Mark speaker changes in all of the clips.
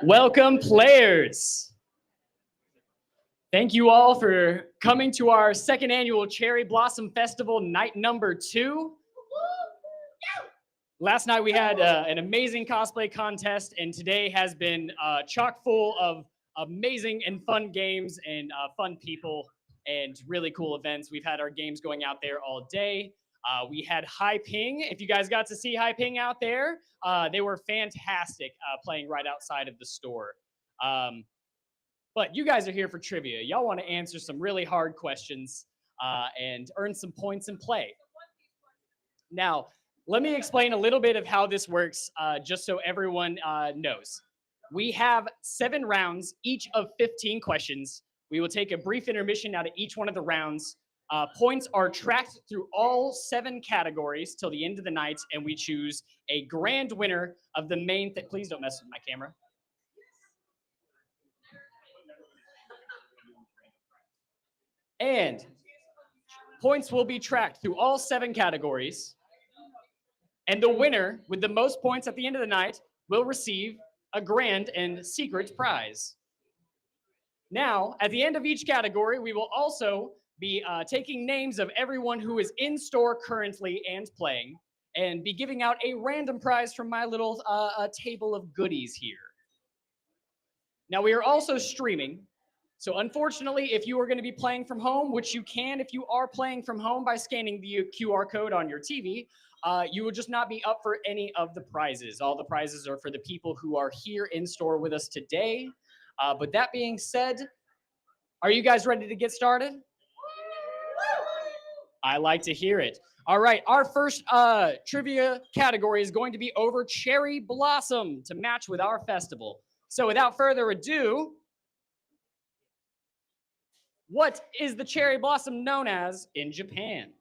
Speaker 1: Welcome, players. Thank you all for coming to our second annual Cherry Blossom Festival, night number 2. Last night we had an amazing cosplay contest, and today has been chock full of amazing and fun games and fun people and really cool events. We've had our games going out there all day. We had High Ping. If you guys got to see High Ping out there, they were fantastic playing right outside of the store. But you guys are here for trivia. Y'all want to answer some really hard questions and earn some points and play. Now, let me explain a little bit of how this works, just so everyone knows. We have 7 rounds, each of 15 questions. We will take a brief intermission out of each one of the rounds. Points are tracked through all 7 categories till the end of the night, and we choose a grand winner of the main thing. Please don't mess with my camera. And points will be tracked through all 7 categories. And the winner with the most points at the end of the night will receive a grand and secret prize. Now, at the end of each category, we will also be taking names of everyone who is in store currently and playing, and be giving out a random prize from my little table of goodies here. Now, we are also streaming. So unfortunately, if you are going to be playing from home, which you can if you are playing from home by scanning the QR code on your TV, you will just not be up for any of the prizes. All the prizes are for the people who are here in store with us today. But that being said, are you guys ready to get started? I like to hear it. All right, our first trivia category is going to be over Cherry Blossom to match with our festival. So without further ado, what is the cherry blossom known as in Japan?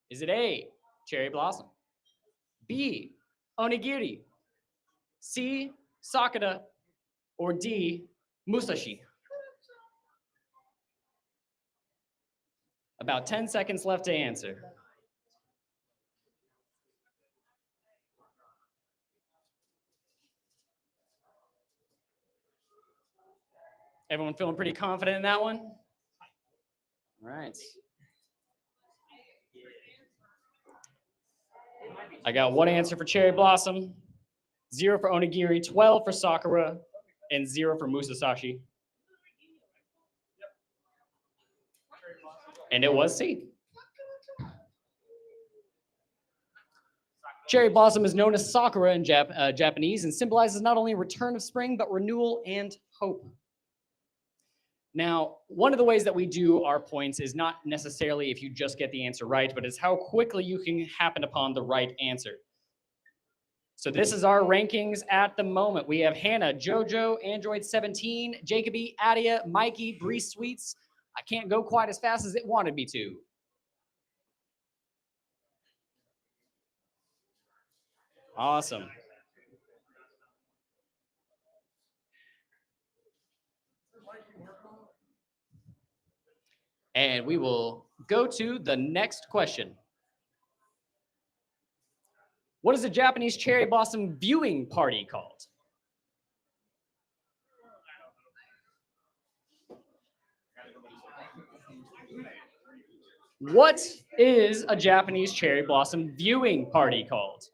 Speaker 1: Is it A, cherry blossom, B, onigiri, C, sakura, or D, musashi? About 10 seconds left to answer. Everyone feeling pretty confident in that one? All right. I got 1 answer for cherry blossom, 0 for onigiri, 12 for sakura, and 0 for musashi. And it was C. Cherry blossom is known as sakura in Japanese and symbolizes not only return of spring, but renewal and hope. Now, one of the ways that we do our points is not necessarily if you just get the answer right, but it's how quickly you can happen upon the right answer. So this is our rankings at the moment. We have Hannah, Jojo, Android 17, Jacoby, Adia, Mikey, Bree Sweets. I can't go quite as fast as it wanted me to. Awesome. And we will go to the next question. What is a Japanese cherry blossom viewing party called? What is a Japanese cherry blossom viewing party called?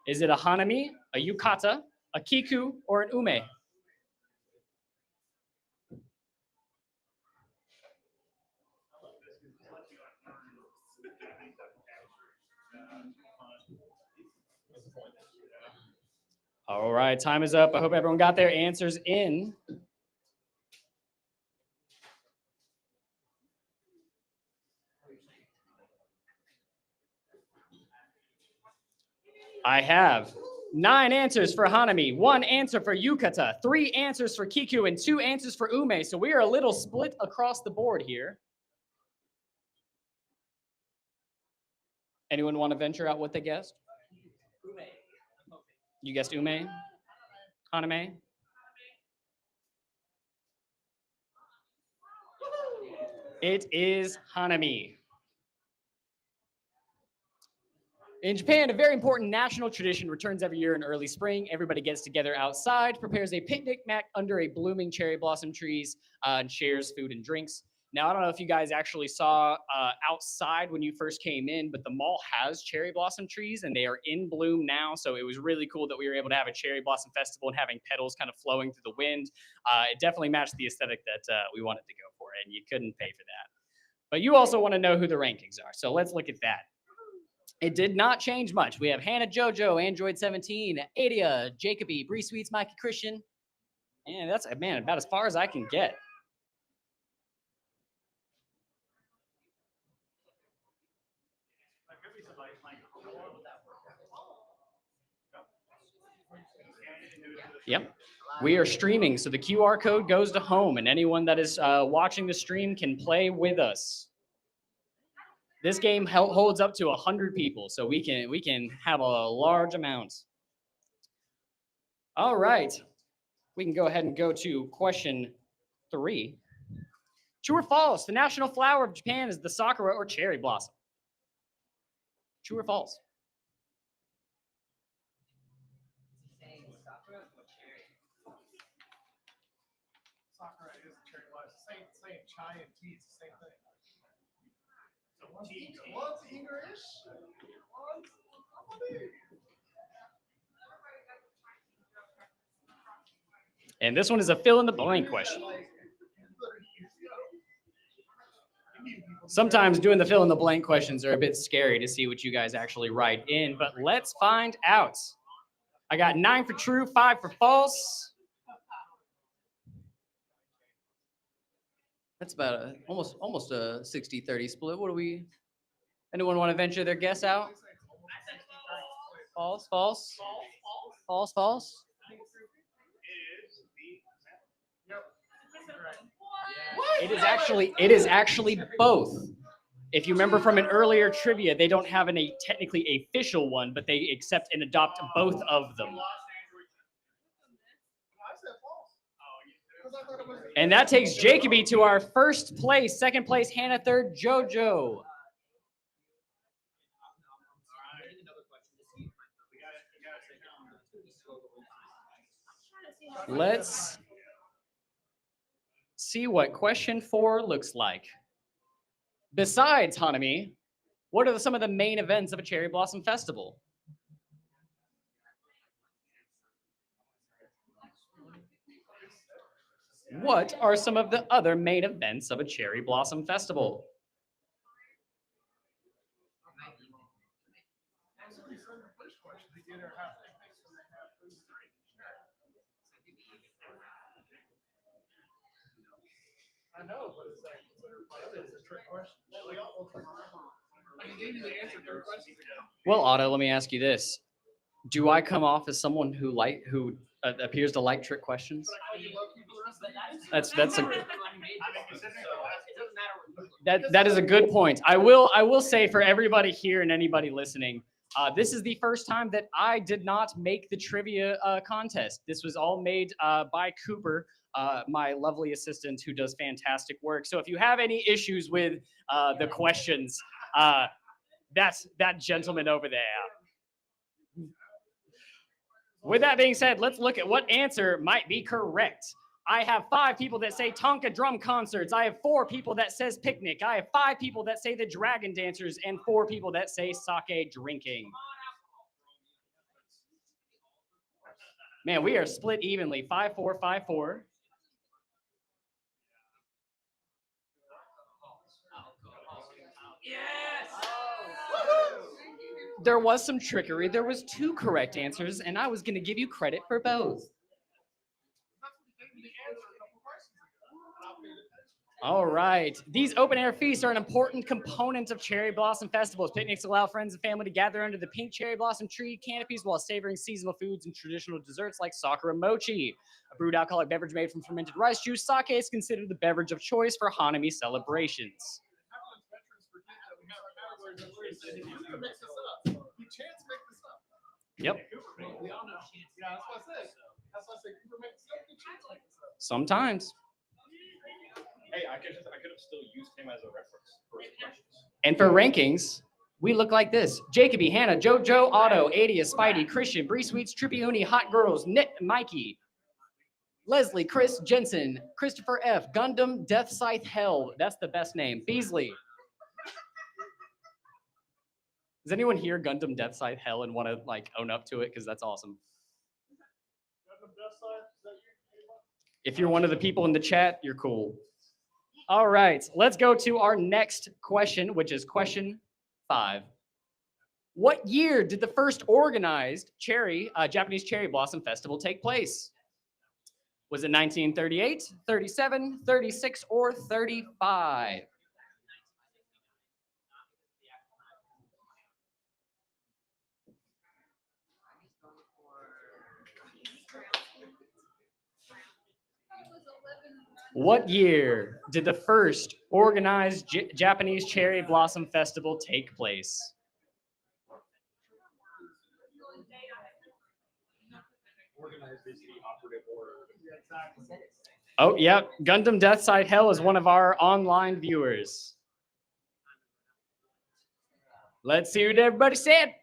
Speaker 1: Is it a hanami, a yukata, a kiku, or an ume? All right, time is up. I hope everyone got their answers in. I have 9 answers for hanami, 1 answer for yukata, 3 answers for kiku, and 2 answers for ume. So we are a little split across the board here. Anyone want to venture out what they guessed? You guessed ume? Haname? It is hanami. In Japan, a very important national tradition returns every year in early spring. Everybody gets together outside, prepares a picnic mat under a blooming cherry blossom trees, and shares food and drinks. Now, I don't know if you guys actually saw outside when you first came in, but the mall has cherry blossom trees and they are in bloom now. So it was really cool that we were able to have a cherry blossom festival and having petals kind of flowing through the wind. It definitely matched the aesthetic that we wanted to go for, and you couldn't pay for that. But you also want to know who the rankings are. So let's look at that. It did not change much. We have Hannah Jojo, Android 17, Adia, Jacoby, Bree Sweets, Mikey Christian. And that's, man, about as far as I can get. Yep. We are streaming, so the QR code goes to home, and anyone that is watching the stream can play with us. This game holds up to 100 people, so we can have a large amount. All right, we can go ahead and go to question 3. True or false? The national flower of Japan is the sakura or cherry blossom. True or false?
Speaker 2: Sakura is cherry blossom. Same chai and tea. It's the same thing. One's English. One's Japanese.
Speaker 1: And this one is a fill in the blank question. Sometimes doing the fill in the blank questions are a bit scary to see what you guys actually write in, but let's find out. I got 9 for true, 5 for false. That's about almost a 60-30 split. What do we? Anyone want to venture their guess out? False, false, false, false. It is actually both. If you remember from an earlier trivia, they don't have a technically official one, but they accept and adopt both of them. And that takes Jacoby to our first place. Second place, Hannah. Third, Jojo. Let's see what question 4 looks like. Besides Hanami, what are some of the main events of a cherry blossom festival? What are some of the other main events of a cherry blossom festival?
Speaker 2: I know, but it's like it's a trick question. I gave you the answer to your question.
Speaker 1: Well, Otto, let me ask you this: do I come off as someone who appears to like trick questions? That's that is a good point. I will say for everybody here and anybody listening, this is the first time that I did not make the trivia contest. This was all made by Cooper, my lovely assistant who does fantastic work. So if you have any issues with the questions, that's that gentleman over there. With that being said, let's look at what answer might be correct. I have 5 people that say Tonka drum concerts. I have 4 people that says picnic. I have 5 people that say the dragon dancers and 4 people that say sake drinking. Man, we are split evenly. 5-4, 5-4. Yes! There was some trickery. There was 2 correct answers, and I was going to give you credit for both. All right. These open-air feasts are an important component of cherry blossom festivals. Picnics allow friends and family to gather under the pink cherry blossom tree canopies while savoring seasonal foods and traditional desserts like sakura mochi. A brewed alcoholic beverage made from fermented rice juice, sake is considered the beverage of choice for Hanami celebrations. Yep. Sometimes.
Speaker 3: Hey, I could have still used him as a reference for questions.
Speaker 1: And for rankings, We look like this. Jacoby, Hannah, Jojo, Otto, Adia, Spidey, Christian, Bree Sweets, Trippy Uni, Hot Girls, Nick, Mikey, Leslie, Chris, Jensen, Christopher F, Gundam, Death Scythe Hell. That's the best name. Beasley. Does anyone hear Gundam Death Scythe Hell and want to like own up to it? Because that's awesome. If you're one of the people in the chat, you're cool. All right, let's go to our next question, which is question 5. What year did the first organized Japanese Cherry Blossom Festival take place? Was it 1938, 37, 36, or 35? What year did the first organized Japanese Cherry Blossom Festival take place? Oh, yep. Gundam Death Scythe Hell is one of our online viewers. Let's see what everybody said.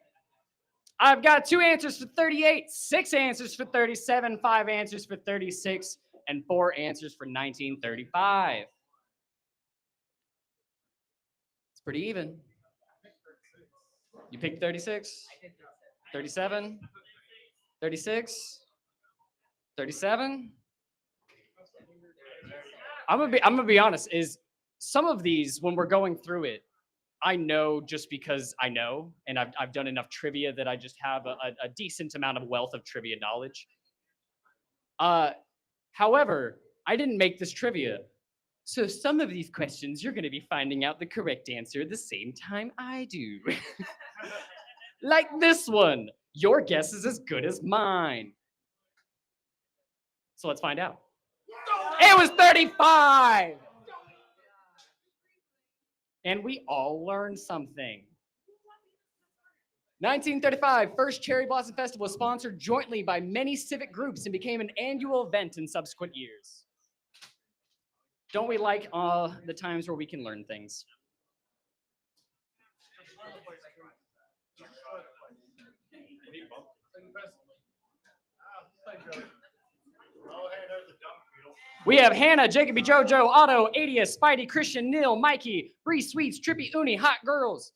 Speaker 1: I've got 2 answers for 38, 6 answers for 37, 5 answers for 36, and 4 answers for 1935. It's pretty even. You picked 36? 37? 36? 37? I'm gonna be honest, is some of these, when we're going through it, I know just because I know, and I've done enough trivia that I just have a decent amount of wealth of trivia knowledge. However, I didn't make this trivia. So some of these questions, you're going to be finding out the correct answer at the same time I do. Like this one. Your guess is as good as mine. So let's find out. It was 35! And we all learned something. 1935, first Cherry Blossom Festival was sponsored jointly by many civic groups and became an annual event in subsequent years. Don't we like the times where we can learn things? We have Hannah, Jacoby, Jojo, Otto, Adia, Spidey, Christian, Neil, Mikey, Bree Sweets, Trippy Uni, Hot Girls,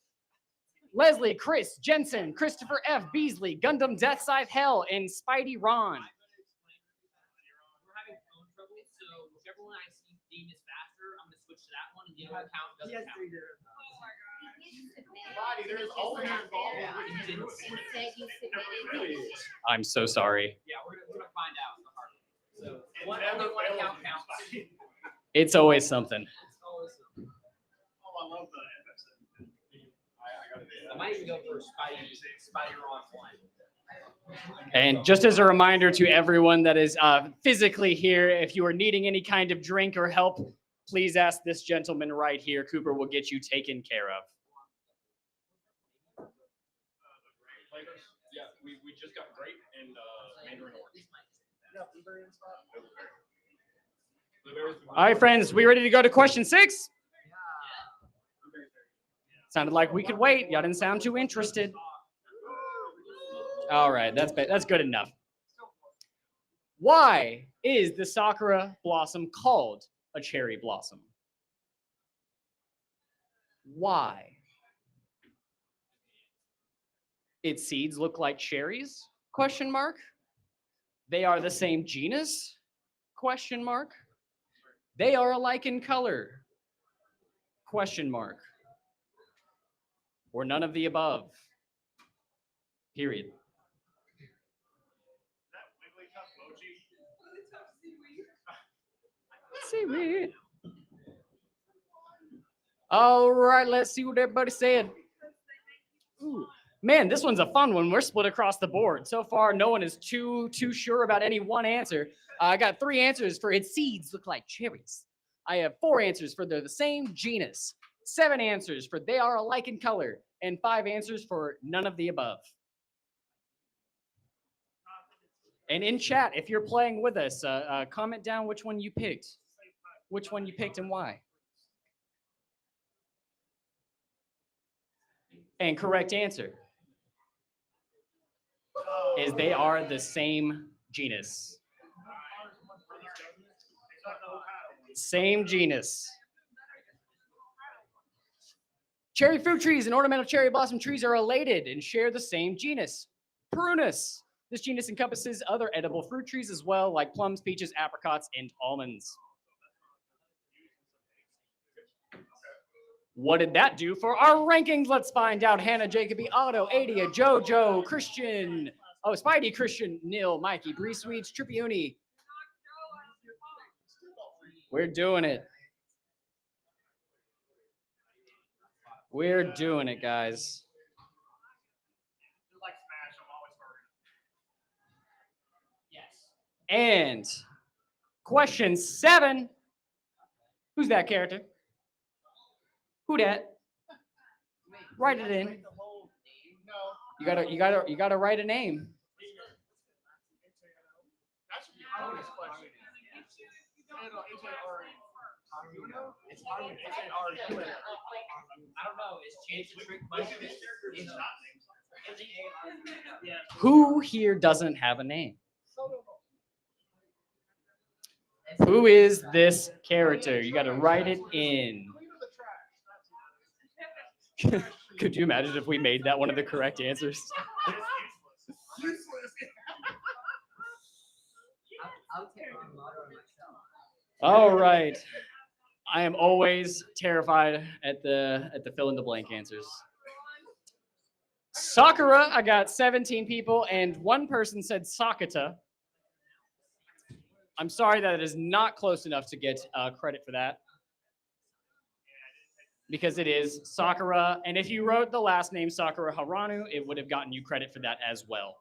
Speaker 1: Leslie, Chris, Jensen, Christopher F, Beasley, Gundam Death Scythe Hell, and Spidey Ron.
Speaker 3: We're having phone trouble, so whichever one I see deem is faster, I'm gonna switch to that one, and the other count doesn't count.
Speaker 1: I'm so sorry.
Speaker 3: Yeah, we're gonna find out the hard one. So one count counts.
Speaker 1: It's always something.
Speaker 2: Oh, I love that.
Speaker 3: I might even go for Spidey Ron one.
Speaker 1: And just as a reminder to everyone that is physically here, if you are needing any kind of drink or help, please ask this gentleman right here. Cooper will get you taken care of.
Speaker 4: Yeah, we just got grape and mandarin orange.
Speaker 1: All right, friends, we ready to go to question 6? Sounded like we could wait. Y'all didn't sound too interested. All right, that's good enough. Why is the Sakura blossom called a cherry blossom? Why? Its seeds look like cherries? Question mark. They are the same genus? Question mark. They are alike in color? Question mark. Or none of the above? Period. Seaweed. All right, let's see what everybody said. Ooh. Man, this one's a fun one. We're split across the board. So far, no one is too sure about any one answer. I got 3 answers for its seeds look like cherries. I have 4 answers for they're the same genus. 7 answers for they are alike in color. And 5 answers for none of the above. And in chat, if you're playing with us, comment down which one you picked. Which one you picked and why. And correct answer is they are the same genus. Same genus. Cherry fruit trees and ornamental cherry blossom trees are related and share the same genus, Prunus. This genus encompasses other edible fruit trees as well, like plums, peaches, apricots, and almonds. What did that do for our rankings? Let's find out. Hannah, Jacoby, Otto, Adia, Jojo, Christian, Spidey, Christian, Neil, Mikey, Bree Sweets, Trippiuni. We're doing it. We're doing it, guys. And question 7. Who's that character? Who that? Write it in. You gotta write a name.
Speaker 3: I don't know. It's changed the trick question.
Speaker 1: Who here doesn't have a name? Who is this character? You gotta write it in. Could you imagine if we made that one of the correct answers? All right. I am always terrified at the fill in the blank answers. Sakura, I got 17 people, and one person said Sakata. I'm sorry that it is not close enough to get credit for that. Because it is Sakura, and if you wrote the last name Sakura Haranu, it would have gotten you credit for that as well.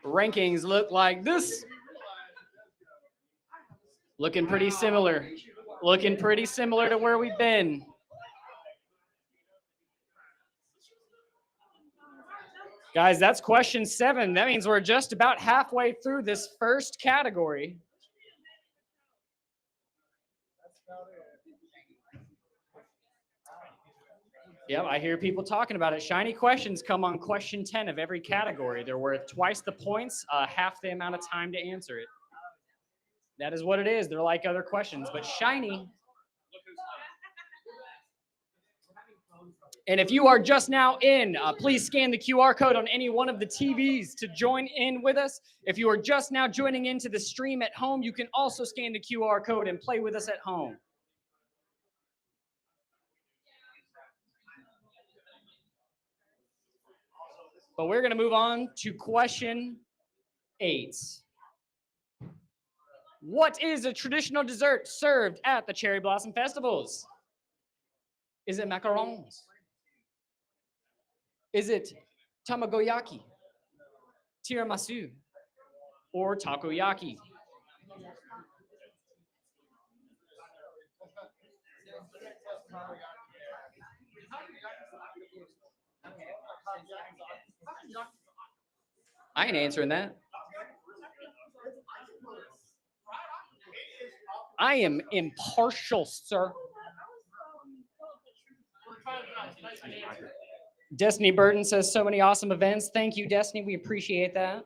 Speaker 1: Rankings look like this. Looking pretty similar. Looking pretty similar to where we've been. Guys, that's question 7. That means we're just about halfway through this first category. Yep, I hear people talking about it. Shiny questions come on question 10 of every category. They're worth twice the points, half the amount of time to answer it. That is what it is. They're like other questions, but shiny. And if you are just now in, please scan the QR code on any one of the TVs to join in with us. If you are just now joining into the stream at home, you can also scan the QR code and play with us at home. But we're going to move on to question 8. What is a traditional dessert served at the Cherry Blossom Festivals? Is it macarons? Is it tamagoyaki, tiramisu, or takoyaki? I ain't answering that. I am impartial, sir. Destiny Burton says so many awesome events. Thank you, Destiny. We appreciate that.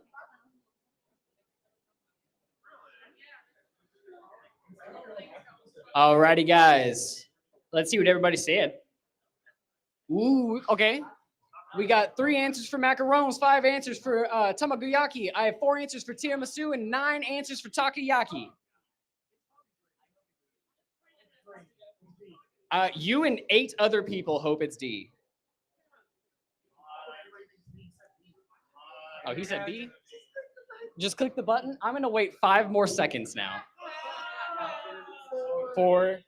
Speaker 1: Alrighty, guys. Let's see what everybody said. Ooh, okay. We got 3 answers for macarons, 5 answers for tamagoyaki. I have 4 answers for tiramisu and 9 answers for takoyaki. You and 8 other people hope it's D. Oh, he said B? Just click the button. I'm going to wait 5 more seconds now. 4,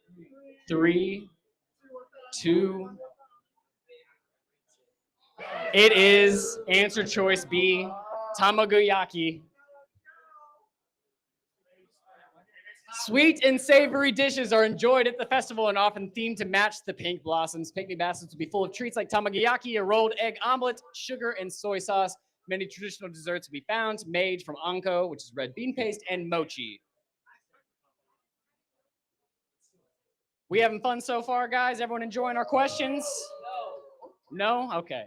Speaker 1: 3, 2. It is answer choice B, tamagoyaki. Sweet and savory dishes are enjoyed at the festival and often themed to match the pink blossoms. Picnic baskets will be full of treats like tamagoyaki, a rolled egg omelet, sugar, and soy sauce. Many traditional desserts will be found made from anko, which is red bean paste, and mochi. We having fun so far, guys? Everyone enjoying our questions? No? Okay.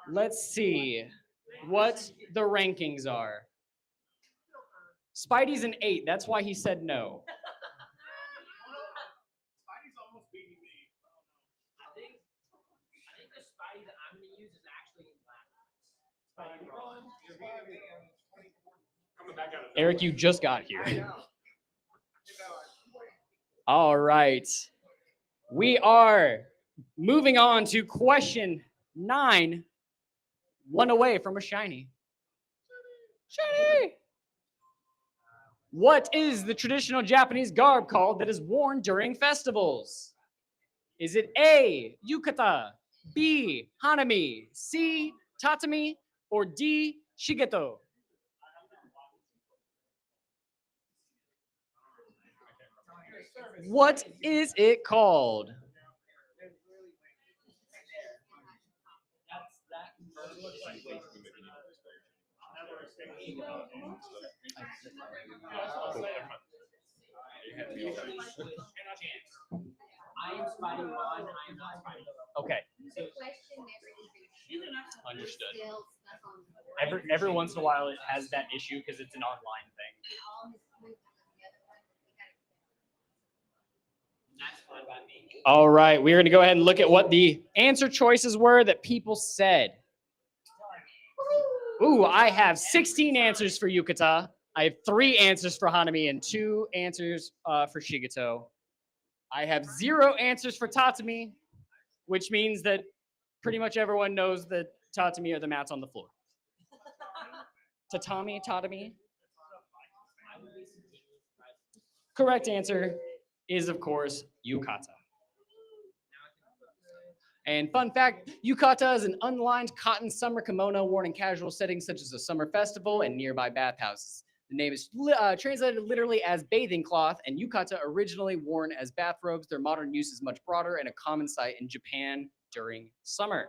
Speaker 1: Let's see what the rankings are. Spidey's an 8. That's why he said no.
Speaker 2: Spidey's almost beating me.
Speaker 3: I think the Spidey that I'm gonna use is actually in black.
Speaker 4: Coming back out of
Speaker 1: Eric, you just got here. All right. We are moving on to question 9. One away from a shiny. Shiny! What is the traditional Japanese garb called that is worn during festivals? Is it A, yukata, B, hanami, C, tatami, or D, shigeto? What is it called?
Speaker 3: I am Spidey Ron. I am not Spidey.
Speaker 1: Okay,
Speaker 5: The question never
Speaker 1: understood.
Speaker 5: still stuck on
Speaker 1: Every once in a while it has that issue because it's an online thing.
Speaker 5: all his points on the other one.
Speaker 3: That's fine by me.
Speaker 1: All right, we're going to go ahead and look at what the answer choices were that people said. Ooh, I have 16 answers for Yukata. I have 3 answers for Hanami and 2 answers for Shigeto. I have 0 answers for Tatami, which means that pretty much everyone knows that Tatami are the mats on the floor. Tatami. Correct answer is, of course, Yukata. And fun fact, yukata is an unlined cotton summer kimono worn in casual settings such as a summer festival and nearby bathhouses. The name is translated literally as bathing cloth, and yukata originally worn as bathrobes. Their modern use is much broader and a common sight in Japan during summer.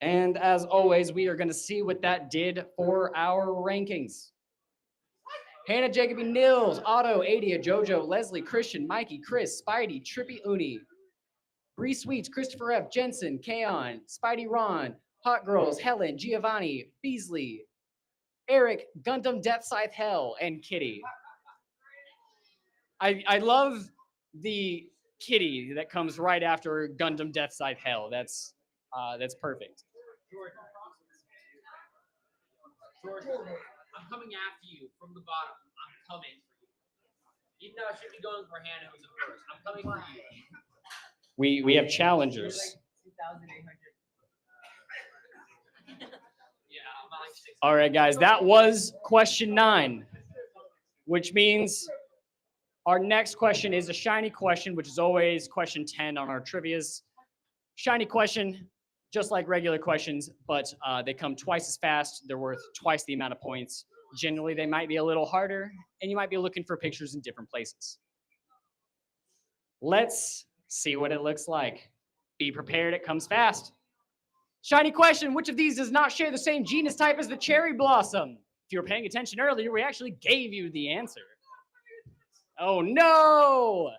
Speaker 1: And as always, we are going to see what that did for our rankings. Hannah, Jacoby, Nils, Otto, Adia, Jojo, Leslie, Christian, Mikey, Chris, Spidey, Trippy, Uni, Bree Sweets, Christopher F, Jensen, Kaon, Spidey, Ron, Hot Girls, Helen, Giovanni, Beasley, Eric, Gundam, Death Scythe, Hell, and Kitty. I love the Kitty that comes right after Gundam, Death Scythe, Hell. That's perfect.
Speaker 3: George, I'm coming after you from the bottom. I'm coming for you. Even though I should be going for Hannah, who's the first. I'm coming for you.
Speaker 1: We have challengers.
Speaker 3: Yeah, I'm like 6.
Speaker 1: All right, guys, that was question 9, which means our next question is a shiny question, which is always question 10 on our trivias. Shiny question, just like regular questions, but they come twice as fast. They're worth twice the amount of points. Generally, they might be a little harder, and you might be looking for pictures in different places. Let's see what it looks like. Be prepared, it comes fast. Shiny question, which of these does not share the same genus type as the cherry blossom? If you were paying attention earlier, we actually gave you the answer. Oh no!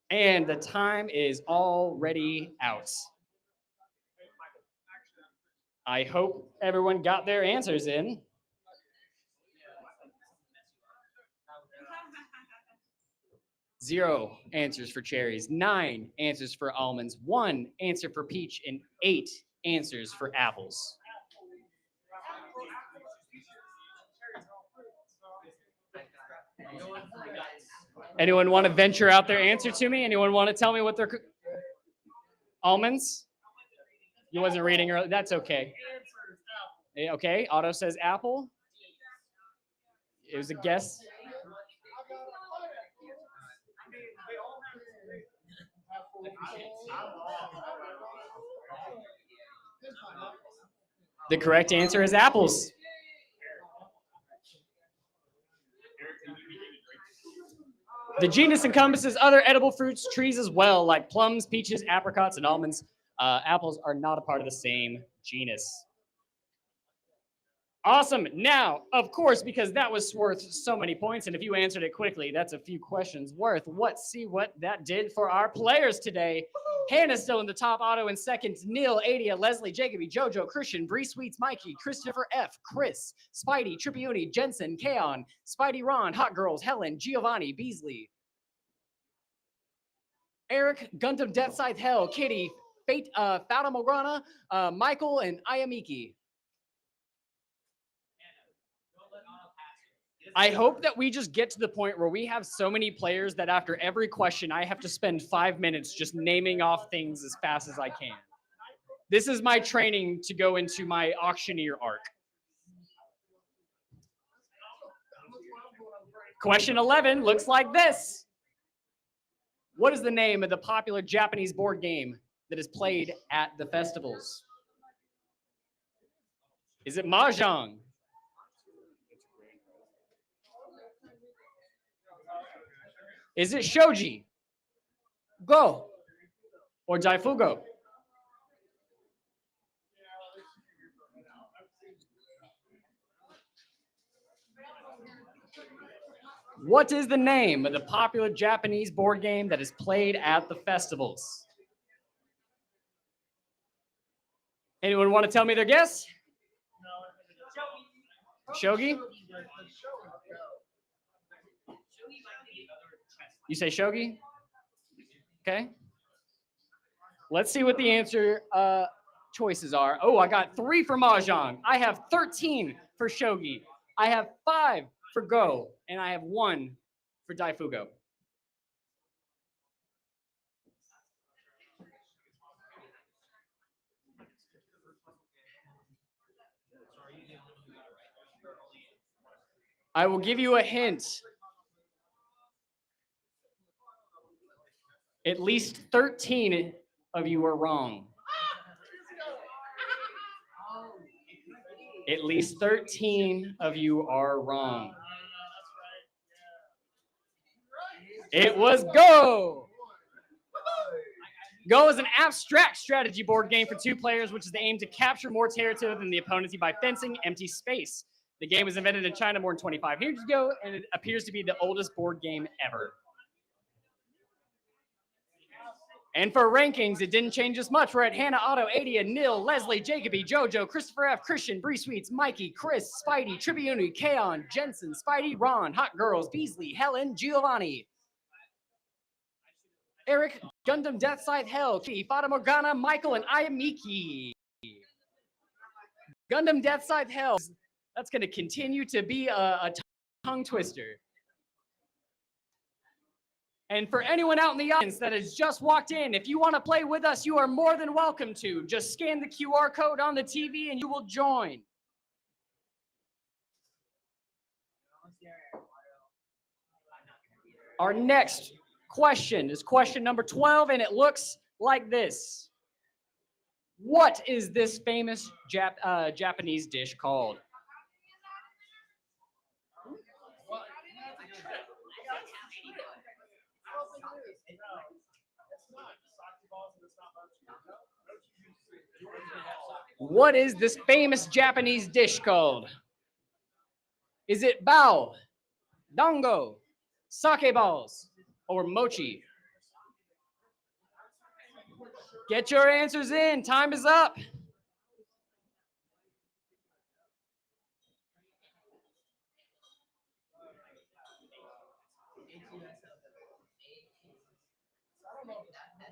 Speaker 1: And the time is already out. I hope everyone got their answers in. 0 answers for cherries, 9 answers for almonds, 1 answer for peach, and 8 answers for apples. Anyone want to venture out their answer to me? Anyone want to tell me what they're almonds? You wasn't reading earlier. That's okay. Okay, Otto says apple. It was a guess. The correct answer is apples. The genus encompasses other edible fruits, trees as well, like plums, peaches, apricots, and almonds. Apples are not a part of the same genus. Awesome. Now, of course, because that was worth so many points, and if you answered it quickly, that's a few questions worth. Let's see what that did for our players today. Hannah's still in the top, Otto in second, Neil, Adia, Leslie, Jacoby, Jojo, Christian, Bree Sweets, Mikey, Christopher F, Chris, Spidey, Trippioni, Jensen, Kaon, Spidey, Ron, Hot Girls, Helen, Giovanni, Beasley, Eric, Gundam, Death Scythe, Hell, Kitty, Fate, Fata Morgana, Michael, and Ayamiki. I hope that we just get to the point where we have so many players that after every question, I have to spend 5 minutes just naming off things as fast as I can. This is my training to go into my auctioneer arc. Question 11 looks like this. What is the name of the popular Japanese board game that is played at the festivals? Is it Mahjong? Is it Shogi, Go, or Daifugo? What is the name of the popular Japanese board game that is played at the festivals? Anyone want to tell me their guess? Shogi? You say Shogi? Okay. Let's see what the answer choices are. Oh, I got 3 for Mahjong. I have 13 for Shogi. I have 5 for Go, and I have 1 for Daifugo. I will give you a hint. At least 13 of you are wrong. At least 13 of you are wrong. It was Go. Go is an abstract strategy board game for 2 players, which is the aim to capture more territory than the opponent by fencing empty space. The game was invented in China more than 25 years ago, and it appears to be the oldest board game ever. And for rankings, it didn't change as much. We're at Hannah, Otto, Adia, Nil, Leslie, Jacoby, Jojo, Christopher F, Christian, Bree Sweets, Mikey, Chris, Spidey, Tribune, Kaon, Jensen, Spidey, Ron, Hot Girls, Beasley, Helen, Giovanni, Eric, Gundam, Death Scythe, Hell, Kitty, Fata Morgana, Michael, and Ayamiki. Gundam, Death Scythe, Hell. That's going to continue to be a tongue twister. And for anyone out in the audience that has just walked in, if you want to play with us, you are more than welcome to. Just scan the QR code on the TV and you will join. Our next question is question number 12, and it looks like this. What is this famous Japanese dish called? What is this famous Japanese dish called? Is it bao, dango, sake balls, or mochi? Get your answers in. Time is up.
Speaker 2: The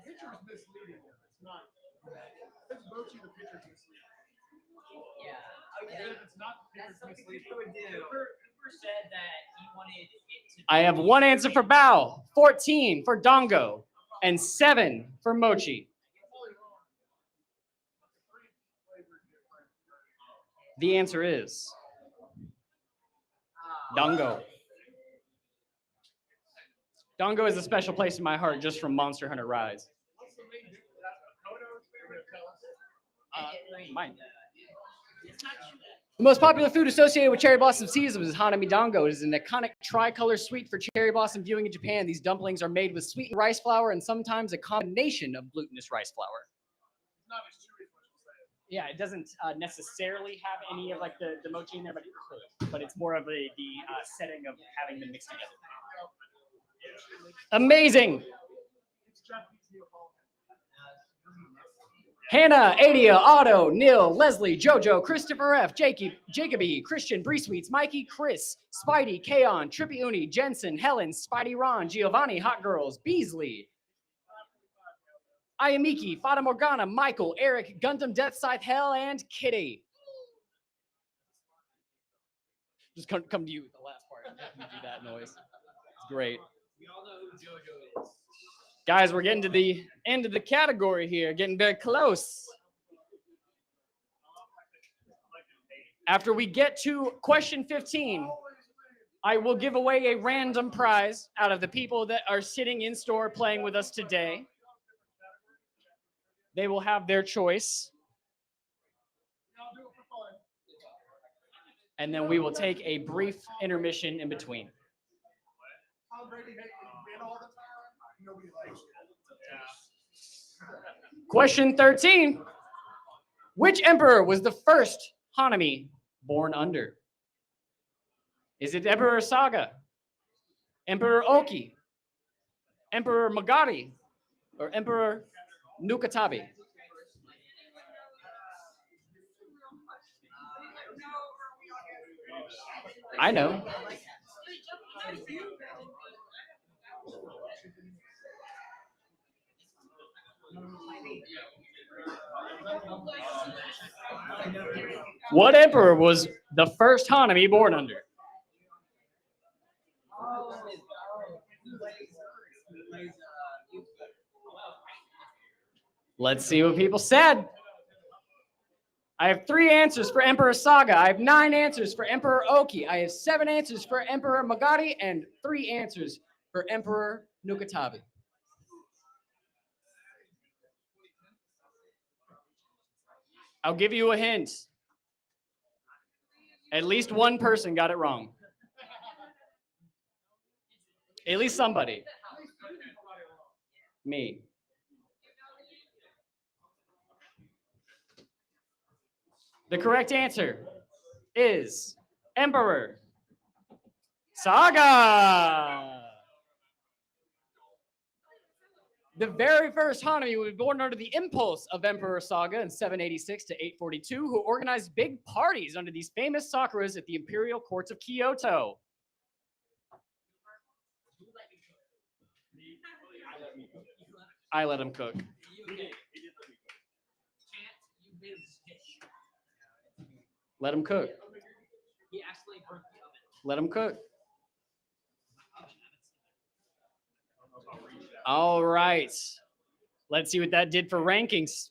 Speaker 2: picture is misleading. It's not. It's mochi. The picture is misleading.
Speaker 3: Yeah.
Speaker 2: It's not the picture is misleading.
Speaker 3: Cooper said that he wanted it to.
Speaker 1: I have 1 answer for bao, 14 for dango, and 7 for mochi. The answer is dango. Dango is a special place in my heart just from Monster Hunter Rise. Mine. The most popular food associated with cherry blossom season is hanami dango. It is an iconic tricolor sweet for cherry blossom viewing in Japan. These dumplings are made with sweetened rice flour and sometimes a combination of glutinous rice flour.
Speaker 2: Not as chewy as what you said.
Speaker 1: Yeah, it doesn't necessarily have any of like the mochi in there, but it could. But it's more of the setting of having them mixed together. Amazing.
Speaker 2: It's Japanese Neapolitan.
Speaker 1: Hannah, Adia, Otto, Neil, Leslie, Jojo, Christopher F, Jacoby, Christian, Bree Sweets, Mikey, Chris, Spidey, Kaon, Trippy Uni, Jensen, Helen, Spidey Ron, Giovanni, Hot Girls, Beasley, Ayamiki, Fata Morgana, Michael, Eric, Gundam, Death Scythe, Hell, and Kitty. Just come to you with the last part. You do that noise. It's great.
Speaker 3: We all know who JoJo is.
Speaker 1: Guys, we're getting to the end of the category here, getting very close. After we get to question 15, I will give away a random prize out of the people that are sitting in store playing with us today. They will have their choice. And then we will take a brief intermission in between. Question 13. Which emperor was the first Hanami born under? Is it Emperor Saga, Emperor Oki, Emperor Magari, or Emperor Nukatabi? I know. What emperor was the first Hanami born under? Let's see what people said. I have 3 answers for Emperor Saga. I have 9 answers for Emperor Oki. I have 7 answers for Emperor Magari and 3 answers for Emperor Nukatabi. I'll give you a hint. At least one person got it wrong. At least somebody. Me. The correct answer is Emperor Saga. The very first Hanami was born under the impulse of Emperor Saga in 786 to 842, who organized big parties under these famous sakuras at the imperial courts of Kyoto. I let him cook. Let him cook.
Speaker 3: He actually burnt the oven.
Speaker 1: Let him cook. All right. Let's see what that did for rankings.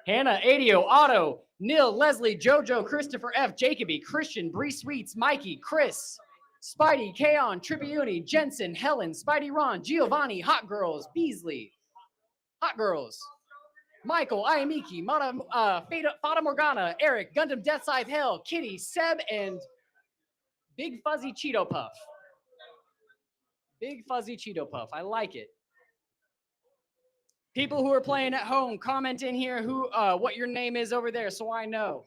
Speaker 1: Hannah, Adio, Otto, Neil, Leslie, Jojo, Christopher F, Jacoby, Christian, Bree Sweets, Mikey, Chris, Spidey, Kaon, Tribuni, Jensen, Helen, Spidey Ron, Giovanni, Hot Girls, Beasley, Hot Girls, Michael, Ayamiki, Fata Morgana, Eric, Gundam Death Scythe Hell, Kitty, Seb, and Big Fuzzy Cheeto Puff. Big Fuzzy Cheeto Puff. I like it. People who are playing at home, comment in here what your name is over there so I know.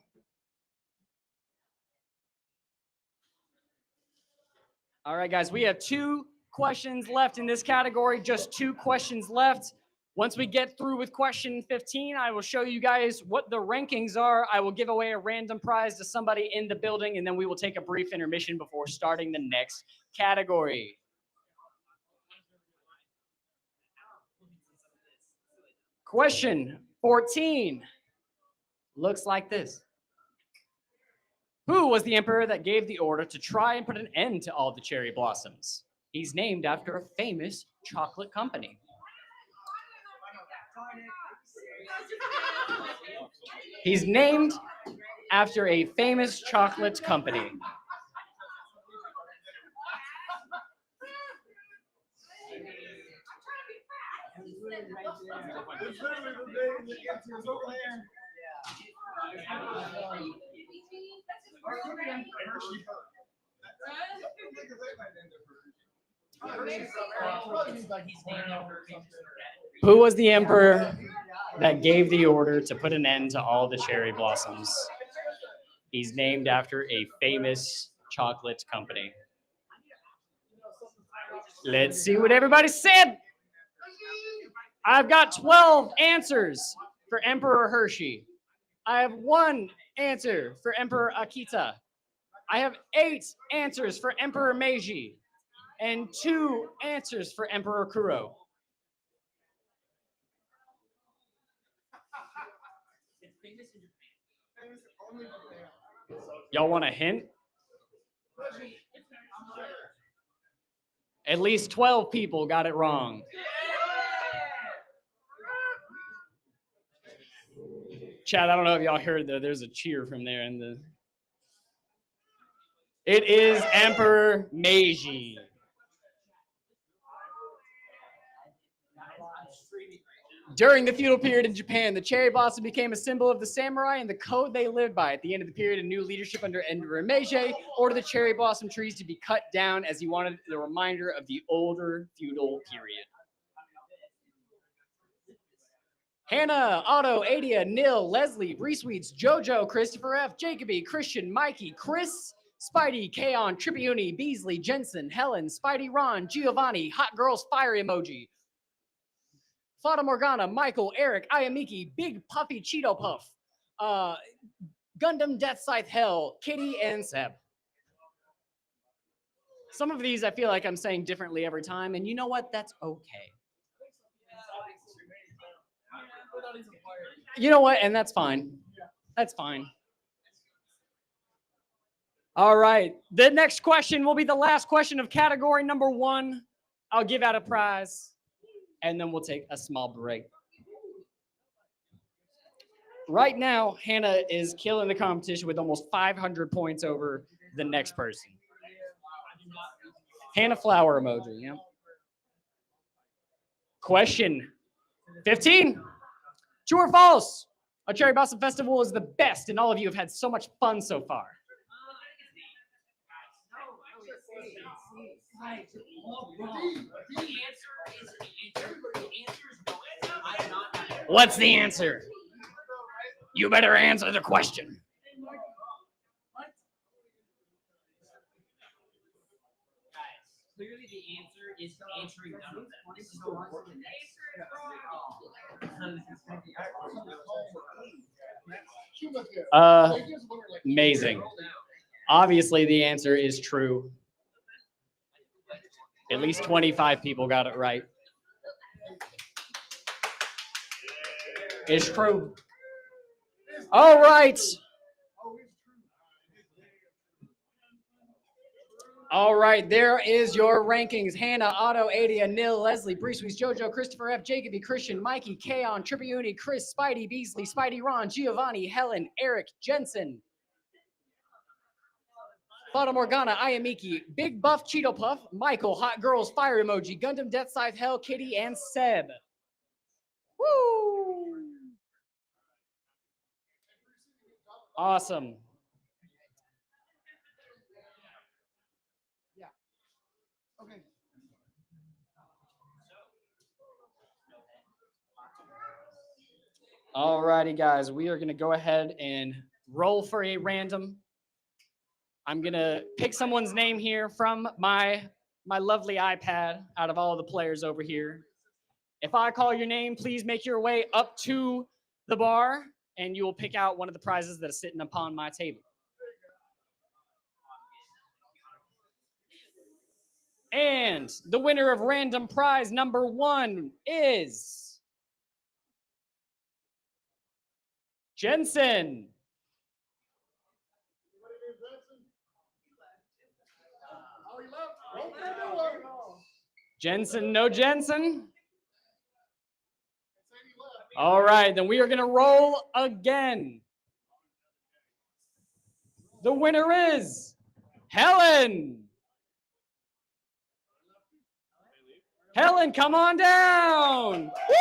Speaker 1: All right, guys, we have 2 questions left in this category, just 2 questions left. Once we get through with question 15, I will show you guys what the rankings are. I will give away a random prize to somebody in the building, and then we will take a brief intermission before starting the next category. Question 14 looks like this. Who was the emperor that gave the order to try and put an end to all the cherry blossoms? He's named after a famous chocolate company. He's named after a famous chocolate company. Who was the emperor that gave the order to put an end to all the cherry blossoms. He's named after a famous chocolate company. Let's see what everybody said. I've got 12 answers for Emperor Hershey. I have 1 answer for Emperor Akita. I have 8 answers for Emperor Meiji and 2 answers for Emperor Kuro. Y'all want a hint? At least 12 people got it wrong. Chad, I don't know if y'all heard though. There's a cheer from there in the. It is Emperor Meiji. During the feudal period in Japan, the cherry blossom became a symbol of the samurai and the code they lived by. At the end of the period, a new leadership under Emperor Meiji ordered the cherry blossom trees to be cut down as he wanted the reminder of the older feudal period. Hannah, Otto, Adia, Nil, Leslie, Breesweets, Jojo, Christopher F, Jacoby, Christian, Mikey, Chris, Spidey, Kaon, Trippiuni, Beasley, Jensen, Helen, Spidey, Ron, Giovanni, Hot Girls Fire Emoji, Fata Morgana, Michael, Eric, Ayamiki, Big Puffy Cheeto Puff, Gundam Death Scythe Hell, Kitty, and Seb. Some of these I feel like I'm saying differently every time, and you know what? That's okay. You know what? And that's fine. That's fine. All right. The next question will be the last question of category number 1. I'll give out a prize, and then we'll take a small break. Right now, Hannah is killing the competition with almost 500 points over the next person. Hannah flower emoji, yeah. Question 15. True or false? A Cherry Blossom Festival is the best, and all of you have had so much fun so far. What's the answer? You better answer the question.
Speaker 3: Clearly, the answer is answering none of them. This is the worst.
Speaker 1: Amazing. Obviously, the answer is true. At least 25 people got it right. It's true. All right. All right, there is your rankings. Hannah, Otto, Adia, Nil, Leslie, Breesweets, Jojo, Christopher F, Jacoby, Christian, Mikey, Kaon, Trippiuni, Chris, Spidey, Beasley, Spidey, Ron, Giovanni, Helen, Eric, Jensen, Fata Morgana, Ayamiki, Big Buff Cheeto Puff, Michael, Hot Girls Fire Emoji, Gundam Death Scythe Hell, Kitty, and Seb. Woo! Awesome.
Speaker 2: Okay.
Speaker 1: All righty, guys. We are going to go ahead and roll for a random. I'm going to pick someone's name here from my lovely iPad out of all the players over here. If I call your name, please make your way up to the bar, and you will pick out one of the prizes that is sitting upon my table. And the winner of random prize number 1 is Jensen. Jensen, no Jensen? All right, then we are going to roll again. The winner is Helen. Helen, come on down. Woo!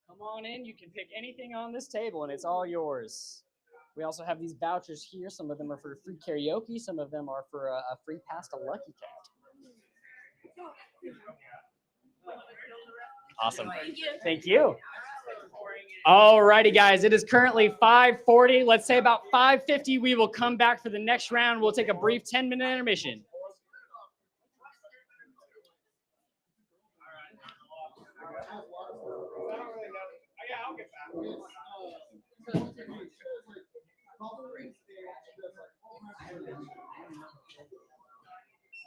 Speaker 1: Come on in. You can pick anything on this table, and it's all yours. We also have these vouchers here. Some of them are for free karaoke. Some of them are for a free pass to Lucky Cat. Awesome. Thank you. All righty, guys. It is currently 5:40. Let's say about 5:50, we will come back for the next round. We'll take a brief 10-minute intermission.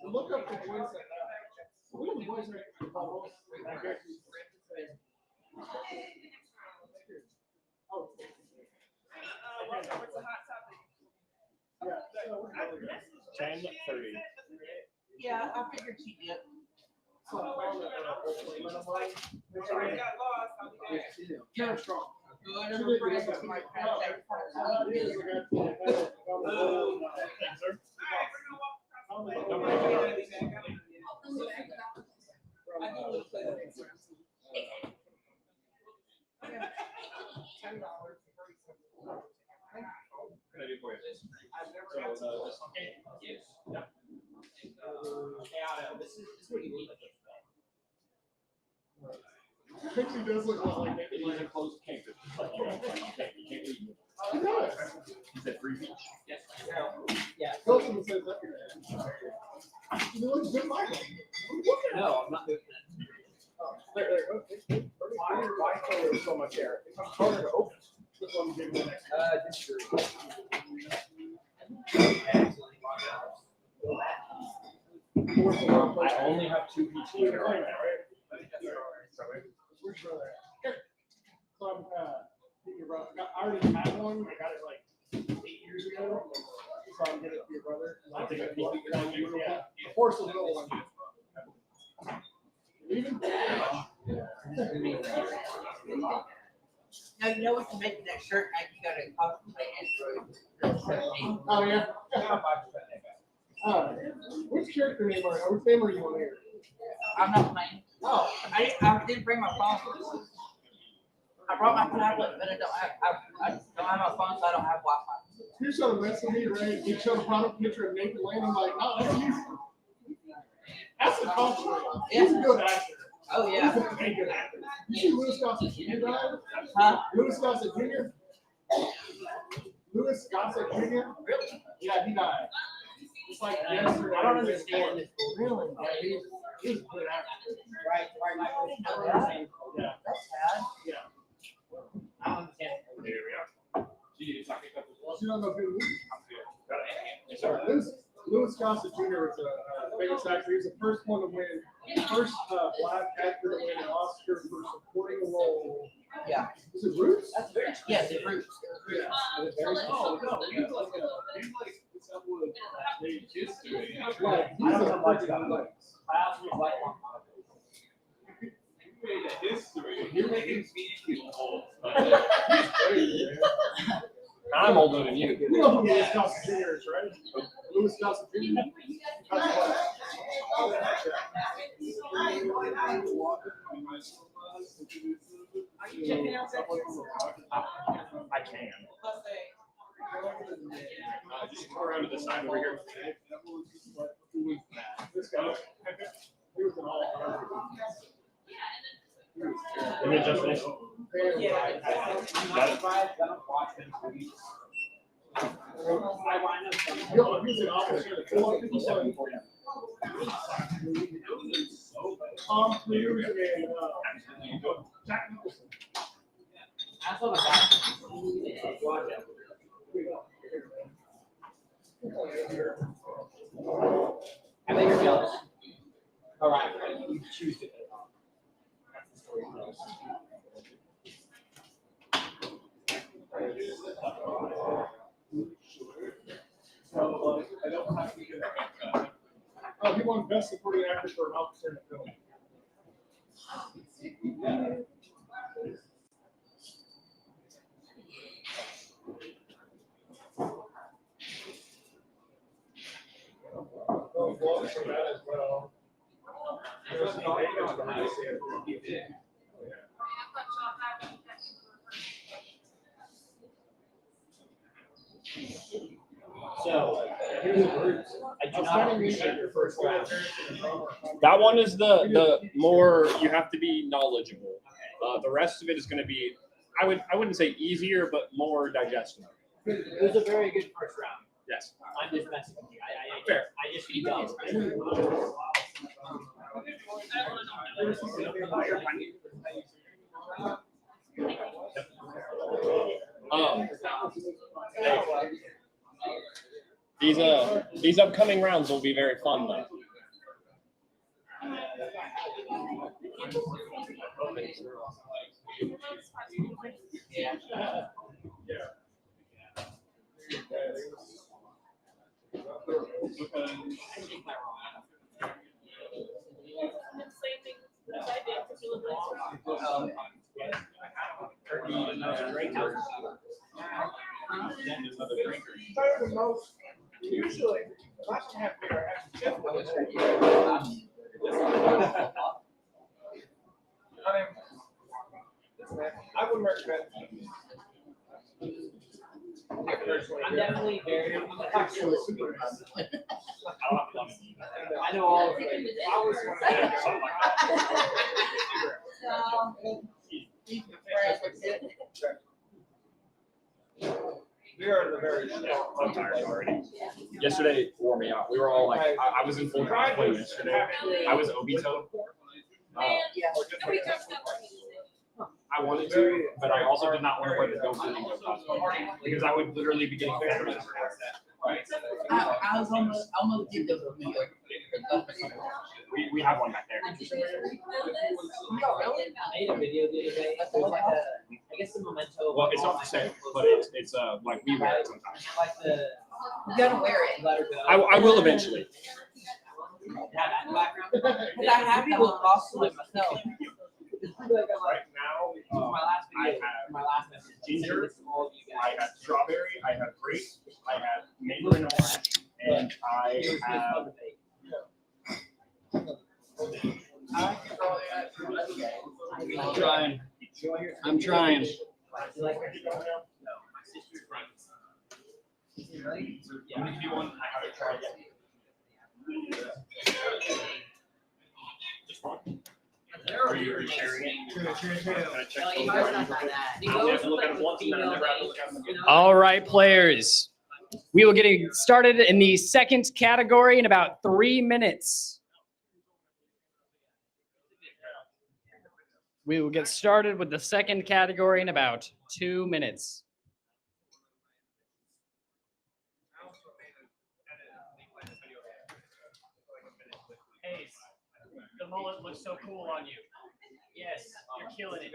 Speaker 2: Look up the voice. Look at the voice right here.
Speaker 4: 10:30.
Speaker 6: Yeah, I figured she'd get.
Speaker 2: Karen Strong.
Speaker 6: Good. My contact.
Speaker 2: Pixie does look like that.
Speaker 4: He's a close case. You can't leave.
Speaker 2: He does.
Speaker 4: He said free beach.
Speaker 6: Yeah.
Speaker 2: Wilson says that. He looks just like him.
Speaker 6: No, I'm not doing
Speaker 2: Why color is so much air? It's harder to open. This one's getting the next.
Speaker 6: Disagree.
Speaker 4: I only have 2 PT here right now.
Speaker 2: Which brother? So I'm your brother. I already had one. I got it like 8 years ago. So I'm gonna be your brother.
Speaker 4: I'll take a peek.
Speaker 2: Yeah. The horse is a little one. Leaving?
Speaker 6: Now you know what to make that shirt. Now you gotta contemplate Android.
Speaker 2: Oh yeah. Which character name are you? Which name are you on here?
Speaker 6: I'm not playing.
Speaker 2: Oh,
Speaker 6: I didn't bring my phone. I brought my tablet, but I don't have my phone, so I don't have Wi-Fi.
Speaker 2: you showed a mess of me, right? You showed a product picture of Nathan Lane. I'm like, oh, that's easy. That's a compliment. He's a good actor.
Speaker 6: Oh yeah.
Speaker 2: He's a good actor. You see Louis Gossett Jr. died?
Speaker 6: Huh?
Speaker 2: Louis Gossett Jr. Louis Gossett Jr. Really? Yeah, he died. It's like yesterday.
Speaker 6: I don't understand this. Really?
Speaker 2: Yeah, he's a good actor.
Speaker 6: Right.
Speaker 2: Yeah.
Speaker 6: That's sad.
Speaker 2: Yeah.
Speaker 6: I don't understand.
Speaker 4: Here we are. Geez, I think that was
Speaker 2: You don't know who
Speaker 4: Yes, sir.
Speaker 2: Louis Gossett Jr. is a famous actor. He was the first one to win, first black actor to win an Oscar for supporting a role.
Speaker 6: Yeah.
Speaker 2: Is it Roots?
Speaker 6: That's very. Yes, it roots.
Speaker 2: Yeah. Like, he's a freaking like.
Speaker 4: You're making me old. I'm older than you.
Speaker 2: You know who Louis Gossett Jr. is, right? Louis Gossett Jr.
Speaker 4: I can. Just come around to the side over here.
Speaker 2: This guy. He was an all.
Speaker 4: Let me adjust this.
Speaker 2: Yo, he's an officer. Tom Cruise and Jack Nicholson.
Speaker 6: That's what I got. I bet you're jealous. All right, you choose to.
Speaker 2: Oh, he won Best Supporting Actor for an officer in a film. Oh, well, for that as well. There's no Vegas behind us here.
Speaker 3: So here's the groups. I do not appreciate your first round.
Speaker 4: That one is the more you have to be knowledgeable. The rest of it is going to be, I wouldn't say easier, but more digestible.
Speaker 3: It was a very good first round.
Speaker 4: Yes.
Speaker 3: I'm just messing with you.
Speaker 4: Fair.
Speaker 3: I just be dumb.
Speaker 4: These upcoming rounds will be very fun though.
Speaker 2: Usually, last half beer, I wouldn't recommend.
Speaker 3: I'm definitely very. I know all of it.
Speaker 2: We are in the very.
Speaker 4: I'm tired already. Yesterday wore me out. We were all like, I was in full cosplay yesterday. I was Obito. I wanted to, but I also did not want to wear the Goku cosplay because I would literally be getting fed everywhere.
Speaker 6: I was almost did those with me.
Speaker 4: We have one back there.
Speaker 3: I made a video the other day. It was like I guess the memento.
Speaker 4: Well, it's not the same, but it's like we wear it sometimes.
Speaker 3: Like the
Speaker 6: You gotta wear it.
Speaker 3: let her go.
Speaker 4: I will eventually.
Speaker 3: Have that in the background.
Speaker 6: Because I have to look awesome with myself.
Speaker 4: Right now,
Speaker 3: My last
Speaker 4: I
Speaker 3: video,
Speaker 4: have
Speaker 3: my last message.
Speaker 4: ginger,
Speaker 3: This to all of you
Speaker 4: I
Speaker 3: guys.
Speaker 4: have strawberry, I have grape, I have mango and orange, and I
Speaker 3: It was
Speaker 4: have
Speaker 3: fun to make.
Speaker 1: I'm trying. I'm trying.
Speaker 3: You like it? No, my sister's friends. Really?
Speaker 4: Yeah, if you want, I haven't tried yet. Just one. Are you sharing it? Can I check
Speaker 3: Oh, you
Speaker 4: those
Speaker 3: guys
Speaker 4: out?
Speaker 3: not that. It
Speaker 4: I
Speaker 3: goes
Speaker 4: have to
Speaker 3: with
Speaker 4: look at
Speaker 3: like
Speaker 4: them once
Speaker 3: the
Speaker 4: and then I
Speaker 3: female
Speaker 4: never have to
Speaker 3: names,
Speaker 4: look at them
Speaker 3: you
Speaker 4: again.
Speaker 3: know?
Speaker 1: All right, players. We will get started in the second category in about 3 minutes. We will get started with the second category in about 2 minutes. Hey, the mullet looks so cool on you. Yes, you're killing it.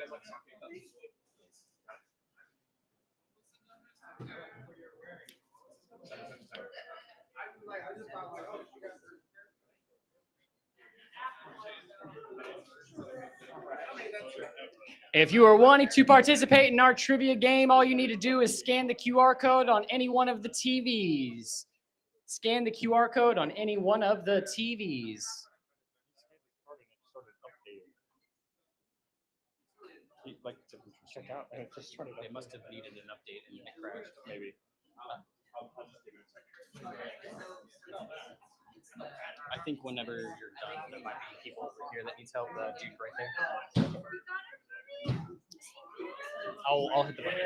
Speaker 1: If you are wanting to participate in our trivia game, all you need to do is scan the QR code on any one of the TVs. Scan the QR code on any one of the TVs.
Speaker 4: Like to check out and it just started.
Speaker 1: It must have needed an update and it crashed.
Speaker 4: Maybe.
Speaker 1: I think whenever you're done, there might be people over here that needs help. Dude, right there. I'll hit the button.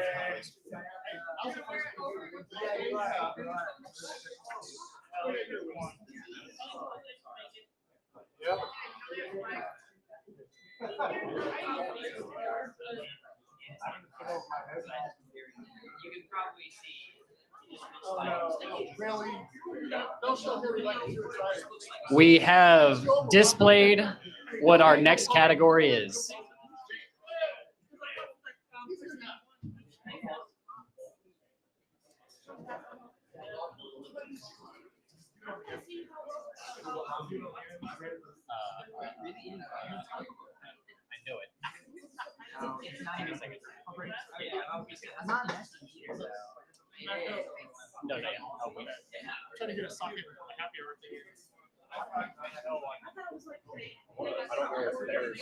Speaker 3: You can probably see.
Speaker 1: We have displayed what our next category is. I knew it.
Speaker 3: It's not even like
Speaker 6: I'm not messing here.
Speaker 1: No, no, I'll wait.
Speaker 2: Trying to get a socket happy birthday.
Speaker 4: I don't know if there's.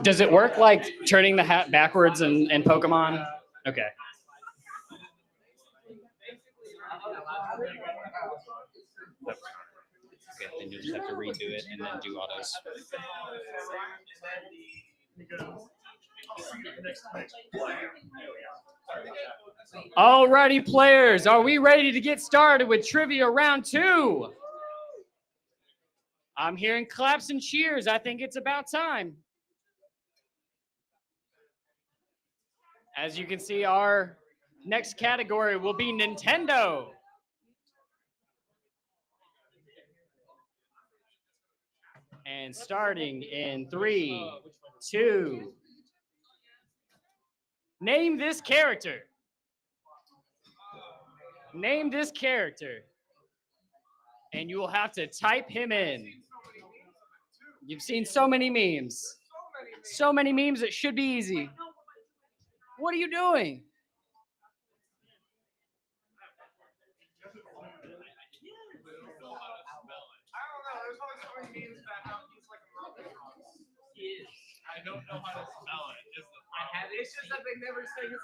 Speaker 1: Does it work like turning the hat backwards in Pokemon? Okay. Okay, then you'll just have to redo it and then do autos. Alrighty, players, are we ready to get started with trivia round 2? I'm hearing claps and cheers. I think it's about time. As you can see, our next category will be Nintendo. And starting in 3, 2. Name this character. Name this character. And you will have to type him in. You've seen so many memes. So many memes, it should be easy. What are you doing?
Speaker 3: I don't know how to spell it. It's just that they never say his name.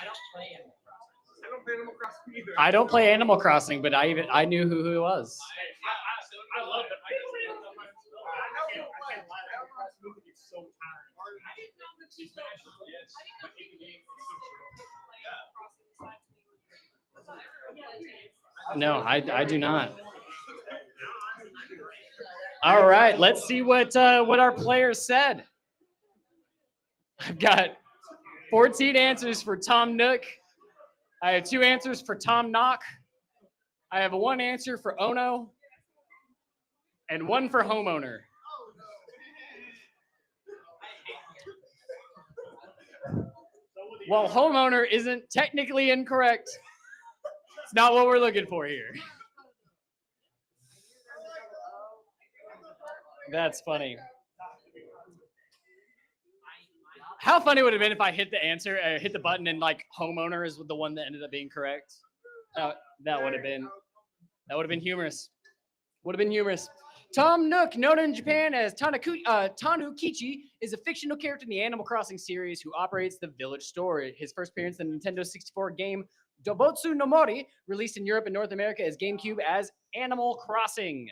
Speaker 3: I don't play Animal Crossing. I don't play Animal Crossing either.
Speaker 1: I don't play Animal Crossing, but I knew who he was.
Speaker 3: I love it. I don't know so tired.
Speaker 1: No, I do not. All right, let's see what our players said. I've got 14 answers for Tom Nook. I have 2 answers for Tom Nock. I have 1 answer for Ono. And 1 for homeowner. While homeowner isn't technically incorrect, it's not what we're looking for here. That's funny. How funny would it have been if I hit the answer, hit the button, and like homeowner is the one that ended up being correct? That would have been humorous. Would have been humorous. Tom Nook, known in Japan as Tanukichi, is a fictional character in the Animal Crossing series who operates the village store. His first appearance in the Nintendo 64 game Dobotsu no Mori, released in Europe and North America as GameCube as Animal Crossing.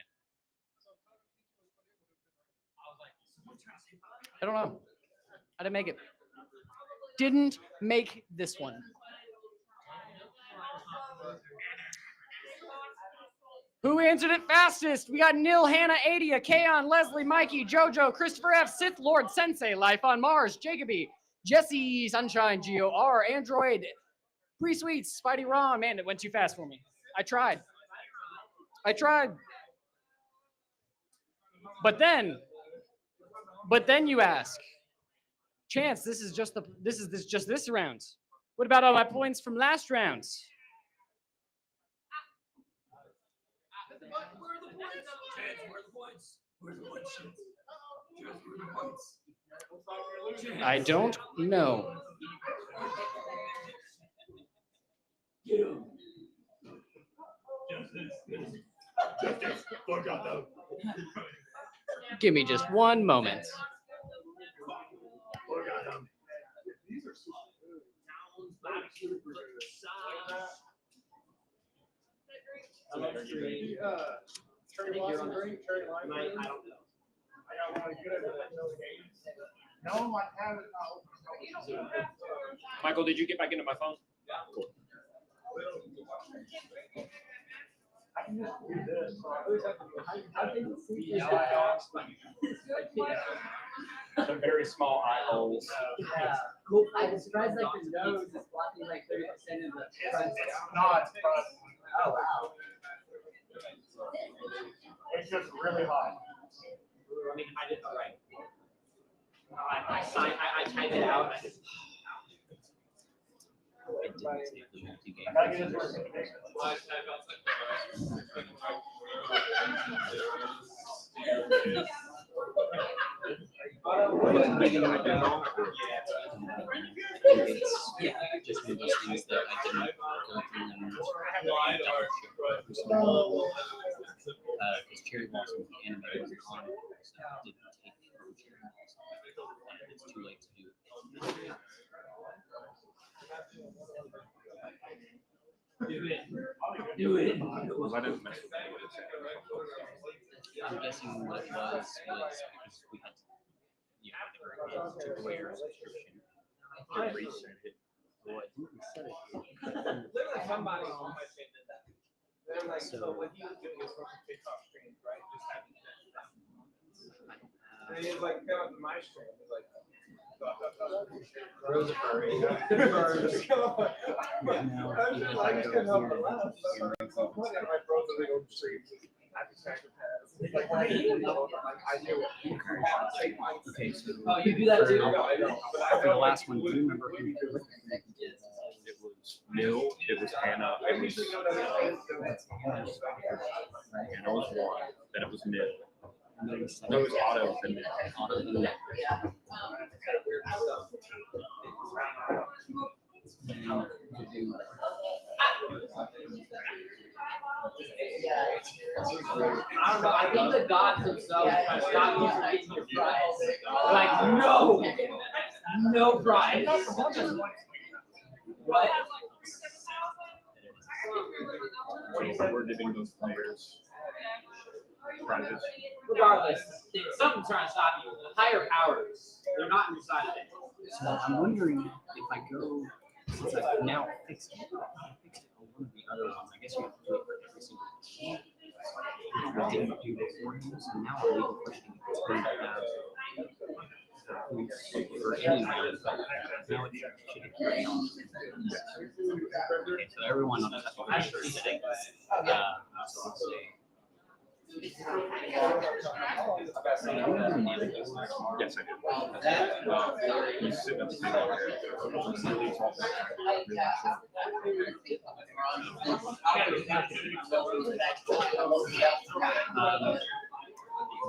Speaker 1: I don't know. I didn't make it. Didn't make this one. Who answered it fastest? We got Nil, Hannah, Adia, Kaon, Leslie, Mikey, Jojo, Christopher F, Sith Lord, Sensei, Life on Mars, Jacoby, Jesse, Sunshine, Geo R, Android, Pre-Sweets, Spidey Ron. Man, it went too fast for me. I tried. But then you ask, Chance, this is just this round. What about all my points from last round? I don't know. Give me just one moment.
Speaker 4: Michael, did you get back into my phone? Cool. Some very small eye holes.
Speaker 6: Yeah. I was surprised like his nose is blocking like 30% of the front.
Speaker 2: Not,
Speaker 6: Oh wow.
Speaker 2: it's just really hot.
Speaker 3: I mean, I did it right. I typed it out.
Speaker 2: I gotta get this one.
Speaker 7: It's just one of those things that I didn't go through and double check every single one. Because Cherry Blossom anime wasn't on it, so I didn't take it from Cherry Blossom. And it's too late to do it.
Speaker 3: Do it.
Speaker 4: Because I didn't mess with it.
Speaker 7: I'm guessing what it was because we had to, took away our subscription.
Speaker 4: I reset it.
Speaker 7: Well, I think we set it.
Speaker 2: Literally somebody on my team did that. They're like,
Speaker 7: So-
Speaker 2: so when he was doing his fucking TikTok streams, right? Just having that. And he was like, come up to my stream. He's like,
Speaker 3: Rose furry.
Speaker 2: I just couldn't help but laugh. So funny. My bros are like, oh, stream. Happy sacrifice. He's like, why do you know? I'm like, I do it.
Speaker 7: Okay, so
Speaker 3: Oh, you do that too?
Speaker 2: No, I don't. But I
Speaker 7: for the
Speaker 2: know,
Speaker 7: last one, do you remember who
Speaker 4: It was Mill, it was Hannah,
Speaker 2: I
Speaker 4: it was
Speaker 2: usually go to the
Speaker 4: Hannah was one, then it was Mill. No, it was Otto, then Mill.
Speaker 3: I don't know. I think the gods themselves try to stop you from getting your prize. They're like, no, no prize. What?
Speaker 4: So we're giving those players prizes.
Speaker 3: Regardless, something's trying to stop you. Higher powers. They're not inside of it.
Speaker 7: So I'm wondering if I go, since I've now fixed it on one of the other ones, I guess you have to do it for every single one. I didn't do beforehand, so now I'm even questioning if it's going to have points for anyone, but now it should have carried on. Okay, so everyone on the actually settings, so I'll say.
Speaker 4: Yes, I do. He's sitting up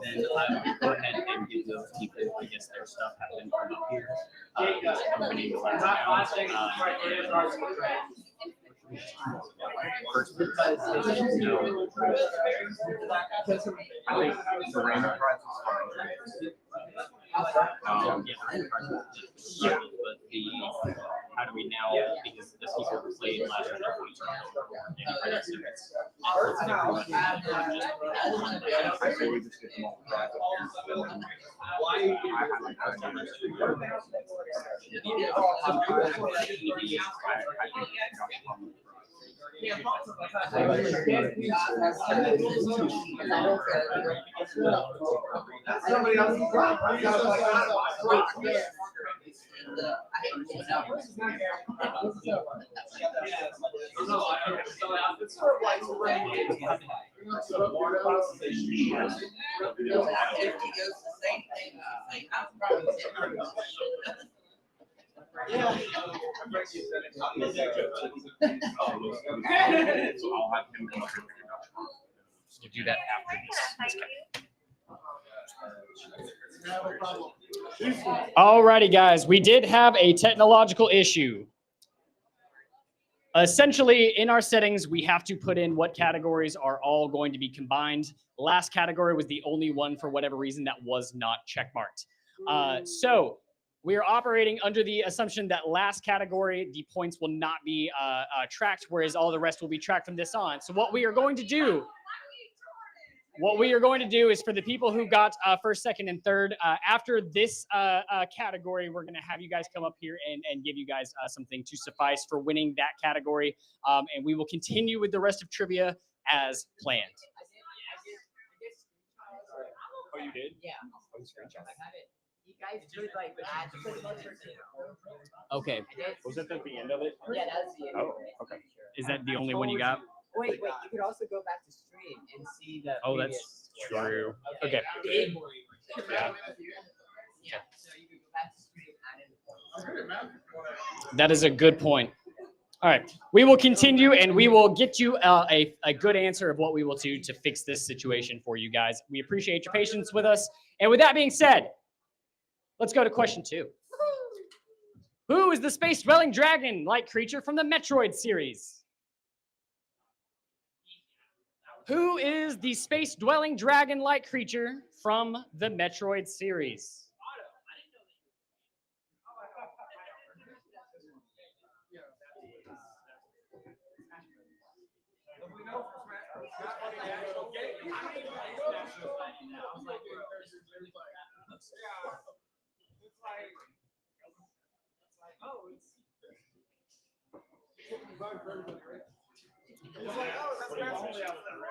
Speaker 7: Then I will go ahead and give those people, I guess their stuff have been turned up here. Opening the last round. First because no.
Speaker 4: I think the random prize is fine.
Speaker 7: Yeah, the random prize is good, but the how do we now, because the people who played last round are
Speaker 4: I say we just get them all prizes.
Speaker 2: somebody else's problem. It's sort of like
Speaker 6: Yeah.
Speaker 4: So I'll have him come up here.
Speaker 1: We'll do that after this. Alrighty, guys, we did have a technological issue. Essentially, in our settings, we have to put in what categories are all going to be combined. Last category was the only one, for whatever reason, that was not checkmarked. So we are operating under the assumption that last category, the points will not be tracked, whereas all the rest will be tracked from this on. So what we are going to do is for the people who got first, second, and third, after this category, we're going to have you guys come up here and give you guys something to suffice for winning that category. And we will continue with the rest of trivia as planned.
Speaker 4: Oh, you did?
Speaker 6: Yeah. You guys could like add pretty much or
Speaker 1: Okay.
Speaker 4: Was it at the end of it?
Speaker 6: yeah, that's the end.
Speaker 4: Oh, okay.
Speaker 1: Is that the only one you got?
Speaker 6: Wait, you could also go back to stream and see the.
Speaker 1: Oh, that's true. Okay.
Speaker 6: Yeah.
Speaker 1: Yeah.
Speaker 6: Yeah. So you could go back to stream, add in.
Speaker 1: That is a good point. All right, we will continue and we will get you a good answer of what we will do to fix this situation for you guys. We appreciate your patience with us. And with that being said, let's go to question 2. Who is the space-dwelling dragon-like creature from the Metroid series? Who is the space-dwelling dragon-like creature from the Metroid series?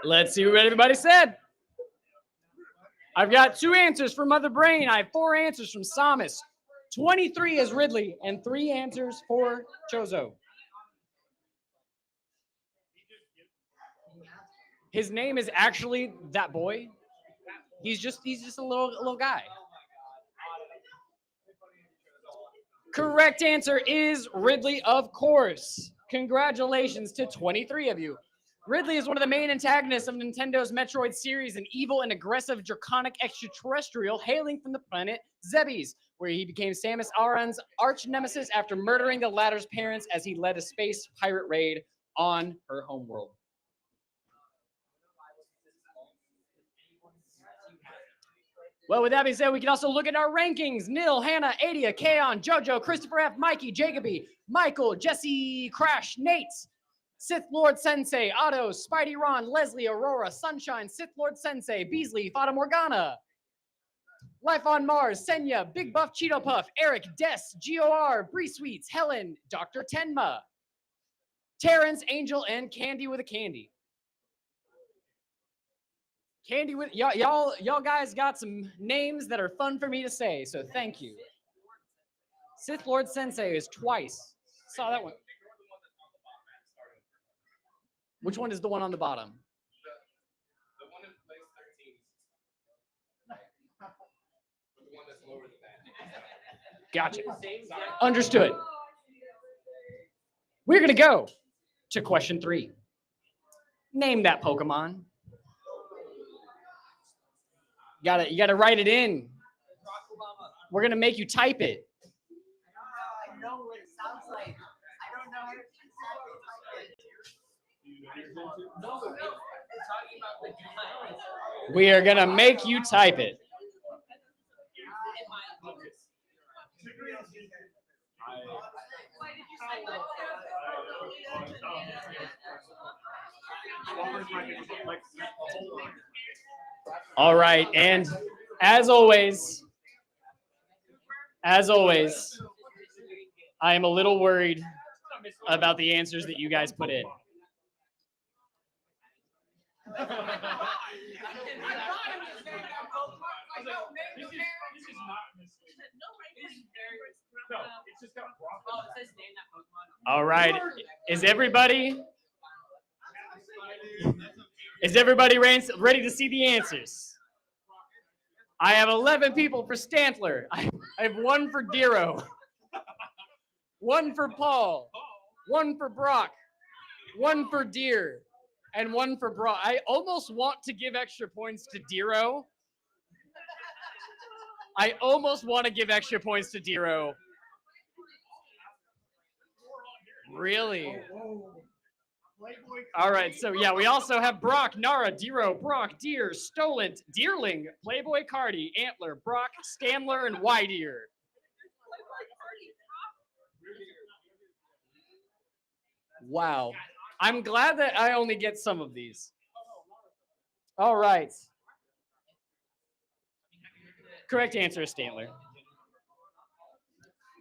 Speaker 1: Let's see what everybody said. I've got 2 answers from Mother Brain. I have 4 answers from Samus. 23 is Ridley, and 3 answers for Chozo. His name is actually that boy. He's just a little guy. Correct answer is Ridley, of course. Congratulations to 23 of you. Ridley is one of the main antagonists of Nintendo's Metroid series, an evil and aggressive draconic extraterrestrial hailing from the planet Zebes, where he became Samus Aran's arch nemesis after murdering the latter's parents as he led a space pirate raid on her homeworld. Well, with that being said, we can also look at our rankings. Nil, Hannah, Adia, Kaon, Jojo, Christopher F, Mikey, Jacoby, Michael, Jesse, Crash, Nate, Sith Lord Sensei, Otto, Spidey Ron, Leslie, Aurora, Sunshine, Sith Lord Sensei, Beasley, Fata Morgana, Life on Mars, Senya, Big Buff Cheeto Puff, Eric, Des, GOR, Bree Sweets, Helen, Dr. Tenma, Terrence, Angel, and Candy with a Candy. Candy with y'all guys got some names that are fun for me to say, so thank you. Sith Lord Sensei is twice. Saw that one. Which one is the one on the bottom?
Speaker 8: The one in place 13. The one that's lower than that.
Speaker 1: Gotcha. Understood. We're gonna go to question 3. Name that Pokemon. You gotta write it in. We're gonna make you type it.
Speaker 6: I know what it sounds like. I don't know how to
Speaker 1: We are gonna make you type it. All right, and as always, I am a little worried about the answers that you guys put in. All right, is everybody ready to see the answers? I have 11 people for Stantler. I have 1 for Dero, 1 for Paul, 1 for Brock, 1 for Deer, and 1 for Brock. I almost want to give extra points to Dero. Really? All right, so yeah, we also have Brock, Nara, Dero, Brock, Deer, Stolent, Deerling, Playboy Cardi, Antler, Brock, Stamler, and Wydeer. Wow. I'm glad that I only get some of these. All right. Correct answer is Stantler.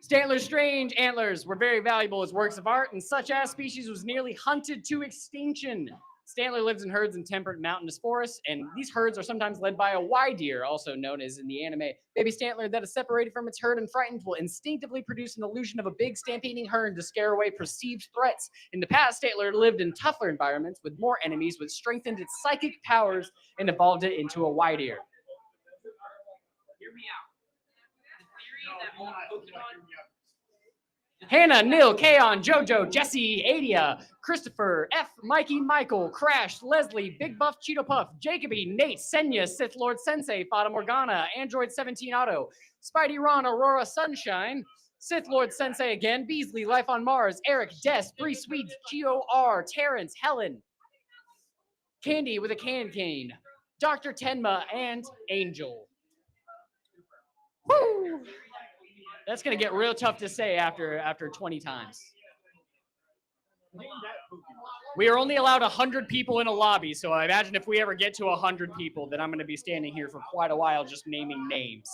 Speaker 1: Stantler's strange antlers were very valuable as works of art, and such as species was nearly hunted to extinction. Stantler lives in herds in temperate mountainous forests, and these herds are sometimes led by a Y-deer, also known as in the anime. Baby Stantler that is separated from its herd and frightened will instinctively produce an illusion of a big stampeding herd to scare away perceived threats. In the past, Stantler lived in tougher environments with more enemies, which strengthened its psychic powers and evolved it into a Y-deer.
Speaker 3: Hear me out. The theory that all Pokemon.
Speaker 1: Hannah, Nil, Kaon, Jojo, Jesse, Adia, Christopher, F, Mikey, Michael, Crash, Leslie, Big Buff Cheeto Puff, Jacoby, Nate, Senya, Sith Lord Sensei, Fata Morgana, Android 17 Auto, Spidey Ron, Aurora Sunshine, Sith Lord Sensei again, Beasley, Life on Mars, Eric, Des, Bree Sweets, GOR, Terrence, Helen, Candy with a cane, Dr. Tenma, and Angel. Woo! That's gonna get real tough to say after 20 times. We are only allowed 100 people in a lobby, so I imagine if we ever get to 100 people, then I'm going to be standing here for quite a while just naming names.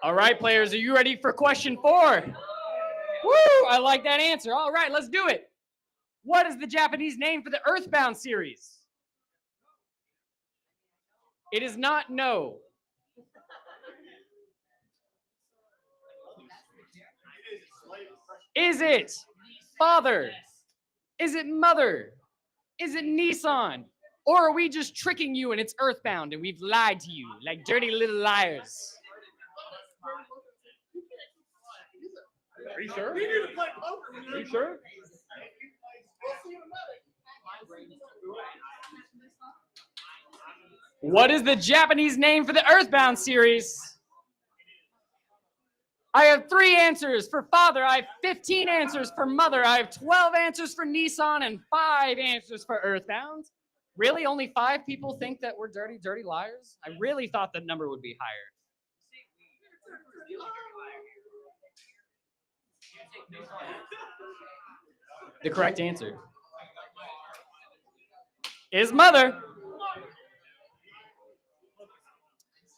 Speaker 1: All right, players, are you ready for question 4? Woo! I like that answer. All right, let's do it. What is the Japanese name for the Earthbound series? It is not no. Is it father? Is it mother? Is it Nissan? Or are we just tricking you and it's Earthbound and we've lied to you like dirty little liars?
Speaker 4: Are you sure? Are you sure?
Speaker 1: What is the Japanese name for the Earthbound series? I have 3 answers for father. I have 15 answers for mother. I have 12 answers for Nissan and 5 answers for Earthbound. Really? Only 5 people think that we're dirty, dirty liars? I really thought the number would be higher. The correct answer is mother.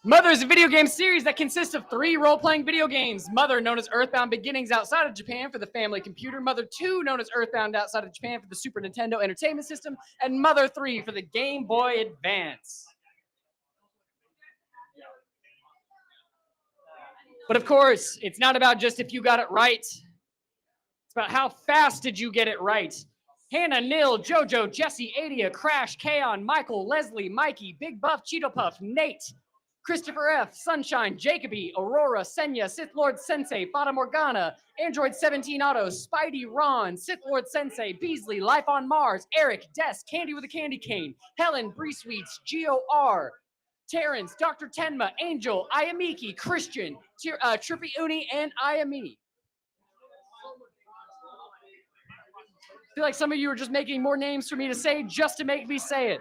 Speaker 1: Mother is a video game series that consists of 3 role-playing video games. Mother, known as Earthbound Beginnings outside of Japan for the family computer. Mother 2, known as Earthbound outside of Japan for the Super Nintendo Entertainment System. And Mother 3 for the Game Boy Advance. But of course, it's not about just if you got it right. It's about how fast did you get it right. Hannah, Nil, Jojo, Jesse, Adia, Crash, Kaon, Michael, Leslie, Mikey, Big Buff, Cheeto Puff, Nate, Christopher F., Sunshine, Jacoby, Aurora, Senya, Sith Lord Sensei, Fata Morgana, Android 17 Auto, Spidey, Ron, Sith Lord Sensei, Beasley, Life on Mars, Eric, Des, Candy with a Candy Cane, Helen, Bree Sweets, GOR, Terrence, Dr. Tenma, Angel, Ayamiki, Christian, Trippy Uni, and Ayami. I feel like some of you are just making more names for me to say just to make me say it.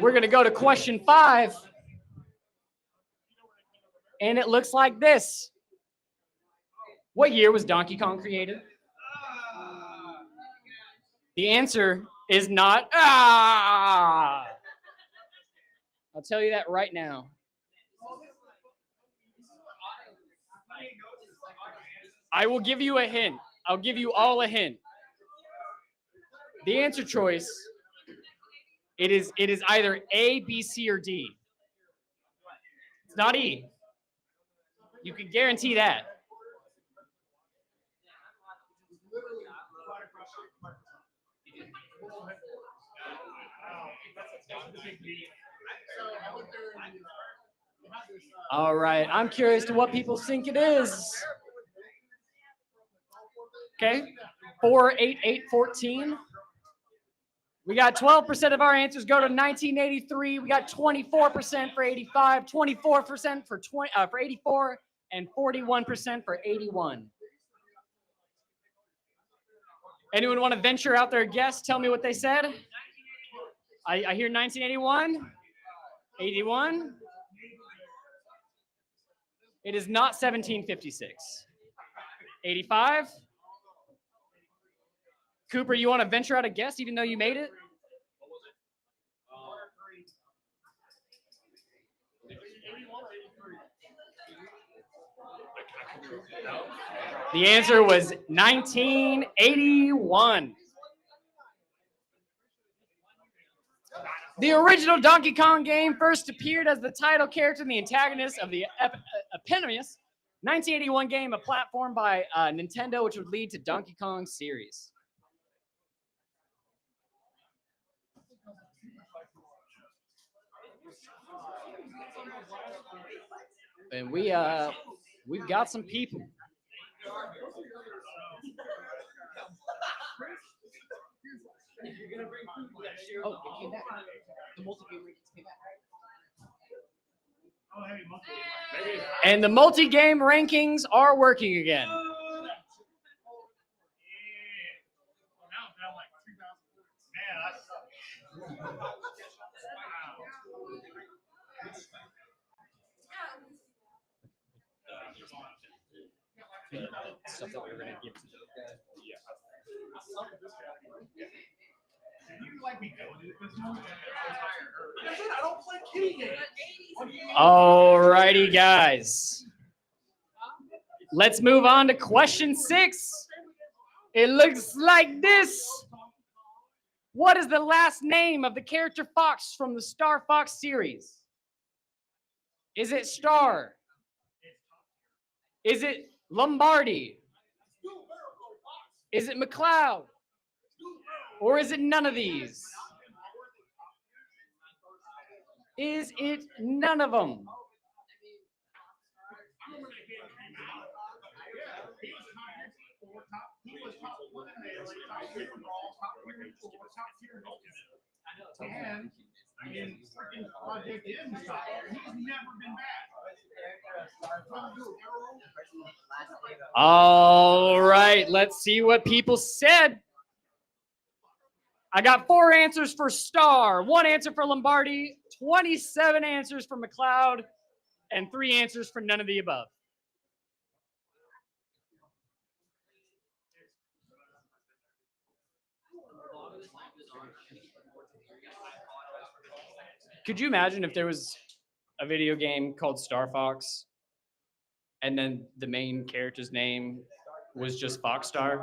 Speaker 1: We're going to go to question 5. And it looks like this. What year was Donkey Kong created? The answer is not. I'll tell you that right now. I will give you a hint. I'll give you all a hint. The answer choice, it is either A, B, C, or D. It's not E. You can guarantee that. All right, I'm curious to what people think it is. Okay, 4, 8, 8, 14. We got 12% of our answers go to 1983. We got 24% for 85, 24% for 84, and 41% for 81. Anyone want to venture out their guess? Tell me what they said. I hear 1981, 81. It is not 1756. 85. Cooper, you want to venture out a guess even though you made it? The answer was 1981. The original Donkey Kong game first appeared as the title character and the antagonist of the eponymous 1981 game, a platform by Nintendo, which would lead to Donkey Kong series. And we've got some people.
Speaker 7: Oh, it came back. The multi-game rankings came back.
Speaker 1: And the multi-game rankings are working again. Stuff that we were gonna give to Alrighty, guys. Let's move on to question 6. It looks like this. What is the last name of the character Fox from the Star Fox series? Is it Star? Is it Lombardi? Is it McCloud? Or is it none of these? Is it none of them? All right, let's see what people said. I got 4 answers for Star, 1 answer for Lombardi, 27 answers for McCloud, and 3 answers for none of the above. Could you imagine if there was a video game called Star Fox and then the main character's name was just Foxstar?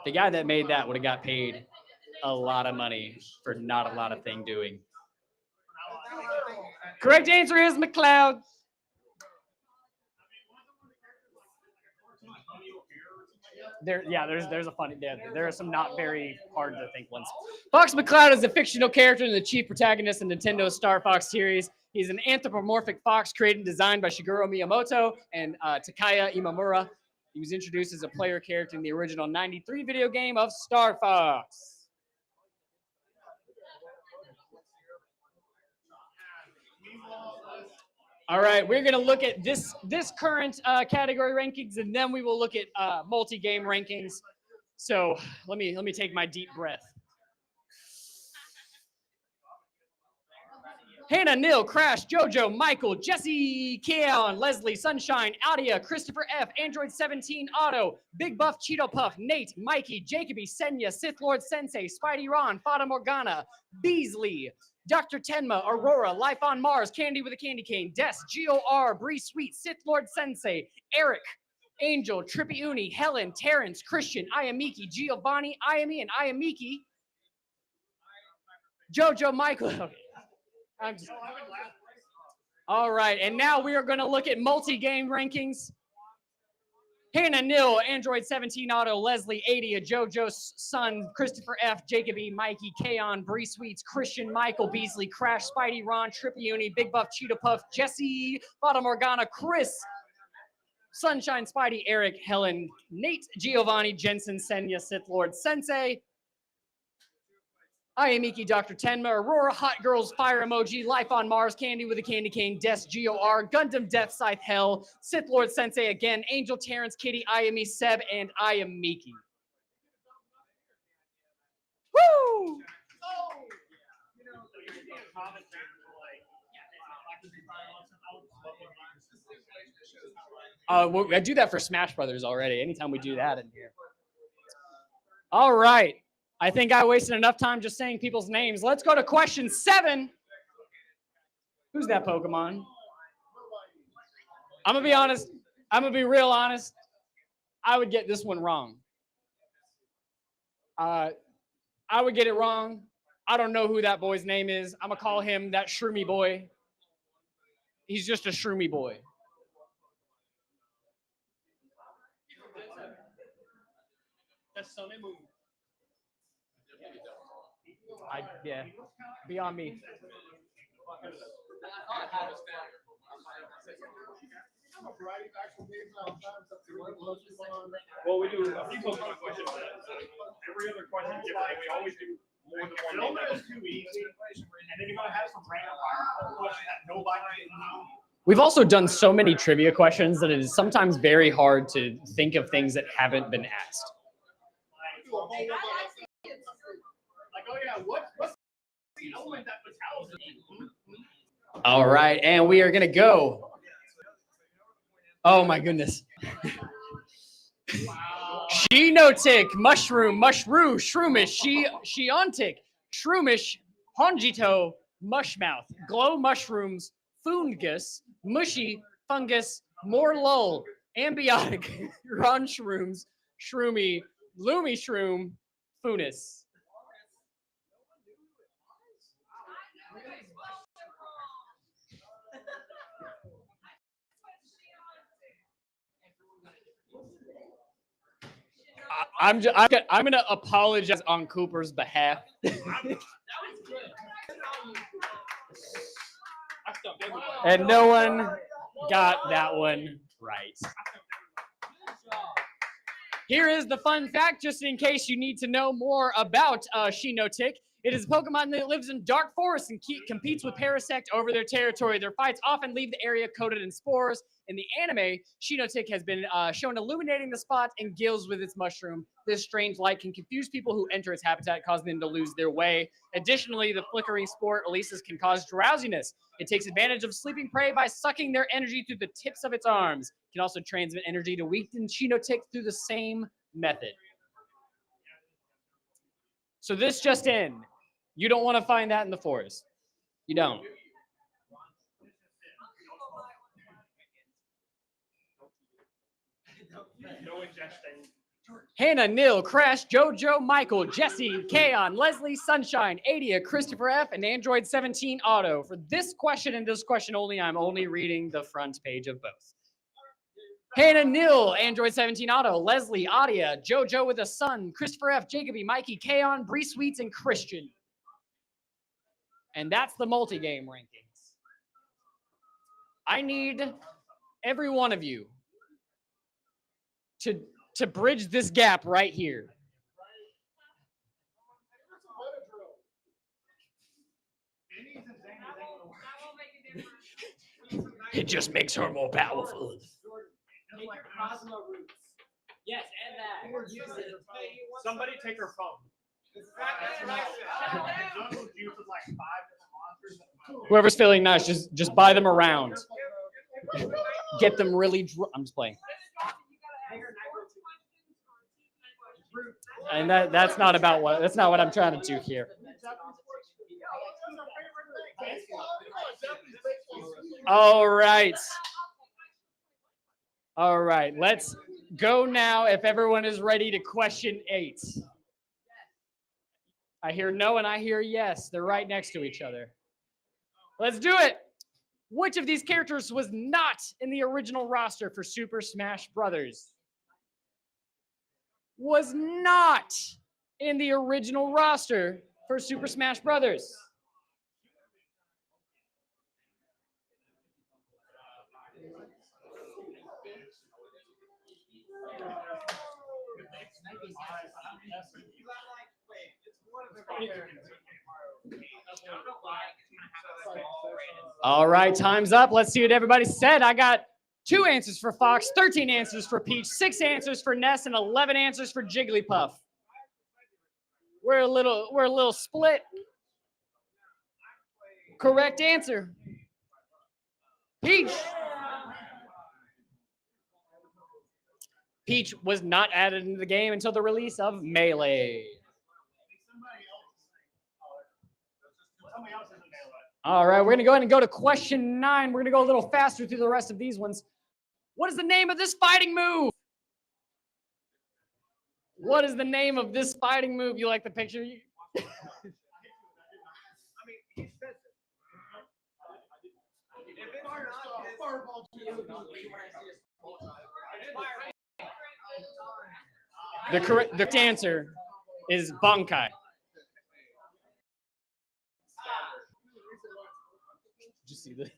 Speaker 1: The guy that made that would have got paid a lot of money for not a lot of thing doing. Correct answer is McCloud. There's a funny there are some not very hard to think ones. Fox McCloud is a fictional character and the chief protagonist in Nintendo's Star Fox series. He's an anthropomorphic fox created and designed by Shigeru Miyamoto and Takaya Imamura. He was introduced as a player character in the original '93 video game of Star Fox. All right, we're gonna look at this current category rankings, and then we will look at multi-game rankings. So let me take my deep breath. Hannah, Nil, Crash, Jojo, Michael, Jesse, Keon, Leslie, Sunshine, Adia, Christopher F, Android 17, Otto, Big Buff, Cheeto Puff, Nate, Mikey, Jacoby, Senya, Sith Lord Sensei, Spidey Ron, Fata Morgana, Beasley, Dr. Tenma, Aurora, Life on Mars, Candy with a Candy Cane, Des, G.O.R., Bree Sweet, Sith Lord Sensei, Eric, Angel, Trippy Uni, Helen, Terrence, Christian, Ayamiki, Giovanni, Ayami, and Ayamiki, Jojo, Michael. Okay. All right, and now we are going to look at multi-game rankings. Hannah, Nil, Android 17, Auto, Leslie, 80, JoJo's Son, Christopher F, Jacob E, Mikey, Kaon, Bree Sweets, Christian, Michael, Beasley, Crash, Spidey, Ron, Trippy Uni, Big Buff, Cheetah Puff, Jesse, Fata Morgana, Chris, Sunshine, Spidey, Eric, Helen, Nate, Giovanni, Jensen, Senya, Sith Lord, Sensei, Ayamiki, Dr. Tenma, Aurora, Hot Girls, Fire Emoji, Life on Mars, Candy with a Candy Cane, Des, G.O.R., Gundam, Death, Scythe, Hell, Sith Lord Sensei again, Angel, Terrence, Kitty, Ayami, Seb, and Ayamiki. Woo! I do that for Smash Brothers already. Anytime we do that in here. All right. I think I wasted enough time just saying people's names. Let's go to question 7. Who's that Pokemon? I'm going to be honest. I'm going to be real honest. I would get this one wrong. I would get it wrong. I don't know who that boy's name is. I'm going to call him that Shroomy boy. He's just a Shroomy boy. Yeah, beyond me.
Speaker 4: Well, we do a few Pokemon questions. Every other question is different. We always do more than one.
Speaker 2: Filming is too easy, and then you want to have some random question that nobody knows.
Speaker 1: We've also done so many trivia questions that it is sometimes very hard to think of things that haven't been asked.
Speaker 2: Like, oh yeah, what's the element that metallic?
Speaker 1: All right, and we are gonna go. Oh my goodness. Shinotic, mushroom, shroomish, shiontic, shroomish, honjito, mushmouth, glow mushrooms, fungus, mushy, fungus, more lull, ambiotic, ron shrooms, shroomy, loomy shroom, funis. I'm gonna apologize on Cooper's behalf. And no one got that one right. Here is the fun fact, just in case you need to know more about Shinotic. It is a Pokemon that lives in dark forests and competes with Parasect over their territory. Their fights often leave the area coated in spores. In the anime, Shinotic has been shown illuminating the spot and gills with its mushroom. This strange light can confuse people who enter its habitat, causing them to lose their way. Additionally, the flickering spore releases can cause drowsiness. It takes advantage of sleeping prey by sucking their energy through the tips of its arms. It can also transmit energy to weaken Shinotic through the same method. So this just in. You don't want to find that in the forest. You don't.
Speaker 2: No ingesting.
Speaker 1: Hannah, Nil, Crash, Jojo, Michael, Jesse, Kaon, Leslie, Sunshine, Adia, Christopher F, and Android 17 Auto. For this question and this question only, I'm only reading the front page of both. Hannah, Nil, Android 17 Auto, Leslie, Adia, Jojo with a son, Christopher F, Jacoby, Mikey, Kaon, Bree Sweets, and Christian. And that's the multi-game rankings. I need every one of you to bridge this gap right here. It just makes her more powerful.
Speaker 3: Yes, and that.
Speaker 2: Somebody take her phone.
Speaker 1: Whoever's feeling nice, just buy them around. Get them really I'm just playing. And that's not what I'm trying to do here. All right. All right, let's go now if everyone is ready to question 8. I hear no and I hear yes. They're right next to each other. Let's do it. Which of these characters was not in the original roster for Super Smash Brothers? Was not in the original roster for Super Smash Brothers. All right, time's up. Let's see what everybody said. I got 2 answers for Fox, 13 answers for Peach, 6 answers for Ness, and 11 answers for Jigglypuff. We're a little split. Correct answer. Peach. Peach was not added into the game until the release of Melee. All right, we're going to go ahead and go to question 9. We're going to go a little faster through the rest of these ones. What is the name of this fighting move? What is the name of this fighting move? You like the picture? The correct answer is Bankai. you see the?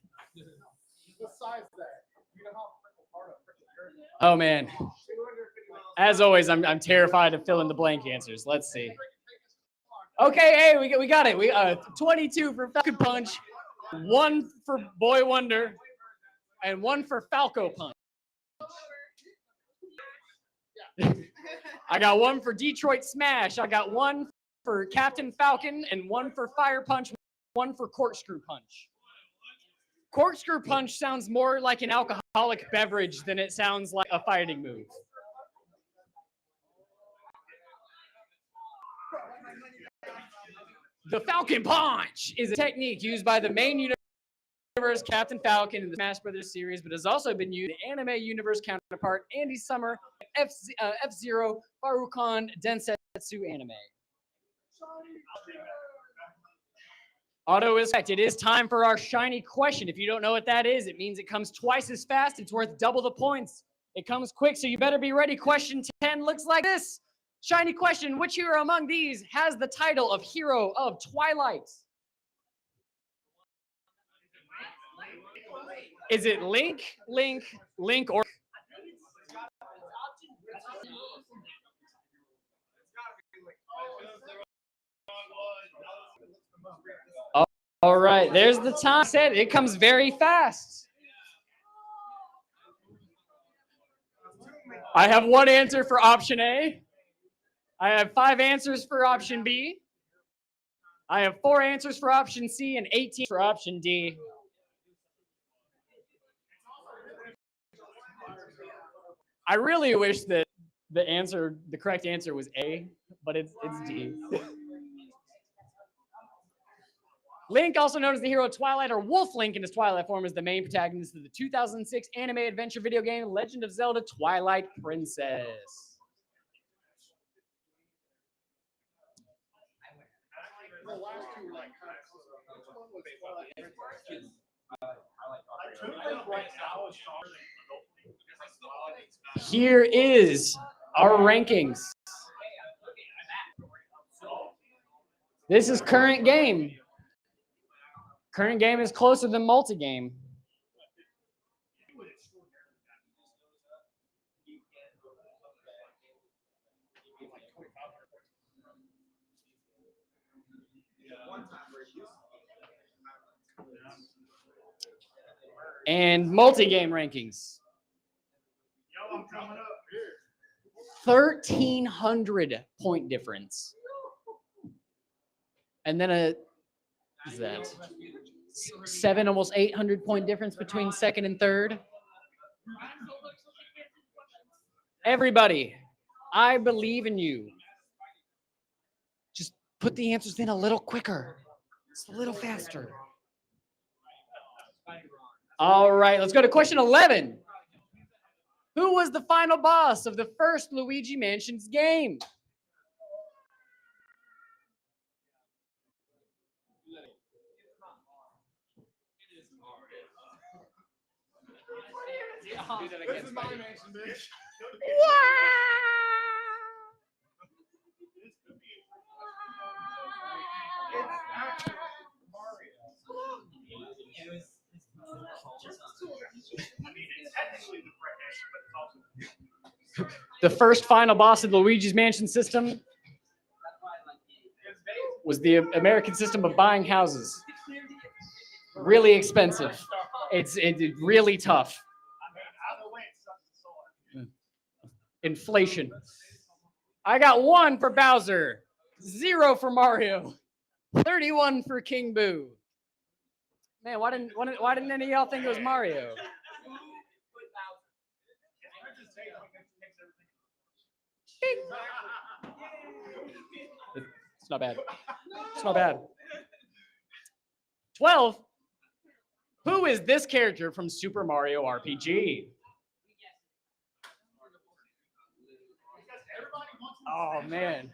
Speaker 2: What size is that? You know how hard a freaking carrot is?
Speaker 1: Oh man. As always, I'm terrified of fill in the blank answers. Let's see. Okay, hey, we got it. We 22 for Falcon Punch, 1 for Boy Wonder, and 1 for Falco Punch. I got 1 for Detroit Smash. I got 1 for Captain Falcon and 1 for Fire Punch, 1 for Corkscrew Punch. Corkscrew Punch sounds more like an alcoholic beverage than it sounds like a fighting move. The Falcon Punch is a technique used by the main universe Captain Falcon in the Smash Brothers series, but has also been used in anime universe counterpart Andy Summer, F-Zero, Farukhan, Densetsu anime. Auto is correct. It is time for our shiny question. If you don't know what that is, it means it comes twice as fast. It's worth double the points. It comes quick, so you better be ready. Question 10 looks like this. Shiny question, which hero among these has the title of Hero of Twilight? Is it Link, or... All right, there's the time set. It comes very fast. I have 1 answer for option A. I have 5 answers for option B. I have 4 answers for option C and 18 for option D. I really wish that the correct answer was A, but it's D. Link, also known as the hero of Twilight, or Wolf Link in his Twilight form, is the main protagonist of the 2006 anime adventure video game Legend of Zelda: Twilight Princess. Here is our rankings. This is current game. Current game is closer than multi-game. And multi-game rankings. 1,300 point difference. And then is that 7, almost 800 point difference between second and third? Everybody, I believe in you. Just put the answers in a little quicker. Just a little faster. All right, let's go to question 11. Who was the final boss of the first Luigi Mansion's game?
Speaker 2: This is my mansion, bitch.
Speaker 1: The first final boss of the Luigi's Mansion system was the American system of buying houses. Really expensive. It's really tough. Inflation. I got 1 for Bowser, 0 for Mario, 31 for King Boo. Man, why didn't any of y'all think it was Mario? It's not bad. It's not bad. 12. Who is this character from Super Mario RPG? Oh, man.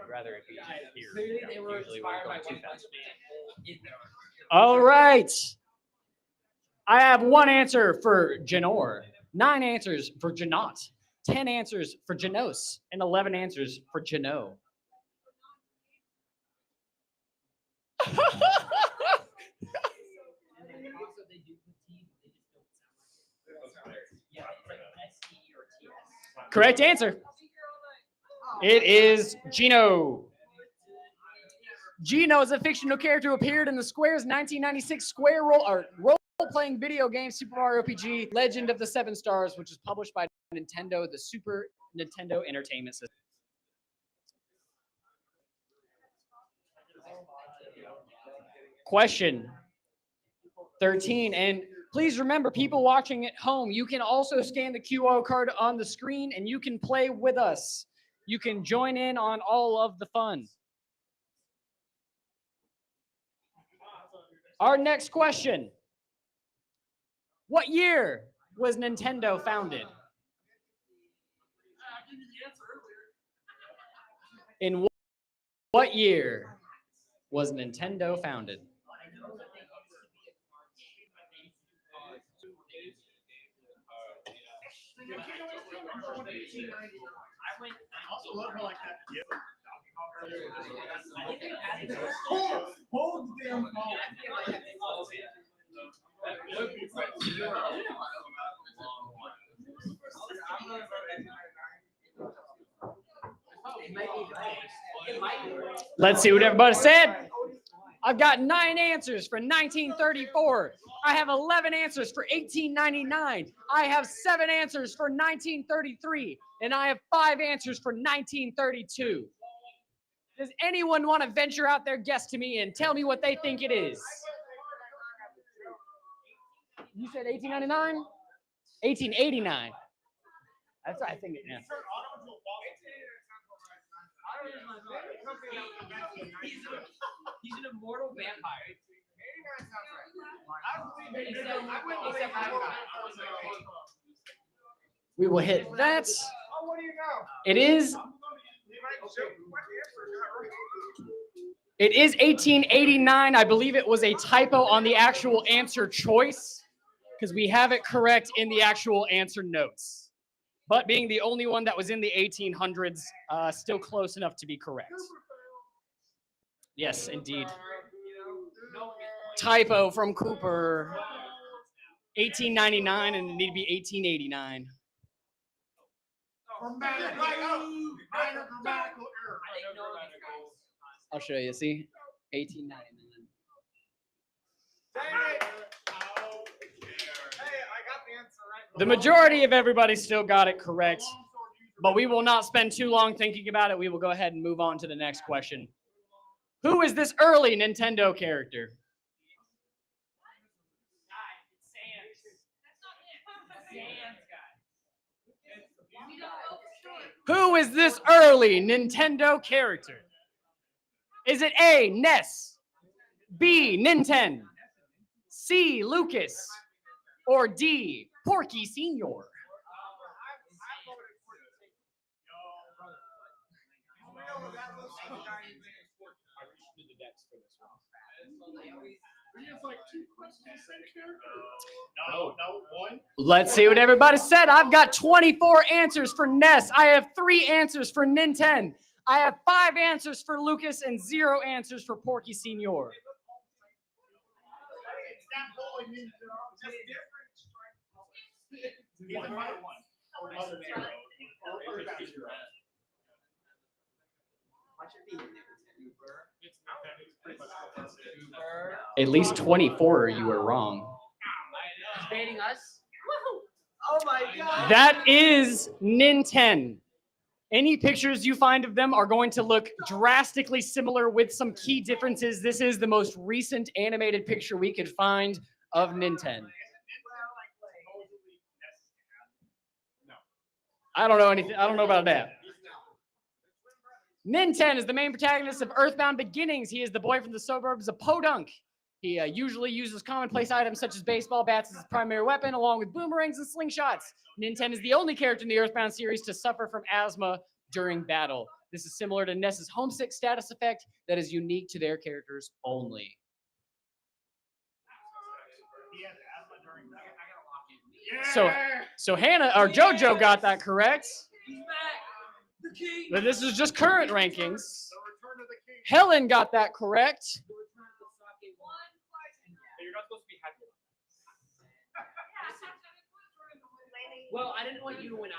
Speaker 1: I'd rather it be here.
Speaker 3: Clearly, they were
Speaker 1: Usually we're
Speaker 3: inspired by
Speaker 1: going too
Speaker 3: One
Speaker 1: fast.
Speaker 3: Punch Man.
Speaker 1: All right. I have 1 answer for Janor, 9 answers for Janot, 10 answers for Janos, and 11 answers for Jano.
Speaker 3: And then also they do put T's, they just don't sound like it. Yeah, it's like S-E or T-S.
Speaker 1: Correct answer. It is Gino. Gino is a fictional character who appeared in the Square's 1996 Square role-playing video game Super Mario RPG Legend of the Seven Stars, which was published by Nintendo, the Super Nintendo Entertainment System. Question 13. And please remember, people watching at home, you can also scan the QR code on the screen and you can play with us. You can join in on all of the fun. Our next question. What year was Nintendo founded? In what year was Nintendo founded?
Speaker 2: I also love her like that. Hold the damn phone.
Speaker 1: Let's see what everybody said. I've got 9 answers for 1934. I have 11 answers for 1899. I have 7 answers for 1933. And I have 5 answers for 1932. Does anyone want to venture out their guess to me and tell me what they think it is? You said 1899? 1889. That's what I think it is.
Speaker 3: He's an immortal vampire.
Speaker 1: We will hit that. It is 1889. I believe it was a typo on the actual answer choice because we have it correct in the actual answer notes. But being the only one that was in the 1800s, still close enough to be correct. Yes, indeed. Typo from Cooper. 1899 and it need to be 1889. I'll show you. See, 1899. The majority of everybody still got it correct, but we will not spend too long thinking about it. We will go ahead and move on to the next question. Who is this early Nintendo character? Who is this early Nintendo character? Is it A, Ness, B, Nintendo, C, Lucas, or D, Porky Sr.?
Speaker 2: No, one.
Speaker 1: Let's see what everybody said. I've got 24 answers for Ness. I have 3 answers for Nintendo. I have 5 answers for Lucas and 0 answers for Porky Sr. At least 24 you were wrong.
Speaker 3: Debating us? Oh my god!
Speaker 1: That is Nintendo. Any pictures you find of them are going to look drastically similar with some key differences. This is the most recent animated picture we could find of Nintendo. I don't know anything. I don't know about that. Nintendo is the main protagonist of Earthbound Beginnings. He is the boy from the suburbs of Podunk. He usually uses commonplace items such as baseball bats as his primary weapon, along with boomerangs and slingshots. Nintendo is the only character in the Earthbound series to suffer from asthma during battle. This is similar to NES's homesick status effect that is unique to their characters only. So Hannah or JoJo got that correct. But this is just current rankings. Helen got that correct.
Speaker 3: You're not supposed to be happy. Well, I didn't want you to win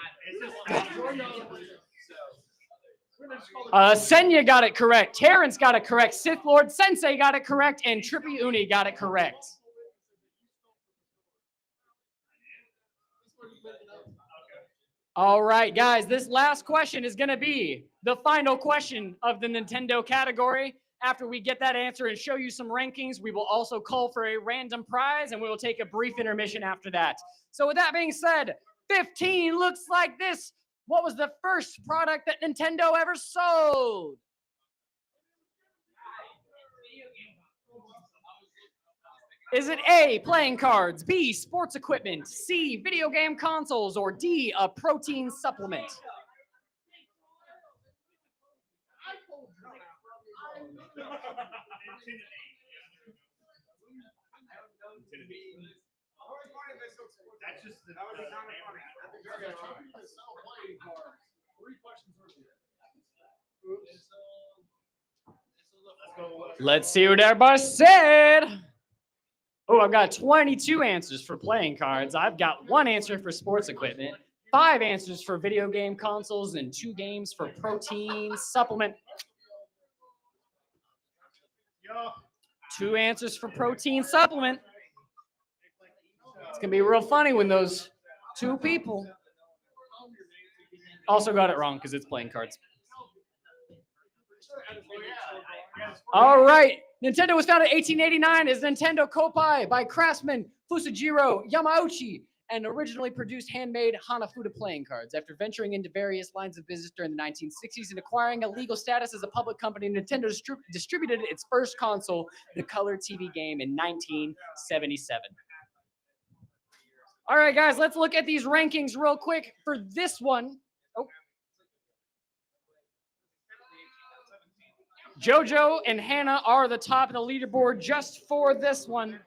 Speaker 3: either.
Speaker 1: Senya got it correct. Terrence got it correct. Sith Lord Sensei got it correct. And Trippy Uni got it correct. All right, guys, this last question is going to be the final question of the Nintendo category. After we get that answer and show you some rankings, we will also call for a random prize, and we will take a brief intermission after that. So with that being said, 15 looks like this. What was the first product that Nintendo ever sold? Is it A, playing cards, B, sports equipment, C, video game consoles, or D, a protein supplement? Let's see what everybody said. Oh, I've got 22 answers for playing cards. I've got 1 answer for sports equipment, 5 answers for video game consoles, and 2 games for protein supplement. 2 answers for protein supplement. It's going to be real funny when those 2 people also got it wrong because it's playing cards. All right. Nintendo was founded in 1889 as Nintendo Koppai by craftsman Fusajiro Yamauchi and originally produced handmade Hanafuda playing cards. After venturing into various lines of business during the 1960s and acquiring a legal status as a public company, Nintendo distributed its first console, the Color TV game, in 1977. All right, guys, let's look at these rankings real quick for this one. Oh. JoJo and Hannah are the top of the leaderboard just for this one.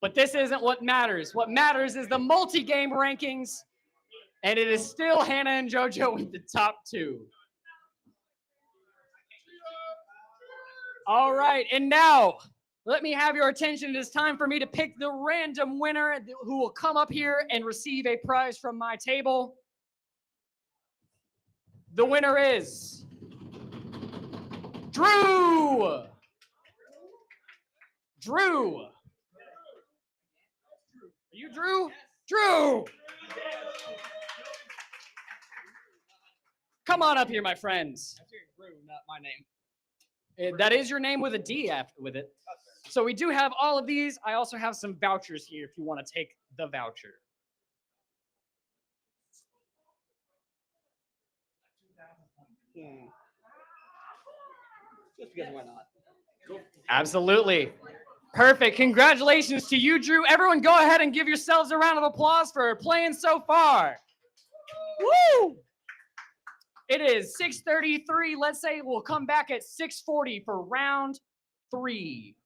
Speaker 1: But this isn't what matters. What matters is the multi-game rankings, and it is still Hannah and JoJo with the top 2. All right, and now let me have your attention. It is time for me to pick the random winner who will come up here and receive a prize from my table. The winner is Drew. Drew. Are you Drew? Drew! Come on up here, my friends.
Speaker 9: That's Drew, not my name.
Speaker 1: That is your name with a D after with it. So we do have all of these. I also have some vouchers here if you want to take the voucher.
Speaker 9: Just because why not?
Speaker 1: Absolutely. Perfect. Congratulations to you, Drew. Everyone go ahead and give yourselves a round of applause for playing so far. Woo! It is 6:33. Let's say we'll come back at 6:40 for round 3.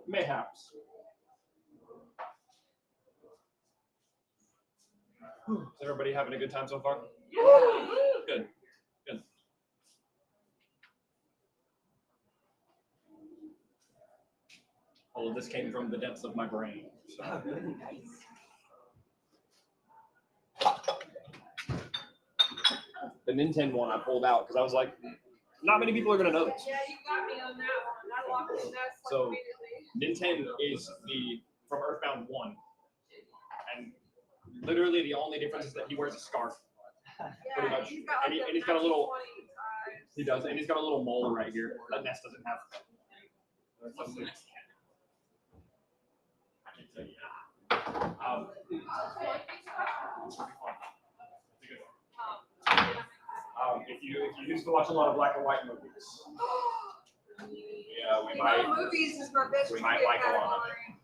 Speaker 4: Mayhaps. Is everybody having a good time so far? Good. Good. All of this came from the depths of my brain. So.
Speaker 7: Oh, really nice.
Speaker 4: The Nintendo one I pulled out because I was like, not many people are going to know this.
Speaker 10: Yeah, you got me on that one. I locked the nest
Speaker 4: So,
Speaker 10: immediately.
Speaker 4: Nintendo is the from Earthbound 1. And Literally, the only difference is that he wears a scarf. Pretty
Speaker 10: Yeah,
Speaker 4: much.
Speaker 10: he's got like
Speaker 4: And he's got a little.
Speaker 10: 20 eyes.
Speaker 4: He does, and he's got a little mole right here that Ness doesn't have. If you used to watch a lot of black and white movies, yeah, we
Speaker 10: You
Speaker 4: might.
Speaker 10: know, movies is my best
Speaker 4: We might
Speaker 10: trivia
Speaker 4: like a lot of
Speaker 10: category.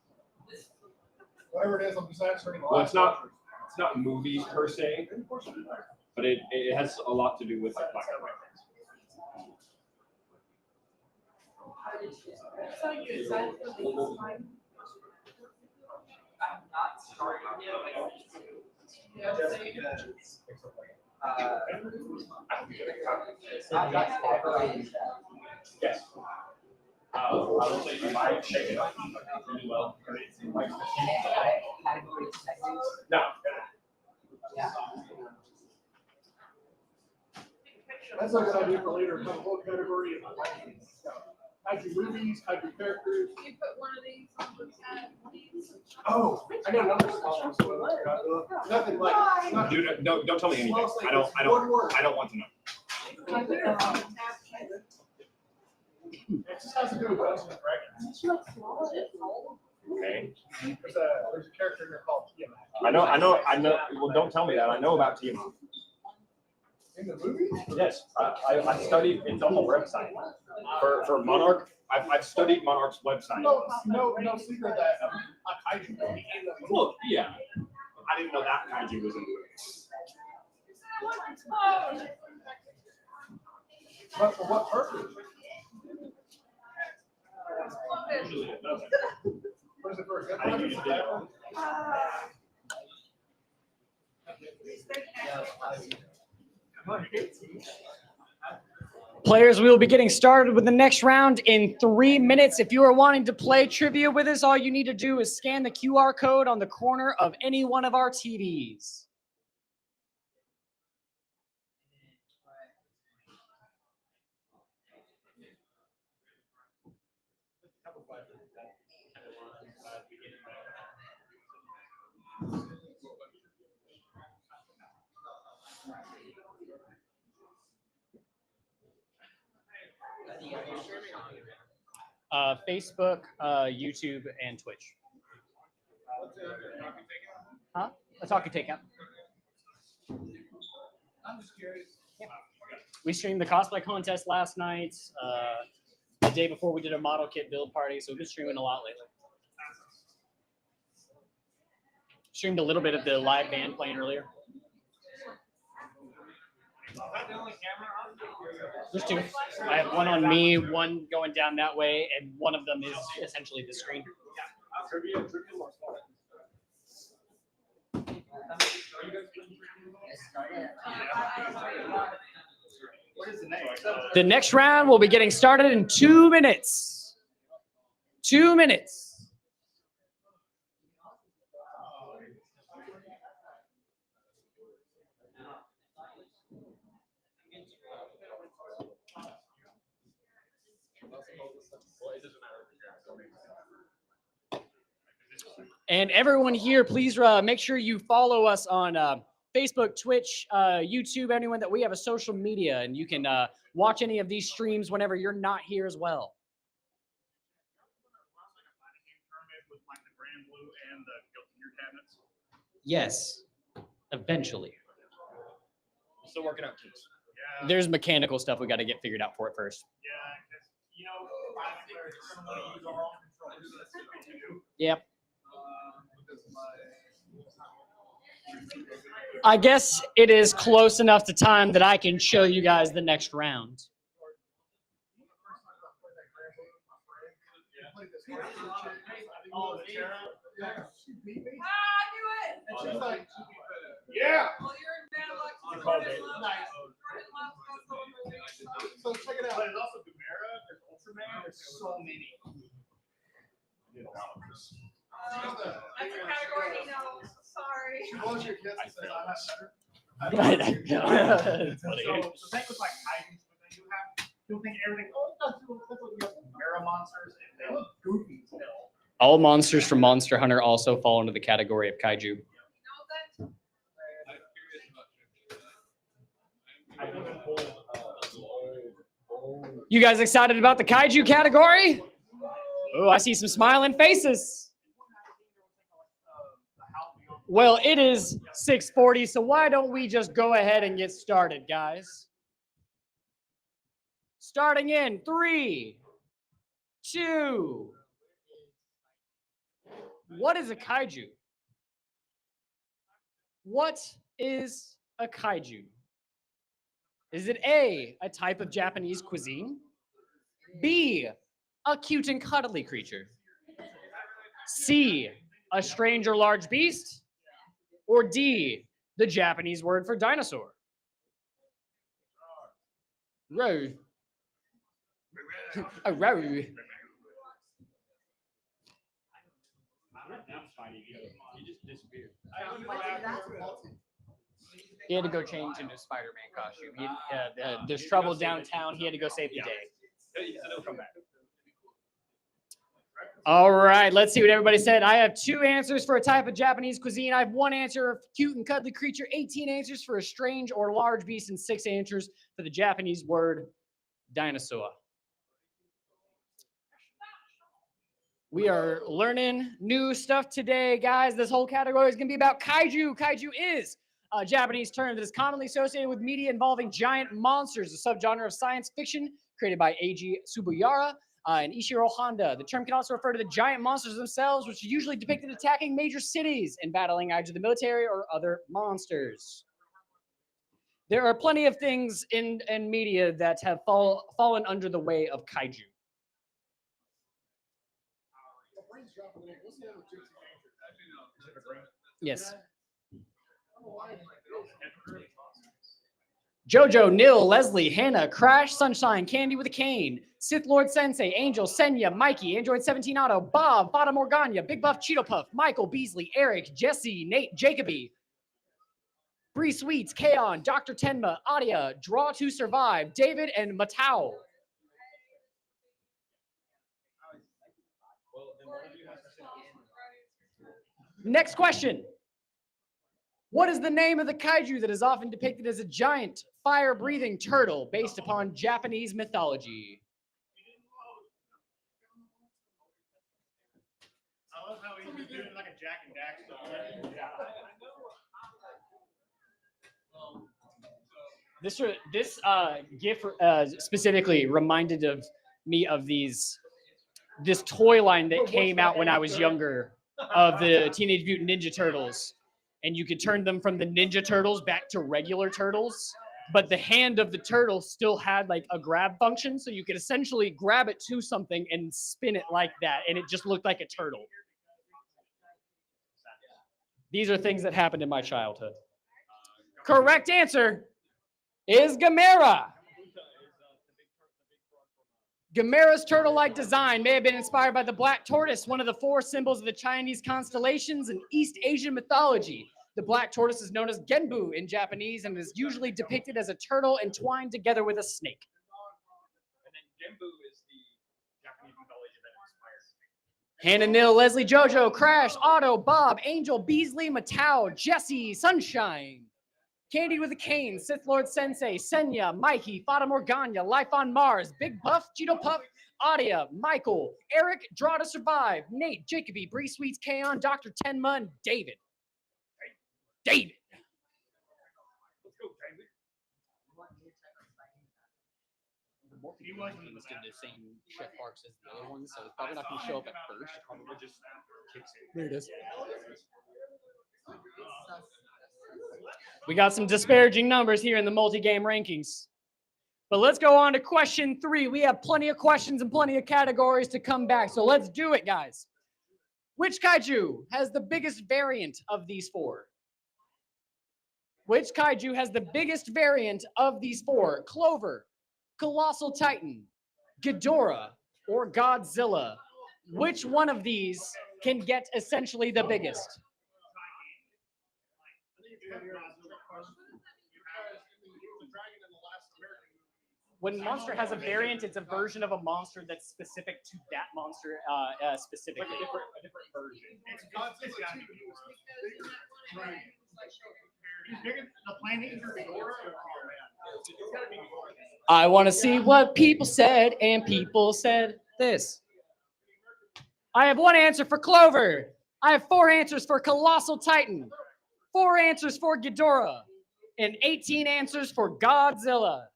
Speaker 2: Whatever it is, I'm just answering.
Speaker 4: Well, it's not movies per se, but it has a lot to do with like black and white.
Speaker 6: I'm not starting
Speaker 4: Yes. I will say you might shake it up really well. No.
Speaker 2: That's a good idea for later. Have a whole category of kaiju movies, kaiju characters.
Speaker 10: You put one of these on the side, please.
Speaker 2: Oh, I got another small one. Nothing like. Not
Speaker 4: Dude, don't tell me anything. I don't want to know.
Speaker 2: It just has to do with Dungeons and Dragons.
Speaker 4: Okay.
Speaker 2: There's a character in there called Tiamat.
Speaker 4: I know. Well, don't tell me that. I know about Tiamat.
Speaker 2: In the movie?
Speaker 4: Yes, I studied. It's on the website for Monarch. I've studied Monarch's website.
Speaker 2: No secret that a kaiju movie in the movie.
Speaker 4: Well, yeah. I didn't know that kaiju was in the movie.
Speaker 2: But for what purpose?
Speaker 4: Usually it doesn't.
Speaker 2: What is it for? A good
Speaker 4: I think
Speaker 2: purpose?
Speaker 4: you did.
Speaker 1: Players, we will be getting started with the next round in 3 minutes. If you are wanting to play trivia with us, all you need to do is scan the QR code on the corner of any one of our TVs. Facebook, YouTube, and Twitch. Huh? Otaku Takeout.
Speaker 2: I'm just curious.
Speaker 1: Yeah. We streamed the cosplay contest last night. The day before we did a model kit build party, so we've been streaming a lot lately. Streamed a little bit of the live band playing earlier. There's two. I have one on me, one going down that way, and one of them is essentially the screen.
Speaker 2: What is the name?
Speaker 1: The next round will be getting started in 2 minutes. 2 minutes. And everyone here, please make sure you follow us on Facebook, Twitch, YouTube, anyone that we have a social media, and you can watch any of these streams whenever you're not here as well. Yes, eventually.
Speaker 4: Still working out kids.
Speaker 2: Yeah.
Speaker 1: There's mechanical stuff we got to get figured out for it first.
Speaker 2: Yeah, because we're going to use our own controllers. That's what we do.
Speaker 1: Yep.
Speaker 2: Because
Speaker 1: I guess it is close enough to time that I can show you guys the next round.
Speaker 10: I knew it.
Speaker 2: Yeah.
Speaker 10: Well, you're in bad luck.
Speaker 2: You
Speaker 10: You're
Speaker 2: called
Speaker 10: in
Speaker 2: it.
Speaker 10: love.
Speaker 2: Nice.
Speaker 10: You're in love.
Speaker 2: So check it out. There's also Gamera, there's Ultraman, there's so many.
Speaker 10: That's a category he knows. Sorry.
Speaker 2: She blows your kiss and says, I'm not better.
Speaker 1: That's funny.
Speaker 2: So the thing with like Titans, but then you'll think everything, that's what you have Gamera monsters, and they look goofy as hell.
Speaker 1: All monsters from Monster Hunter also fall into the category of kaiju.
Speaker 10: You know that?
Speaker 1: You guys excited about the kaiju category? Oh, I see some smiling faces. Well, it is 6:40, so why don't we just go ahead and get started, guys? Starting in 3, 2. What is a kaiju? What is a kaiju? Is it A, a type of Japanese cuisine? B, a cute and cuddly creature? C, a strange or large beast? Or D, the Japanese word for dinosaur? Row. A row. He had to go change into a Spider-Man costume. There's trouble downtown. He had to go save the day. All right, let's see what everybody said. I have 2 answers for a type of Japanese cuisine. I have 1 answer of cute and cuddly creature, 18 answers for a strange or large beast, and 6 answers for the Japanese word dinosaur. We are learning new stuff today, guys. This whole category is going to be about kaiju. Kaiju is a Japanese term that is commonly associated with media involving giant monsters, a subgenre of science fiction created by Eiji Tsubuyara and Ishiro Honda. The term can also refer to the giant monsters themselves, which are usually depicted attacking major cities and battling either the military or other monsters. There are plenty of things in media that have fallen under the way of kaiju. Yes. Jojo, Nil, Leslie, Hannah, Crash, Sunshine, Candy with a Cane, Sith Lord Sensei, Angel, Senya, Mikey, Android 17 Auto, Bob, Fata Morgana, Big Buff, Cheeto Puff, Michael, Beasley, Eric, Jesse, Nate, Jacoby, Bree Sweets, Kaon, Dr. Tenma, Adia, Draw to Survive, David, and Matau. Next question. What is the name of the kaiju that is often depicted as a giant, fire-breathing turtle based upon Japanese mythology?
Speaker 2: I love how he's doing like a Jack and Daxter.
Speaker 1: This GIF specifically reminded me of this toy line that came out when I was younger of the Teenage Mutant Ninja Turtles. And you could turn them from the Ninja Turtles back to regular turtles, but the hand of the turtle still had like a grab function, so you could essentially grab it to something and spin it like that, and it just looked like a turtle. These are things that happened in my childhood. Correct answer is Gamera. Gamera's turtle-like design may have been inspired by the black tortoise, one of the 4 symbols of the Chinese constellations in East Asian mythology. The black tortoise is known as Genbu in Japanese and is usually depicted as a turtle entwined together with a snake.
Speaker 4: And then Genbu is the Japanese mythology that inspired.
Speaker 1: Hannah, Nil, Leslie, Jojo, Crash, Otto, Bob, Angel, Beasley, Matau, Jesse, Sunshine, Candy with a Cane, Sith Lord Sensei, Senya, Mikey, Fata Morgana, Life on Mars, Big Puff, Cheeto Puff, Adia, Michael, Eric, Draw to Survive, Nate, Jacoby, Bree Sweets, Kaon, Dr. Tenma, and David. David.
Speaker 4: Let's go, David.
Speaker 1: He did the same chef arcs as the other ones, so it's probably not going to show up at first. There it is. We got some disparaging numbers here in the multi-game rankings. But let's go on to question 3. We have plenty of questions and plenty of categories to come back, so let's do it, guys. Which kaiju has the biggest variant of these 4? Which kaiju has the biggest variant of these 4? Clover, Colossal Titan, Ghidorah, or Godzilla? Which one of these can get essentially the biggest? When monster has a variant, it's a version of a monster that's specific to that monster specifically.
Speaker 2: Like a different version. It's Godzilla 2. He's bigger. The planet is Ghidorah. Oh man.
Speaker 1: I want to see what people said, and people said this. I have 1 answer for Clover. I have 4 answers for Colossal Titan, 4 answers for Ghidorah, and 18 answers for Godzilla.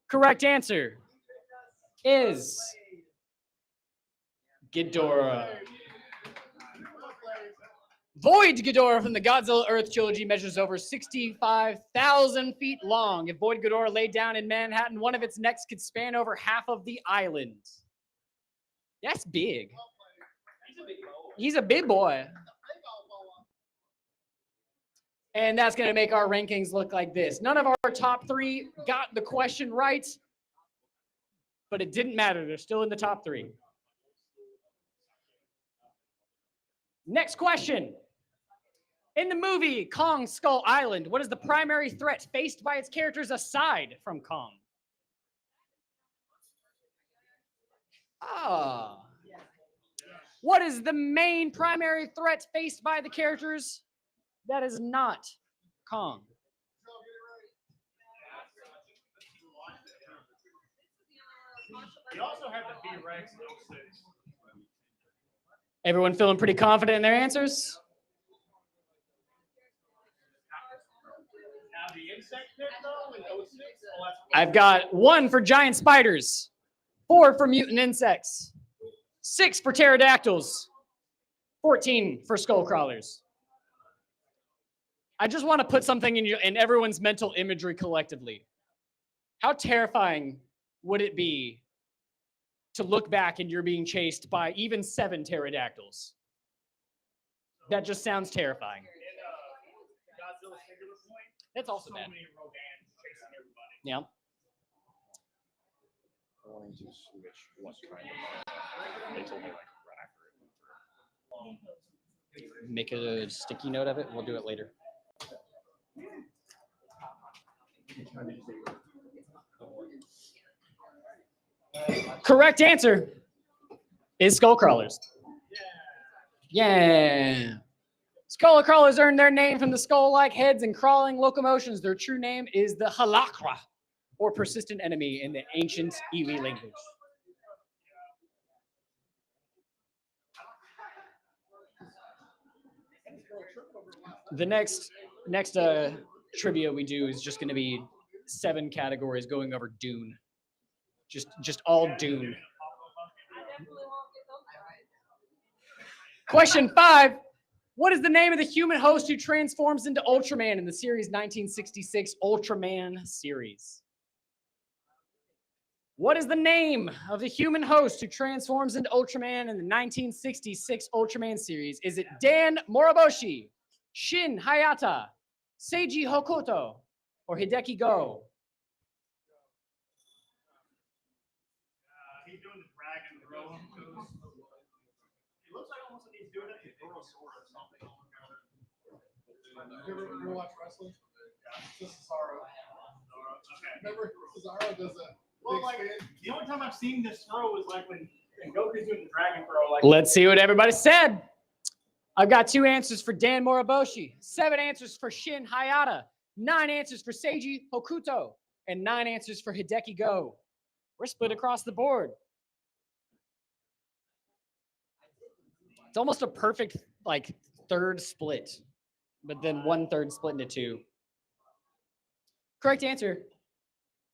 Speaker 1: Correct answer is Ghidorah. Void Ghidorah from the Godzilla Earth trilogy measures over 65,000 feet long. If Void Ghidorah laid down in Manhattan, one of its necks could span over half of the island. That's big. He's a big boy. And that's going to make our rankings look like this. None of our top 3 got the question right, but it didn't matter. They're still in the top 3. Next question. In the movie Kong Skull Island, what is the primary threat faced by its characters aside from Kong? What is the main primary threat faced by the characters that is not Kong?
Speaker 2: He also had the B-Rex in 06.
Speaker 1: Everyone feeling pretty confident in their answers?
Speaker 2: Now the insect pit though in 06.
Speaker 1: I've got 1 for giant spiders, 4 for mutant insects, 6 for pterodactyls, 14 for skull crawlers. I just want to put something in everyone's mental imagery collectively. How terrifying would it be to look back and you're being chased by even 7 pterodactyls? That just sounds terrifying.
Speaker 2: Godzilla's Singular Point.
Speaker 1: That's also
Speaker 2: So
Speaker 1: bad.
Speaker 2: many Rodans chasing everybody.
Speaker 1: Yeah.
Speaker 4: Going to switch what kind of. They told me like right after it.
Speaker 1: Make a sticky note of it. We'll do it later. Correct answer is skull crawlers. Yeah. Skull crawlers earned their name from the skull-like heads and crawling locomotions. Their true name is the Halakra, or persistent enemy in the ancient Iwi language. The next trivia we do is just going to be 7 categories going over Dune. Just all Dune. Question 5. What is the name of the human host who transforms into Ultraman in the series 1966 Ultraman series? What is the name of the human host who transforms into Ultraman in the 1966 Ultraman series? Is it Dan Moroboshi, Shin Hayata, Seiji Hokuto, or Hideki Go?
Speaker 2: He's doing the dragon throw pose. It looks like almost like he's doing it with Dorosaur or something. You ever watch wrestling? Yeah. Cesaro. Okay. Remember, Cesaro does a big spin? The only time I've seen this throw is like when Goku's doing the dragon throw. Like,
Speaker 1: let's see what everybody said. I've got 2 answers for Dan Moroboshi, 7 answers for Shin Hayata, 9 answers for Seiji Hokuto, and 9 answers for Hideki Go. We're split across the board. It's almost a perfect like 3rd split, but then 1/3 split into 2. Correct answer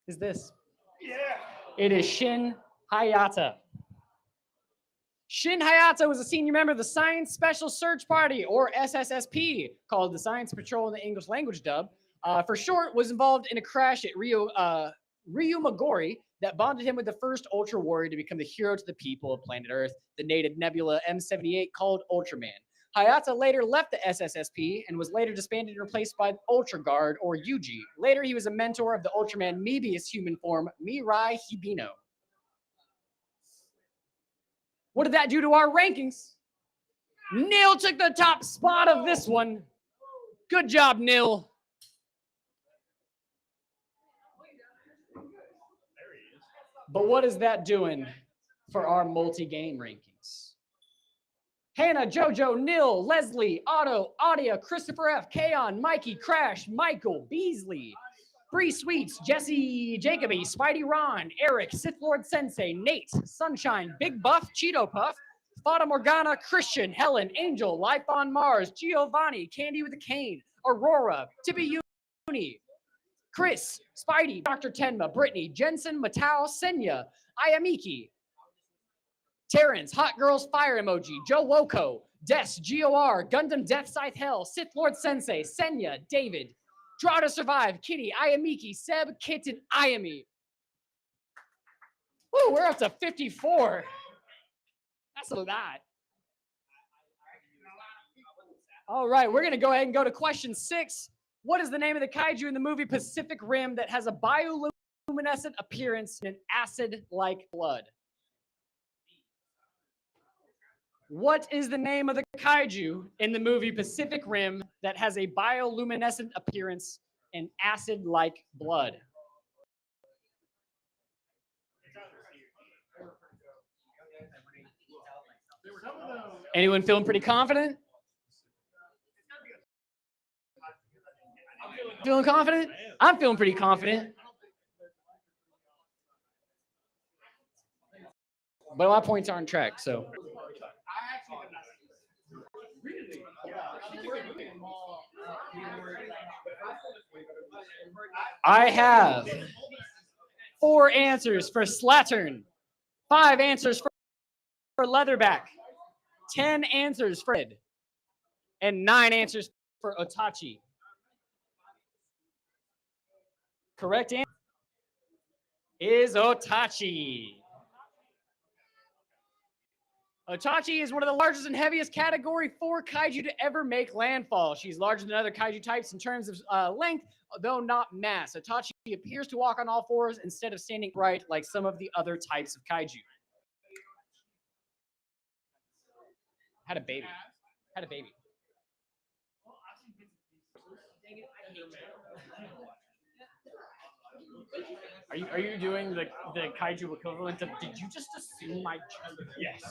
Speaker 1: is this.
Speaker 2: yeah.
Speaker 1: It is Shin Hayata. Shin Hayata was a senior member of the Science Special Search Party, or SSSP, called the Science Patrol in the English language dub. For short, was involved in a crash at Ryumagori that bonded him with the first Ultra Warrior to become the hero to the people of planet Earth, the native nebula M78 called Ultraman. Hayata later left the SSSP and was later disbanded and replaced by Ultra Guard, or Yuji. Later, he was a mentor of the Ultraman Mebius human form, Mirai Hibino. What did that do to our rankings? Neil took the top spot of this one. Good job, Neil. But what is that doing for our multi-game rankings? Hannah, Jojo, Nil, Leslie, Otto, Audia, Christopher F, Kaon, Mikey, Crash, Michael, Beasley, Bree Sweets, Jesse, Jacoby, Spidey Ron, Eric, Sith Lord Sensei, Nate, Sunshine, Big Buff, Cheeto Puff, Fata Morgana, Christian, Helen, Angel, Life on Mars, Giovanni, Candy with a Cane, Aurora, Tippy Uni, Chris, Spidey, Dr. Tenma, Brittany, Jensen, Matao, Senya, Ayamiki, Terrence, Hot Girls Fire Emoji, Joe Woko, Des, GOR, Gundam Death Scythe Hell, Sith Lord Sensei, Senya, David, Draw to Survive, Kitty, Ayamiki, Seb, Kitten, Ayami. Woo, we're up to 54. That's a lot. All right, we're going to go ahead and go to question 6. What is the name of the kaiju in the movie Pacific Rim that has a bioluminescent appearance in an acid-like blood? What is the name of the kaiju in the movie Pacific Rim that has a bioluminescent appearance in acid-like blood? Anyone feeling pretty confident? Feeling confident? I'm feeling pretty confident. But my points are on track, so. I have 4 answers for Slattern, 5 answers for Leatherback, 10 answers for Ed, and 9 answers for Otachi. Correct answer is Otachi. Otachi is one of the largest and heaviest Category 4 kaiju to ever make landfall. She's larger than other kaiju types in terms of length, though not mass. Otachi appears to walk on all 4s instead of standing upright like some of the other types of kaiju. Had a baby. Had a baby. Are you doing the kaiju equivalent of, did you just assume my gender? Yes.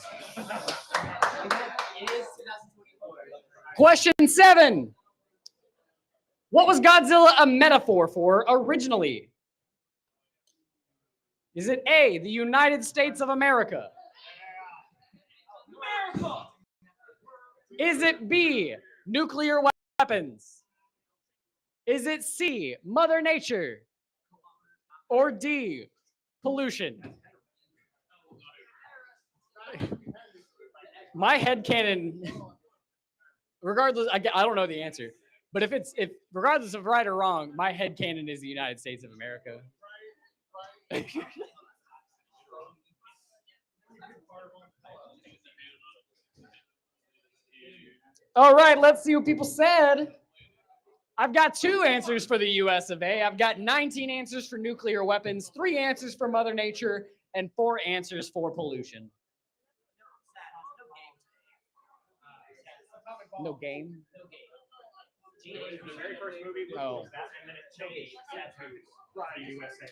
Speaker 1: Question 7. What was Godzilla a metaphor for originally? Is it A, the United States of America? America! Is it B, nuclear weapons? Is it C, Mother Nature? Or D, pollution? My headcanon, regardless, I don't know the answer, but if regardless of right or wrong, my headcanon is the United States of America. All right, let's see what people said. I've got 2 answers for the US of A. I've got 19 answers for nuclear weapons, 3 answers for Mother Nature, and 4 answers for pollution. No game?
Speaker 2: The very first movie was that, and then it changed the USA,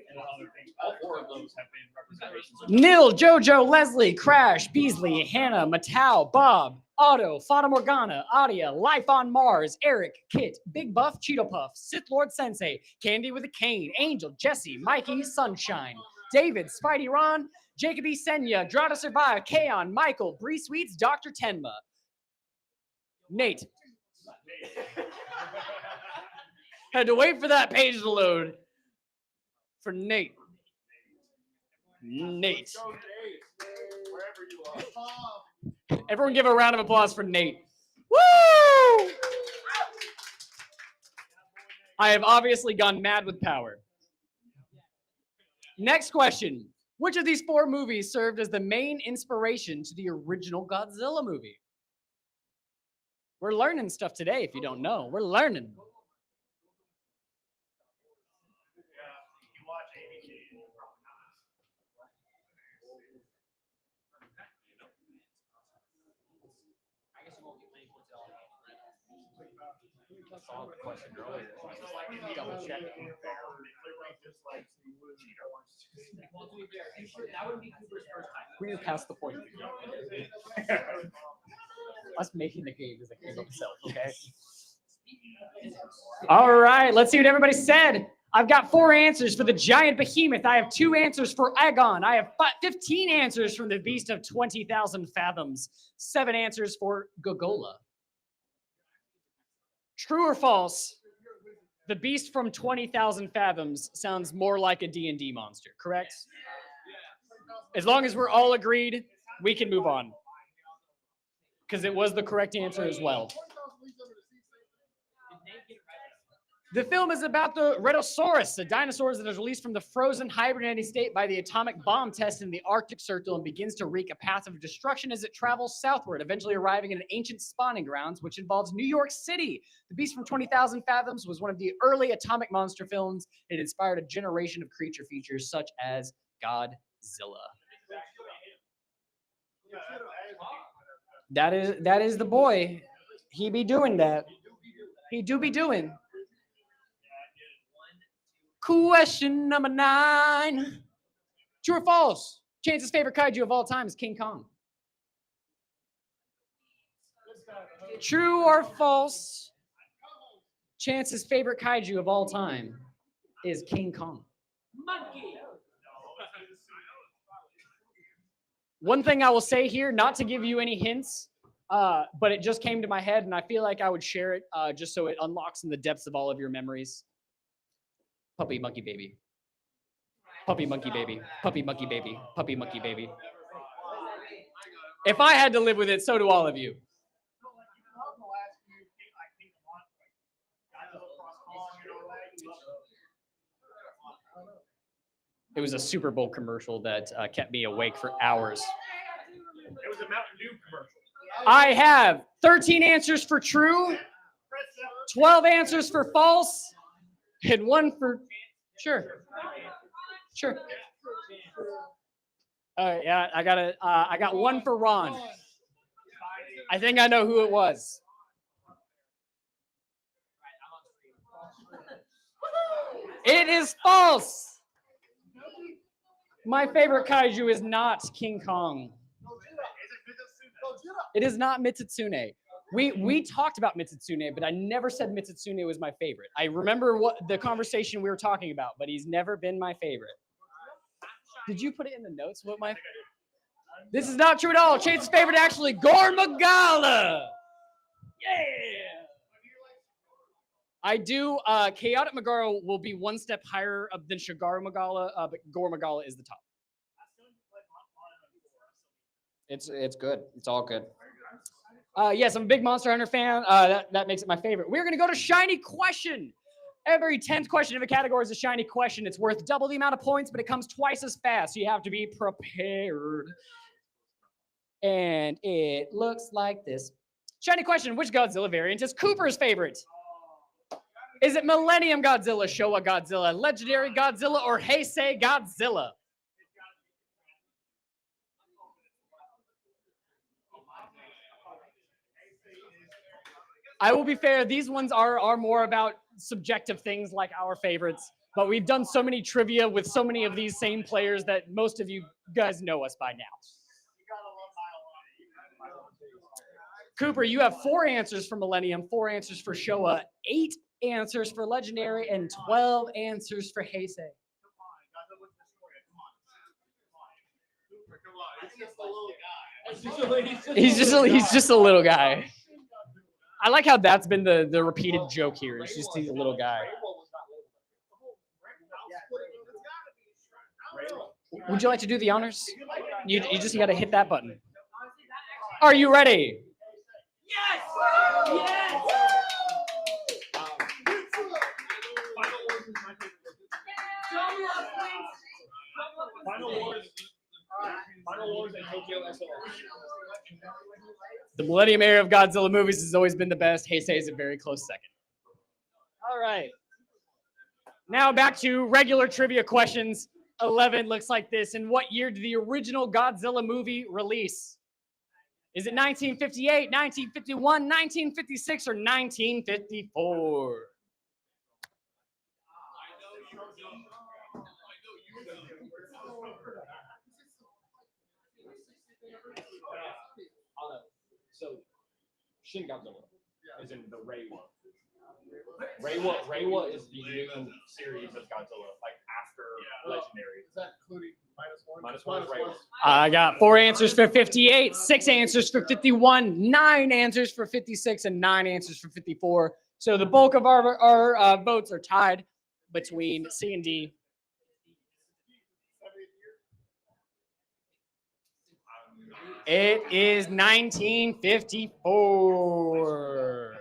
Speaker 2: and other things. All 4 of those have been representations.
Speaker 1: Nil, Jojo, Leslie, Crash, Beasley, Hannah, Matao, Bob, Otto, Fata Morgana, Audia, Life on Mars, Eric, Kit, Big Buff, Cheeto Puff, Sith Lord Sensei, Candy with a Cane, Angel, Jesse, Mikey, Sunshine, David, Spidey Ron, Jacoby, Senya, Draw to Survive, Kaon, Michael, Bree Sweets, Dr. Tenma. Nate. Had to wait for that page to load for Nate. Nate. Everyone give a round of applause for Nate. Woo! I have obviously gone mad with power. Next question. Which of these 4 movies served as the main inspiration to the original Godzilla movie? We're learning stuff today if you don't know. We're learning.
Speaker 7: Saw the question earlier.
Speaker 1: Double check.
Speaker 3: That would be Cooper's first time.
Speaker 1: We're past the point. us making the game is the game itself, okay? All right, let's see what everybody said. I've got 4 answers for the giant behemoth. I have 2 answers for Aegon. I have 15 answers from the beast of 20,000 fathoms. 7 answers for Gogola. True or false? The beast from 20,000 fathoms sounds more like a D&D monster, correct? As long as we're all agreed, we can move on. Because it was the correct answer as well. The film is about the Rhedosaurus, a dinosaur that is released from the frozen hibernating state by the atomic bomb test in the Arctic Circle and begins to wreak a path of destruction as it travels southward, eventually arriving in an ancient spawning grounds, which involves New York City. The Beast from 20,000 Fathoms was one of the early atomic monster films. It inspired a generation of creature features such as Godzilla. That is the boy. He be doing that. He do be doing. Question number 9. True or false? Chance's favorite kaiju of all time is King Kong. True or false? Chance's favorite kaiju of all time is King Kong.
Speaker 3: Monkey.
Speaker 1: One thing I will say here, not to give you any hints, but it just came to my head, and I feel like I would share it just so it unlocks in the depths of all of your memories. Puppy monkey baby. Puppy monkey baby. Puppy monkey baby. Puppy monkey baby. If I had to live with it, so do all of you. It was a Super Bowl commercial that kept me awake for hours.
Speaker 2: It was a Mountain Dew commercial.
Speaker 1: I have 13 answers for true, 12 answers for false, and 1 for sure. Sure. All right, yeah, I got 1 for Ron. I think I know who it was. It is false. My favorite kaiju is not King Kong. It is not Mitsutsume. We talked about Mitsutsume, but I never said Mitsutsume was my favorite. I remember what the conversation we were talking about, but he's never been my favorite. Did you put it in the notes? What my? This is not true at all. Chase's favorite actually, Gore Magala. Yeah. I do. Chaotic Magara will be 1 step higher than Shagaru Magala, but Gore Magala is the top. It's good. It's all good. Yes, I'm a big Monster Hunter fan. That makes it my favorite. We're gonna go to Shiny Question. Every 10th question of a category is a shiny question. It's worth double the amount of points, but it comes twice as fast, so you have to be prepared. And it looks like this. Shiny question, which Godzilla variant is Cooper's favorite? Is it Millennium Godzilla, Showa Godzilla, Legendary Godzilla, or Heisei Godzilla? I will be fair, these ones are more about subjective things like our favorites, but we've done so many trivia with so many of these same players that most of you guys know us by now. Cooper, you have 4 answers for Millennium, 4 answers for Showa, 8 answers for Legendary, and 12 answers for Heisei. He's just a little guy. I like how that's been the repeated joke here. It's just he's a little guy. Would you like to do the honors? You just got to hit that button. Are you ready?
Speaker 3: Yes! Yes!
Speaker 4: Final Wars and Tokyo SO.
Speaker 1: The Millennium era of Godzilla movies has always been the best. Heisei is a very close second. All right. Now back to regular trivia questions. 11 looks like this. In what year did the original Godzilla movie release? Is it 1958, 1951, 1956, or 1954?
Speaker 4: So Shin Godzilla is in the Reiwa. Reiwa is the new series of Godzilla, like after Legendary.
Speaker 2: Is that including -1?
Speaker 4: -1 is Reiwa.
Speaker 1: I got 4 answers for 58, 6 answers for 51, 9 answers for 56, and 9 answers for 54. So the bulk of our votes are tied between C and D. It is 1954.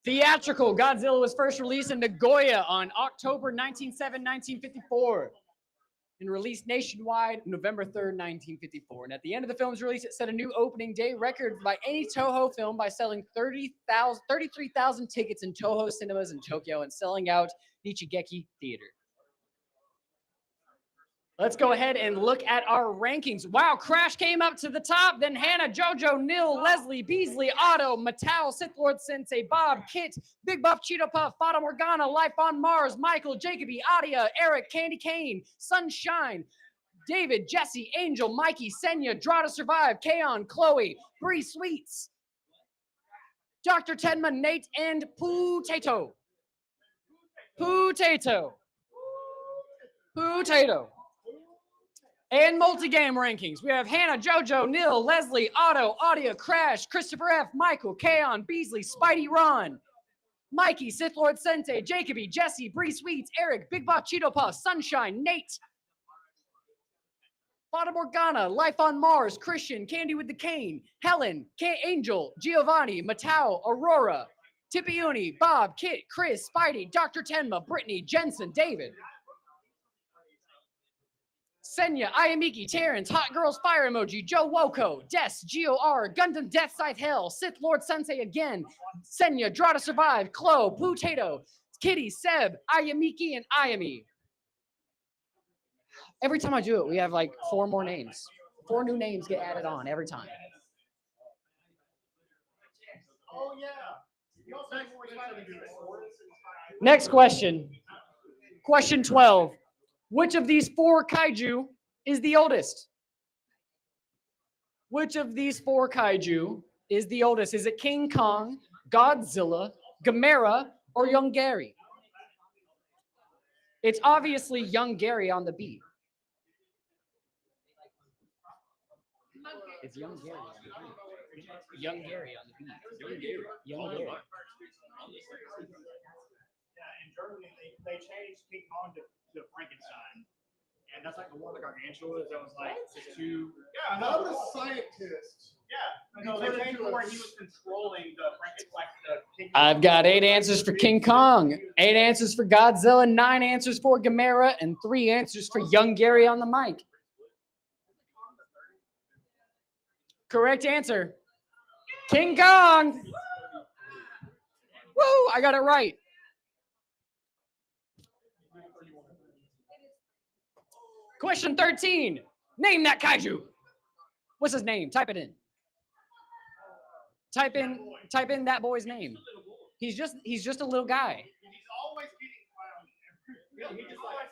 Speaker 1: Theatrical Godzilla was first released in Nagoya on October 1907, 1954, and released nationwide November 3rd, 1954. And at the end of the film's release, it set a new opening day record by any Toho film by selling 33,000 tickets in Toho cinemas in Tokyo and selling out Nichigeki Theater. Let's go ahead and look at our rankings. Wow, Crash came up to the top. Then Hannah, Jojo, Nil, Leslie, Beasley, Otto, Mattel, Sith Lord Sensei, Bob, Kit, Big Buff, Cheeto Puff, Fata Morgana, Life on Mars, Michael, Jacoby, Adia, Eric, Candy Cane, Sunshine, David, Jesse, Angel, Mikey, Senya, Draw to Survive, Kaon, Chloe, Bree Sweets, Dr. Tenma, Nate, and Potato. And multi-game rankings. We have Hannah, Jojo, Nil, Leslie, Otto, Audio, Crash, Christopher F, Michael, Kaon, Beasley, Spidey, Ron, Mikey, Sith Lord Sensei, Jacoby, Jesse, Bree Sweets, Eric, Big Bot, Cheeto Puff, Sunshine, Nate, Fata Morgana, Life on Mars, Christian, Candy with the Cane, Helen, Angel, Giovanni, Matao, Aurora, Tippiuni, Bob, Kit, Chris, Spidey, Dr. Tenma, Brittany, Jensen, David, Senya, Ayamiki, Terrence, Hot Girls Fire Emoji, Joe Woko, Des, G-O-R, Gundam Death Scythe Hell, Sith Lord Sensei again, Senya, Draw to Survive, Chloe, Potato, Kitty, Seb, Ayamiki, and Ayami. Every time I do it, we have like 4 more names. 4 new names get added on every time.
Speaker 2: Oh, yeah.
Speaker 1: Next question. Question 12. Which of these 4 kaiju is the oldest? Which of these 4 kaiju is the oldest? Is it King Kong, Godzilla, Gamera, or Young Gary? It's obviously Young Gary on the beat. It's Young Gary on the beat. Young Gary on the beat. Young Gary.
Speaker 2: Yeah, in Germany, they changed King Kong to Frankenstein. And that's like the one, the gargantua, that was like just too. Yeah, I'm a scientist. Yeah, no, they changed it where he was controlling the Frankenstein, like the King.
Speaker 1: I've got 8 answers for King Kong, 8 answers for Godzilla, 9 answers for Gamera, and 3 answers for Young Gary on the mic. Correct answer. King Kong. Woo, I got it right. Question 13. Name that kaiju. What's his name? Type it in. Type in that boy's name. He's just a little guy.
Speaker 2: He's always getting clowned. He just always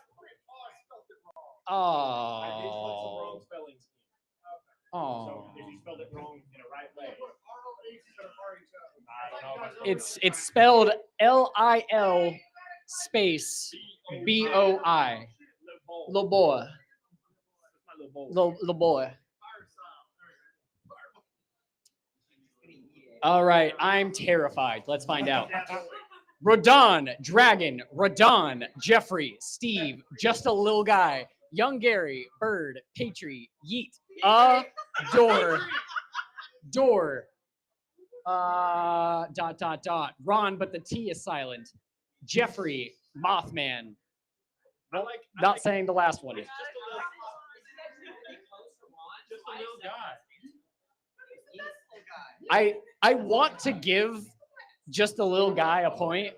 Speaker 2: spelled it wrong.
Speaker 1: Oh.
Speaker 4: I did put some wrong spellings.
Speaker 1: Oh.
Speaker 4: So if you spelled it wrong in a right way,
Speaker 1: It's spelled Lil space BOI. Little boy. Little boy. All right, I'm terrified. Let's find out. Rodon, Dragon, Rodon, Jeffrey, Steve, just a little guy, Young Gary, Bird, Patry, Yeet, Door, Ron, but the T is silent. Jeffrey, Mothman. Not saying the last one.
Speaker 4: just a little guy.
Speaker 1: I want to give just a little guy a point.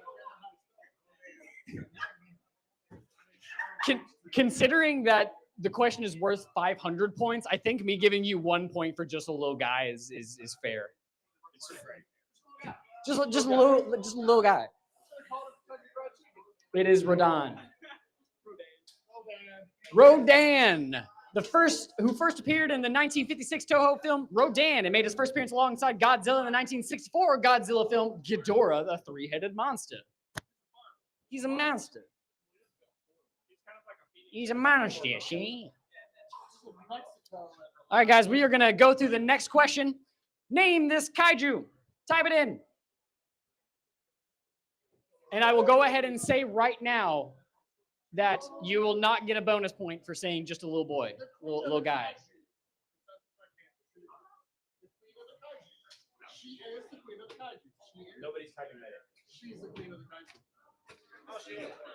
Speaker 1: Considering that the question is worth 500 points, I think me giving you 1 point for just a little guy is fair. Just a little guy. It is Rodon. Rodan. who first appeared in the 1956 Toho film Rodan and made his first appearance alongside Godzilla in the 1964 Godzilla film Ghidorah, the three-headed monster. He's a monster. He's a monster, see? All right, guys, we are going to go through the next question. Name this kaiju. Type it in. And I will go ahead and say right now that you will not get a bonus point for saying just a little boy, little guy.
Speaker 4: Nobody's typing that in.
Speaker 2: She's the queen of the country.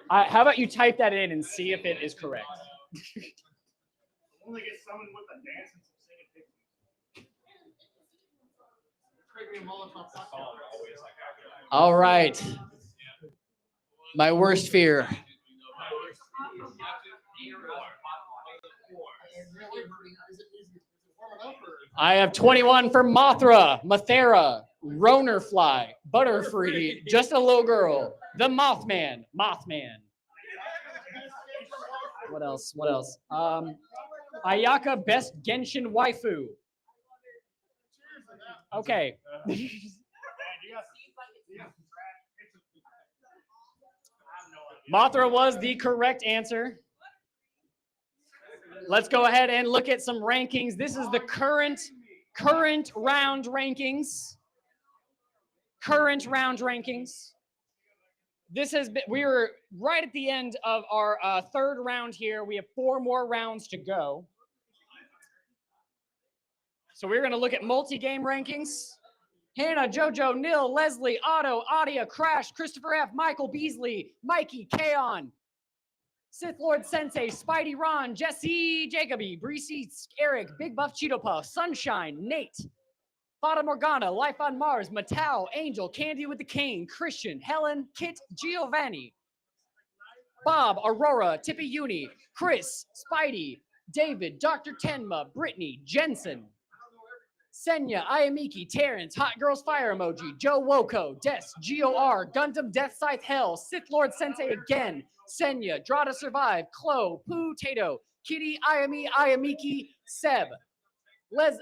Speaker 1: How about you type that in and see if it is correct?
Speaker 2: Only get someone with a dance and some singing pictures. Create me a Molotov cocktail.
Speaker 1: All right. My worst fear. I have 21 for Mothra, Mothera, Ronerfly, Butterfree, Just a Little Girl, The Mothman, Mothman. What else? What else? Ayaka, Best Genshin Waifu. Okay. Mothra was the correct answer. Let's go ahead and look at some rankings. This is the current round rankings. Current round rankings. This has been, we are right at the end of our third round here. We have 4 more rounds to go. So we're going to look at multi-game rankings. Hannah, Jojo, Nil, Leslie, Otto, Adia, Crash, Christopher F, Michael Beasley, Mikey, Kaon, Sith Lord Sensei, Spidey Ron, Jesse, Jacoby, Breesy, Eric, Big Buff Cheeto Puff, Sunshine, Nate, Fata Morgana, Life on Mars, Matau, Angel, Candy with the Cane, Christian, Helen, Kit, Giovanni, Bob, Aurora, Tippy Uni, Chris, Spidey, David, Dr. Tenma, Brittany, Jensen, Senya, Ayamiki, Terrence, Hot Girls Fire Emoji, Joe Woko, Des, GOR, Gundam Death Scythe Hell, Sith Lord Sensei again, Senya, Draw to Survive, Chloe, Poo Tato, Kitty, Ayami, Ayamiki, Seb, Leza.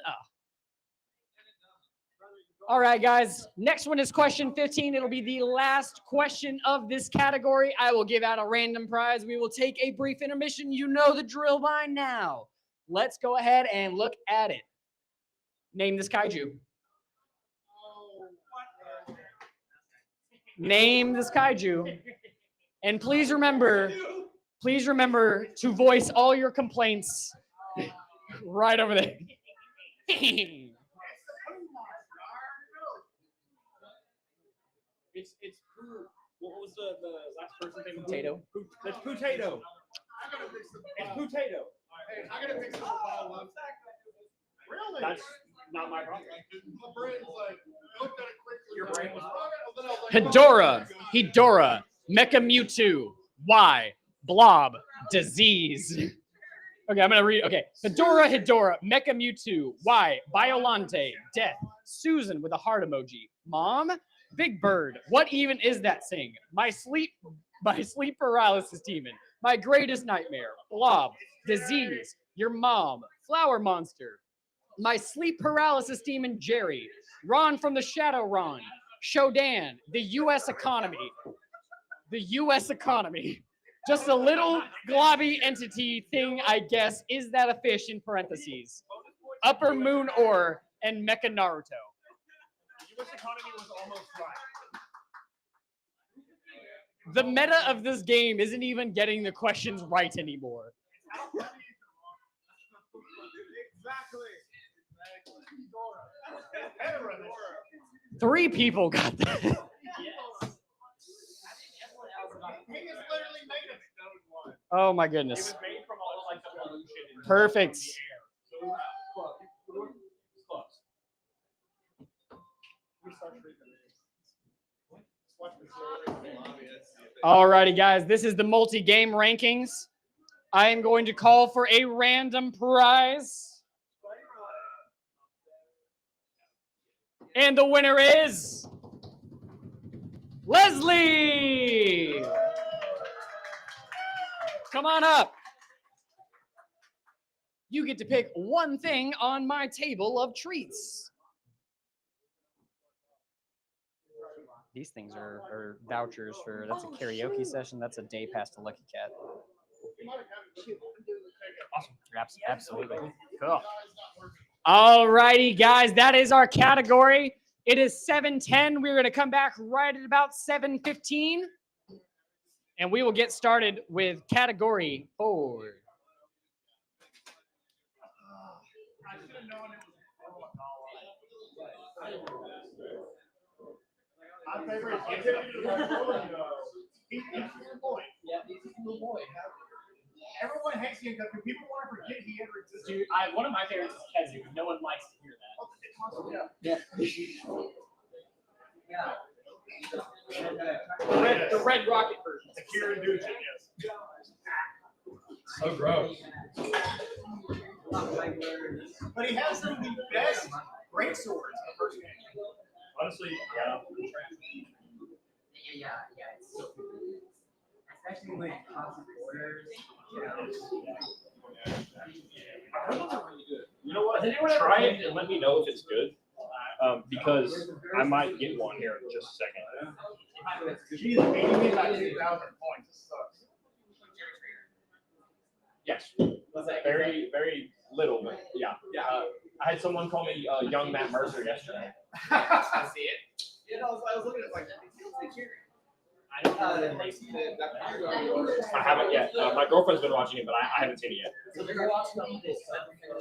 Speaker 1: All right, guys. Next one is question 15. It'll be the last question of this category. I will give out a random prize. We will take a brief intermission. You know the drill by now. Let's go ahead and look at it. Name this kaiju. Name this kaiju. And please remember to voice all your complaints right over there.
Speaker 4: It's Poo. What was the last person's name?
Speaker 1: Potato.
Speaker 4: That's Potato. It's Potato.
Speaker 2: Hey, I gotta fix this file up. Really?
Speaker 4: That's not my problem.
Speaker 2: My brain's like, I looked at it quickly.
Speaker 4: Your brain was
Speaker 1: Hedora, Mecha Mewtwo, Y, Blob, Disease. Okay, I'm gonna read. Okay, Hedora, Mecha Mewtwo, Y, Biolante, Death, Susan with a heart emoji, Mom, Big Bird. What even is that thing? My sleep paralysis demon, my greatest nightmare, Blob, Disease, your mom, Flower Monster, my sleep paralysis demon, Jerry, Ron from the Shadow Ron, Shodan, the U.S. economy. The U.S. economy. Just a little globby entity thing, I guess. Is that a fish in parentheses? Upper Moon Ore and Mecha Naruto.
Speaker 2: The U.S. economy was almost right.
Speaker 1: The meta of this game isn't even getting the questions right anymore.
Speaker 2: Exactly.
Speaker 1: 3 people got that.
Speaker 2: He is literally made of stone one.
Speaker 1: Oh my
Speaker 4: It
Speaker 1: goodness.
Speaker 4: was made from all like the pollution and
Speaker 1: Perfect.
Speaker 4: from the air. So it's close.
Speaker 1: Alrighty, guys. This is the multi-game rankings. I am going to call for a random prize. And the winner is Leslie. Come on up. you get to pick one thing on my table of treats. These things are vouchers for, that's a karaoke session. That's a day pass to Lucky Cat. Awesome. Absolutely. Cool. All righty, guys. That is our category. It is 7:10. We're going to come back right at about 7:15. And we will get started with category 4.
Speaker 2: I should have known it was my favorite is he's a boy.
Speaker 6: Yeah, he's a little boy.
Speaker 2: Everyone hates him because people want to forget he ever existed.
Speaker 1: Dude, one of my favorites is Kezu. No one likes to hear that.
Speaker 6: Yeah.
Speaker 1: The red rocket version.
Speaker 2: The Kieran Duchin, yes.
Speaker 4: So gross.
Speaker 2: But he has some of the best great swords in the first game.
Speaker 4: Honestly, yeah.
Speaker 6: Yeah. It's so good. Especially when it comes to orders.
Speaker 4: You know what? Try it and let me know if it's good. Because I might get one here in just a second.
Speaker 2: She's beating me by 2,000 points. This sucks.
Speaker 4: Yes. Very, very little, but yeah. I had someone call me young Matt Mercer yesterday.
Speaker 2: I see it. You know, I was looking at it like,
Speaker 4: I haven't yet. My girlfriend's been watching it, but I haven't seen it yet.
Speaker 6: So they're watching this.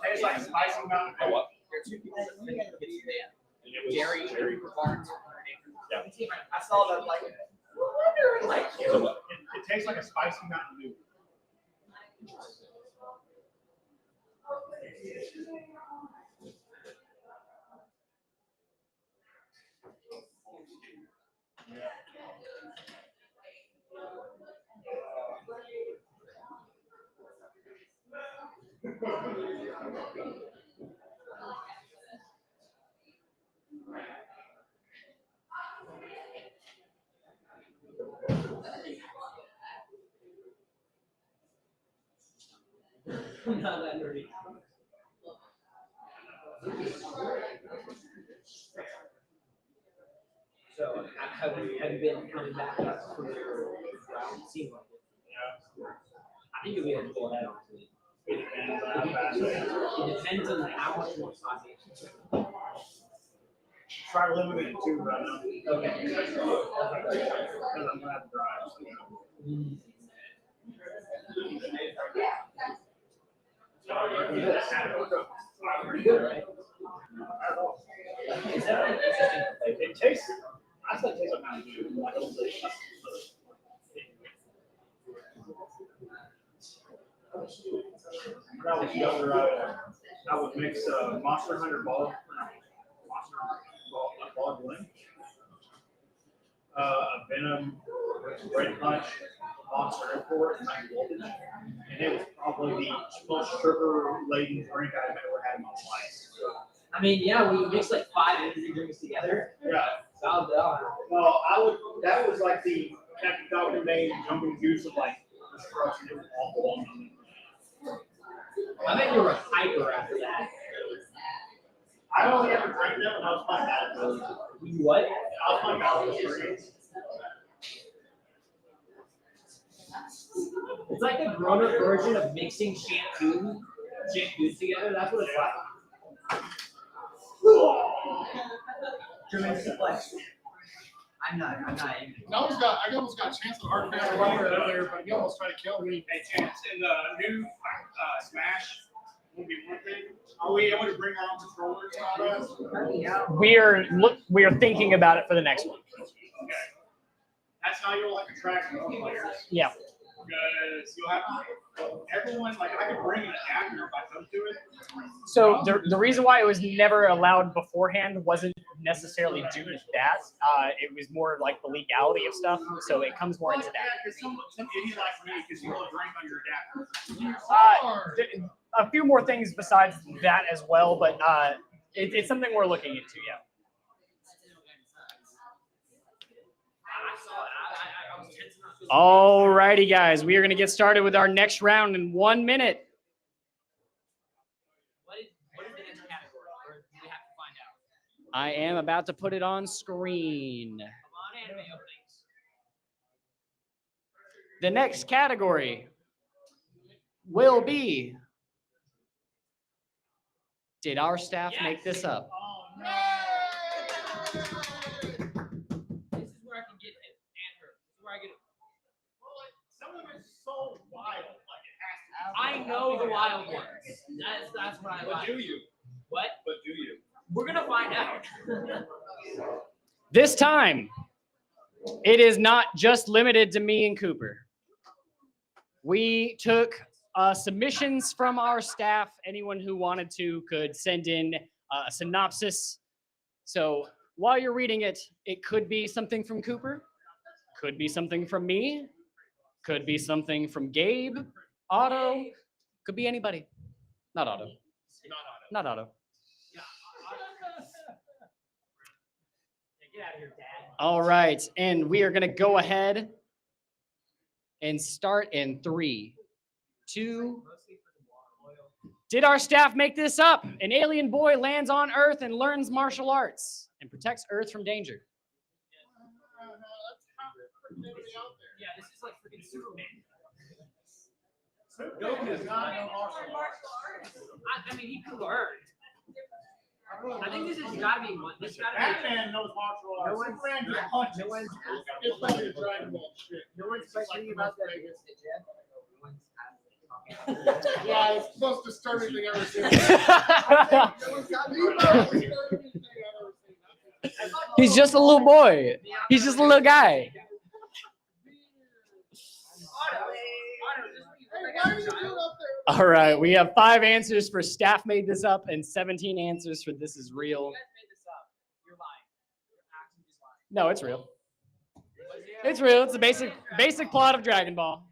Speaker 2: tastes like a spicy mountain.
Speaker 4: Oh, what?
Speaker 6: There are two people that think it's
Speaker 4: And it was
Speaker 6: Jerry
Speaker 4: very.
Speaker 6: Barnes.
Speaker 4: Yeah.
Speaker 6: I saw that like, I wonder, like,
Speaker 2: It tastes like a spicy Mountain Dew.
Speaker 6: not that dirty. So have you been coming back up for your round? Seems like it.
Speaker 2: Yeah.
Speaker 6: I think you'll be able to pull that off.
Speaker 2: It depends on how fast it is.
Speaker 6: It depends on how much more sauce.
Speaker 2: Try to limit it to 2 right now.
Speaker 6: Okay.
Speaker 2: Because I'm gonna have to drive. So,
Speaker 6: Pretty good, right? Is that an interesting?
Speaker 2: It tastes. I still taste like Mountain Dew. Like a little bit. When I was younger, I would mix Monster Hunter ball blend, a Venom, Red Punch, Monster Import, and High Voltage, and it was probably the most sugar-laden drink I've ever had in my life.
Speaker 6: I mean, yeah, we mixed like 5 energy drinks together.
Speaker 2: Yeah. Well, that was like the Captain Falcon Day jumping juice of like destruction. It was awful.
Speaker 6: I bet you were hyper after that.
Speaker 2: I only ever drank them when I was playing Battlefield.
Speaker 6: What?
Speaker 2: I was playing Battlefield 3.
Speaker 6: It's like the grown-up version of mixing shampoos together. That's what it's like. German suplex. I'm not.
Speaker 11: I almost got a chance at hard pass earlier, but he almost tried to kill me.
Speaker 2: A chance in the new Smash will be one thing. Are we able to bring our own controllers out of?
Speaker 1: We are thinking about it for the next one.
Speaker 2: Okay. That's how you'll like attract more players.
Speaker 1: Yeah.
Speaker 2: Because you'll have everyone, like, I could bring an adapter if I come to it.
Speaker 1: So the reason why it was never allowed beforehand wasn't necessarily due to that. It was more like the legality of stuff. So it comes more into that.
Speaker 2: Because some idiot like me, because you will drink on your adapter.
Speaker 1: A few more things besides that as well, but it's something we're looking into. Yeah. All righty, guys. We are going to get started with our next round in 1 minute. I am about to put it on screen.
Speaker 3: Come on, anime openings.
Speaker 1: The next category will be, did our staff make this up?
Speaker 2: Oh,
Speaker 3: This is where I can get it and her. This is where I get it.
Speaker 2: Well, like, some of it's so wild, like it has to.
Speaker 3: I know the wild ones. That's what I
Speaker 4: But
Speaker 3: like.
Speaker 4: do you?
Speaker 3: What?
Speaker 4: But do you?
Speaker 3: We're gonna find out.
Speaker 1: This time, it is not just limited to me and Cooper. We took submissions from our staff. Anyone who wanted to could send in a synopsis. So while you're reading it, it could be something from Cooper, could be something from me, could be something from Gabe, Otto, could be anybody. Not Otto. Not Otto.
Speaker 3: Yeah, get out of here, Dad.
Speaker 1: All right, and we are going to go ahead and start in 3, 2. Did our staff make this up? An alien boy lands on Earth and learns martial arts and protects Earth from danger.
Speaker 3: Yeah, this is like freaking Superman.
Speaker 2: Goku does not know martial arts.
Speaker 3: I mean, he could learn. I think this has got to be one. This got to be.
Speaker 2: Batman knows martial arts. Superman just punches.
Speaker 11: No one's it's like a Dragon Ball shit.
Speaker 6: No one's questioning about that against the Jeff.
Speaker 11: Yeah, it's the most disturbing thing I've ever seen.
Speaker 1: He's just a little boy. He's just a little guy. All right, we have 5 answers for staff made this up and 17 answers for this is real.
Speaker 3: You guys made this up. You're lying. You're actually just lying.
Speaker 1: No, it's real. It's real. It's the basic plot of Dragon Ball.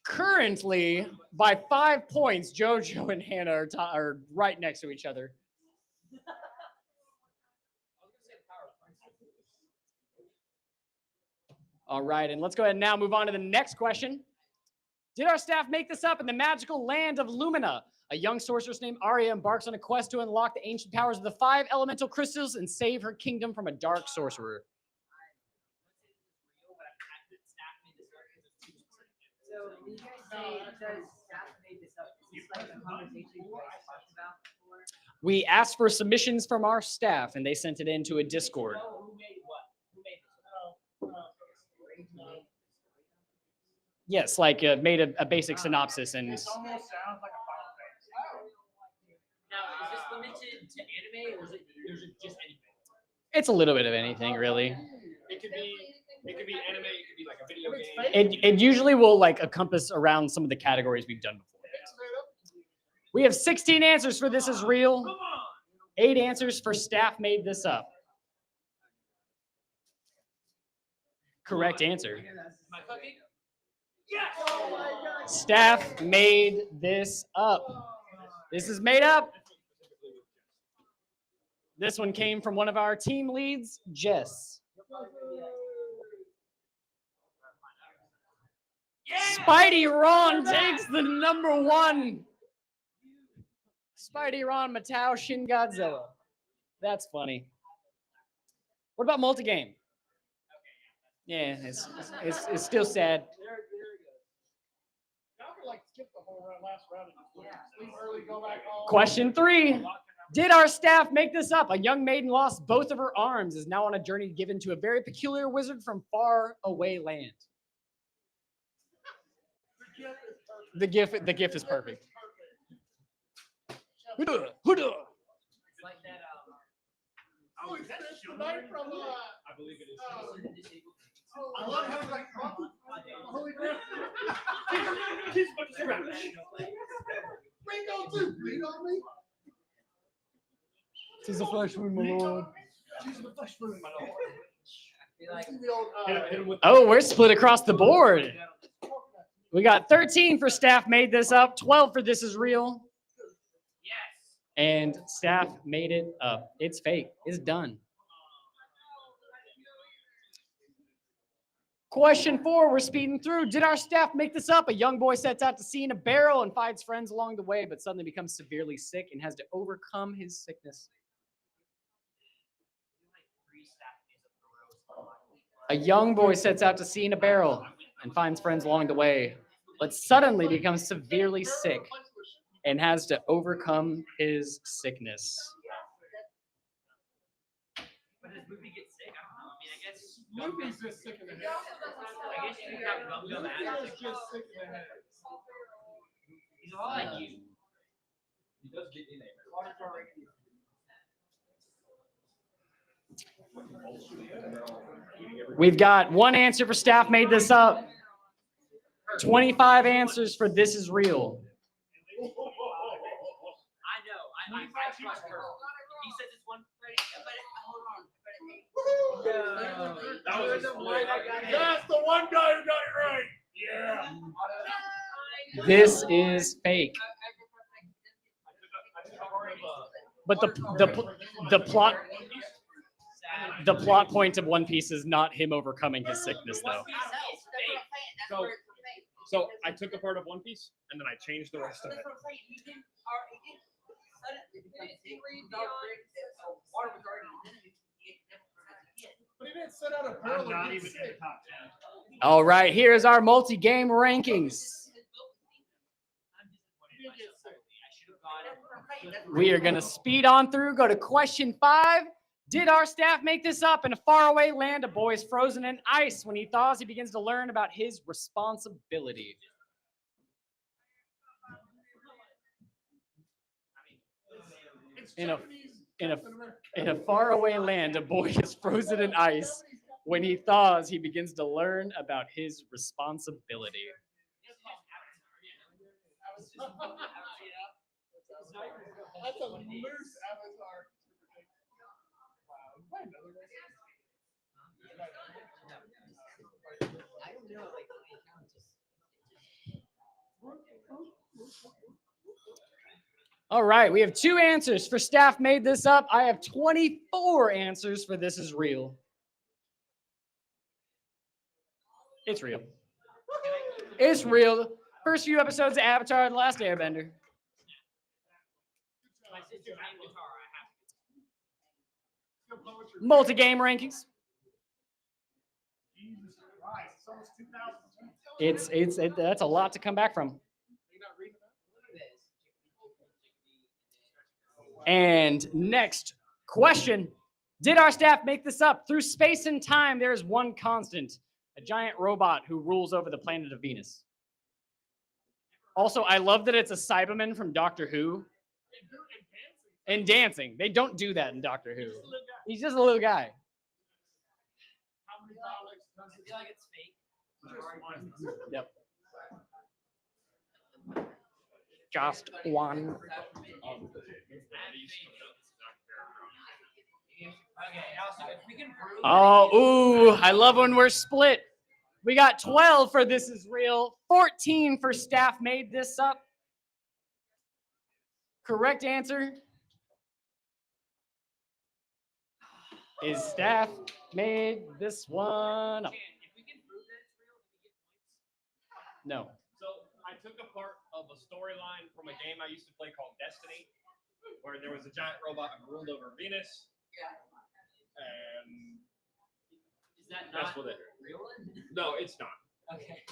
Speaker 1: Currently, by 5 points, JoJo and Hannah are right next to each other. All right, and let's go ahead and now move on to the next question. Did our staff make this up? In the magical land of Lumina, a young sorceress named Arya embarks on a quest to unlock the ancient powers of the 5 elemental crystals and save her kingdom from a dark sorcerer.
Speaker 6: So when you guys say does staff made this up, is this like a conversation you guys talked about before?
Speaker 1: We asked for submissions from our staff, and they sent it into a Discord.
Speaker 3: Who made what? Who made this?
Speaker 1: Yes, like made a basic synopsis and
Speaker 2: This almost sounds like a Final Fantasy.
Speaker 3: Now, is this limited to anime or is it just anything?
Speaker 1: it's a little bit of anything, really.
Speaker 4: It could be anime. It could be like a video game.
Speaker 1: It usually will like encompass around some of the categories we've done before. We have 16 answers for this is real. 8 answers for staff made this up. Correct answer.
Speaker 3: Am I cooking?
Speaker 1: Staff made this up. This is made up. This one came from one of our team leads, Jess. Spidey Ron takes the number 1. Spidey Ron Matau Shin Godzilla. That's funny. What about multi-game? Yeah, it's still sad. Question 3. Did our staff make this up? A young maiden lost both of her arms, is now on a journey given to a very peculiar wizard from far away land. The gift is perfect.
Speaker 3: It's like that.
Speaker 11: Oh, is that the night from
Speaker 4: I believe it is.
Speaker 11: I love how it's like holy crap. Ringo too. Bleed on me.
Speaker 1: Tis the flesh wound, my lord.
Speaker 11: She's the flesh wound, my lord.
Speaker 6: Be like,
Speaker 11: See the old,
Speaker 4: Hit him with
Speaker 1: Oh, we're split across the board. We got 13 for staff made this up, 12 for this is real,
Speaker 3: Yes.
Speaker 1: and staff made it up. It's fake. It's done. Question 4, we're speeding through. Did our staff make this up? A young boy sets out to sea in a barrel and finds friends along the way, but suddenly becomes severely sick and has to overcome his sickness. A young boy sets out to sea in a barrel and finds friends along the way, but suddenly becomes severely sick and has to overcome his sickness.
Speaker 3: But does movie get sick? I don't know. I mean, I guess.
Speaker 11: Luffy's just sick in the head.
Speaker 3: I guess you can have Gum
Speaker 11: Luffy is just sick in the head.
Speaker 3: He's a lot like you.
Speaker 7: He does get in there.
Speaker 1: We've got one answer for staff made this up. 25 answers for this is real.
Speaker 3: I know. I trust her. He says it's one.
Speaker 11: No.
Speaker 3: That was a split.
Speaker 11: That's the one guy who got it right. Yeah.
Speaker 1: This is fake. But the plot point of One Piece is not him overcoming his sickness, though.
Speaker 4: So I took a part of One Piece and then I changed the rest of it.
Speaker 11: But he didn't set out a barrel.
Speaker 2: I'm not even in the top 10.
Speaker 1: All right, here's our multi-game rankings. We are going to speed on through. Go to question 5. Did our staff make this up? In a faraway land, a boy is frozen in ice. When he thaws, he begins to learn about his responsibility. In a faraway land, a boy is frozen in ice. When he thaws, he begins to learn about his responsibility.
Speaker 11: That's a loose avatar.
Speaker 1: All right, we have 2 answers for staff made this up. I have 24 answers for this is real. It's real. It's real. First few episodes of Avatar: The Last Airbender.
Speaker 3: My sister's playing guitar. I have to.
Speaker 1: Multi-game rankings.
Speaker 2: Jesus Christ, it's almost 2002.
Speaker 1: It's that's a lot to come back from. And next question. Did our staff make this up? Through space and time, there is one constant, a giant robot who rules over the planet of Venus. Also, I love that it's a Cyberman from Doctor Who. And dancing. They don't do that in Doctor Who. He's just a little guy.
Speaker 11: How many dialects does
Speaker 3: I feel like it's fake.
Speaker 1: Yep. Just one.
Speaker 3: Okay, also, if we can prove.
Speaker 1: Oh, ooh, I love when we're split. We got 12 for this is real, 14 for staff made this up. Correct answer is staff made this one up. No.
Speaker 4: So I took a part of a storyline from a game I used to play called Destiny, where there was a giant robot who ruled over Venus. And
Speaker 3: Is that
Speaker 4: that's
Speaker 3: not
Speaker 4: what it.
Speaker 3: real?
Speaker 4: No, it's not.
Speaker 3: Okay.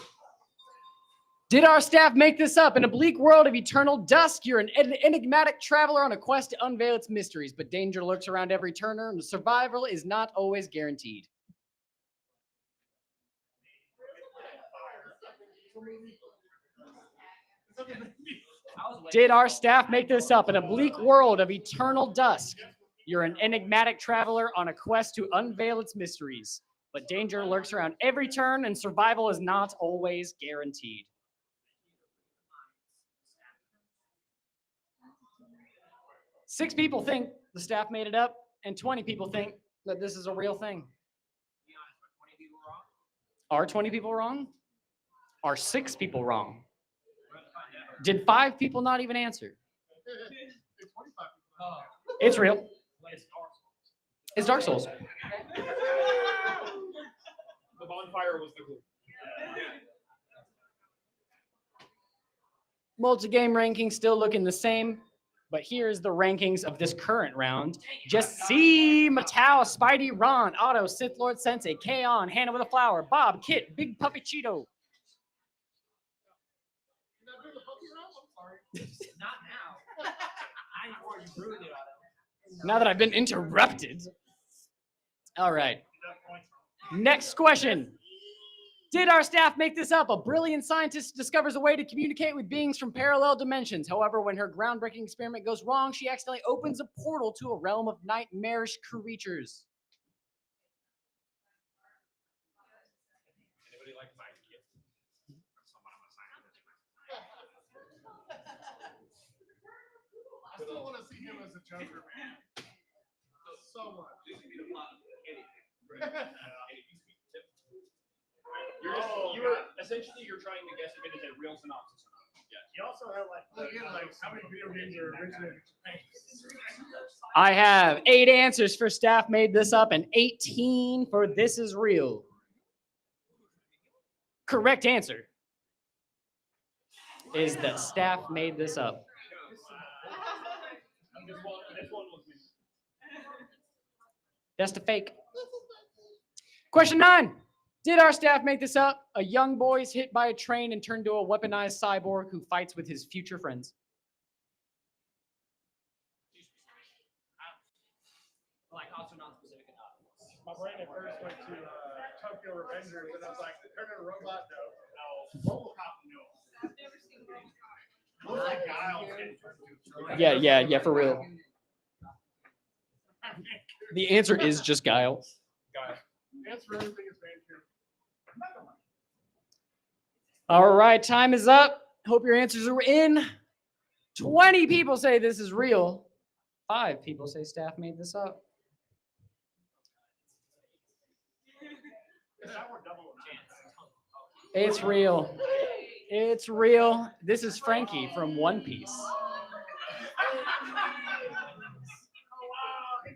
Speaker 1: Did our staff make this up? In a bleak world of eternal dusk, you're an enigmatic traveler on a quest to unveil its mysteries, but danger lurks around every turner, and survival is not always guaranteed. Did our staff make this up? In a bleak world of eternal dusk, you're an enigmatic traveler on a quest to unveil its mysteries, but danger lurks around every turn, and survival is not always guaranteed. Six people think the staff made it up, and 20 people think that this is a real thing. Are 20 people wrong? Are 6 people wrong? Did 5 people not even answer? It's real. It's Dark Souls.
Speaker 4: The bonfire fire was the glue.
Speaker 1: Multi-game rankings still looking the same, but here's the rankings of this current round. Jesse, Matau, Spidey, Ron, Otto, Sith Lord Sensei, Kaon, Hannah with a Flower, Bob, Kit, Big Puppy Cheeto.
Speaker 3: Not now. I already ruined it, Otto.
Speaker 1: Now that I've been interrupted. All right. Next question. Did our staff make this up? A brilliant scientist discovers a way to communicate with beings from parallel dimensions. However, when her groundbreaking experiment goes wrong, she accidentally opens a portal to a realm of nightmarish creatures.
Speaker 4: Anybody like my gift?
Speaker 11: I still want to see him as a Joker, man. So much.
Speaker 4: You're essentially trying to guess if it is a real synopsis or not. Yeah.
Speaker 2: You also have like, how many video games are originated in Japan?
Speaker 1: I have 8 answers for staff made this up and 18 for this is real. Correct answer is that staff made this up.
Speaker 4: This one was me.
Speaker 1: That's the fake. Question 9. Did our staff make this up? A young boy is hit by a train and turned to a weaponized cyborg who fights with his future friends.
Speaker 3: Like, also non-specific enough.
Speaker 2: My brain at first went to Tokyo Revengers, and I was like, turn into a robot? No. Robocop, no.
Speaker 10: I've never seen it.
Speaker 2: Looks like Guile.
Speaker 1: Yeah, for real. The answer is just Guile.
Speaker 2: That's for everything is Vancouver.
Speaker 1: All right, time is up. Hope your answers are in. 20 people say this is real. 5 people say staff made this up. It's real. It's real. This is Frankie from One Piece.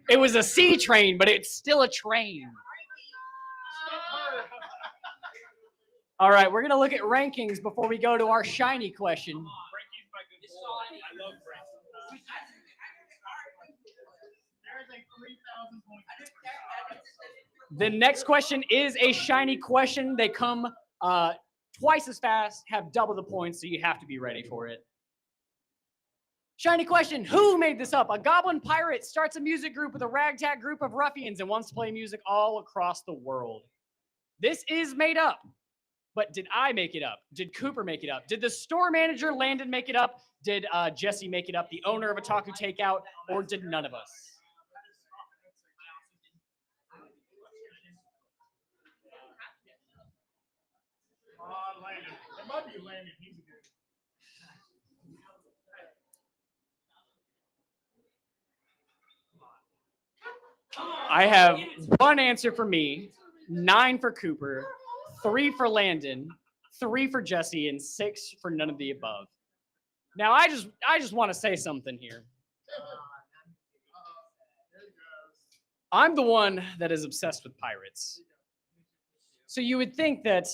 Speaker 1: It was a sea train, but it's still a train. All right, we're going to look at rankings before we go to our shiny question.
Speaker 4: Frankie's my good boy. I love Frankie.
Speaker 2: There's a 3,000 point.
Speaker 1: The next question is a shiny question. They come twice as fast, have double the points, so you have to be ready for it. Shiny question. Who made this up? A goblin pirate starts a music group with a ragtag group of ruffians and wants to play music all across the world. This is made up. But did I make it up? Did Cooper make it up? Did the store manager, Landon, make it up? Did Jesse make it up, the owner of Otaku Takeout? Or did none of us?
Speaker 2: Landon. It might be Landon. He's a good.
Speaker 1: I have 1 answer for me, 9 for Cooper, 3 for Landon, 3 for Jesse, and 6 for none of the above. Now, I just want to say something here. I'm the one that is obsessed with pirates. So you would think that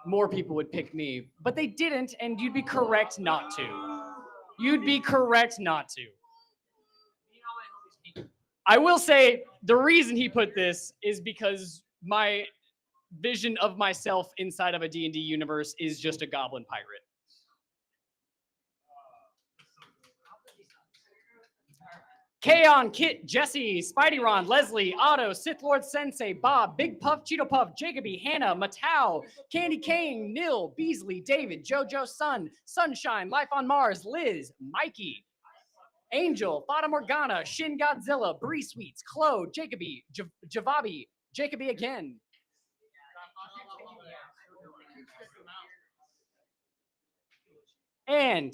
Speaker 1: more people would pick me, but they didn't, and you'd be correct not to. You'd be correct not to. I will say the reason he put this is because my vision of myself inside of a D&D universe is just a goblin pirate. Kaon, Kit, Jesse, Spidey Ron, Leslie, Otto, Sith Lord Sensei, Bob, Big Puff, Cheeto Puff, Jacoby, Hannah, Matau, Candy Kane, Nil, Beasley, David, JoJo Sun, Sunshine, Life on Mars, Liz, Mikey, Angel, Fata Morgana, Shin Godzilla, Bree Sweets, Chloe, Jacoby, Javabi, Jacoby again. And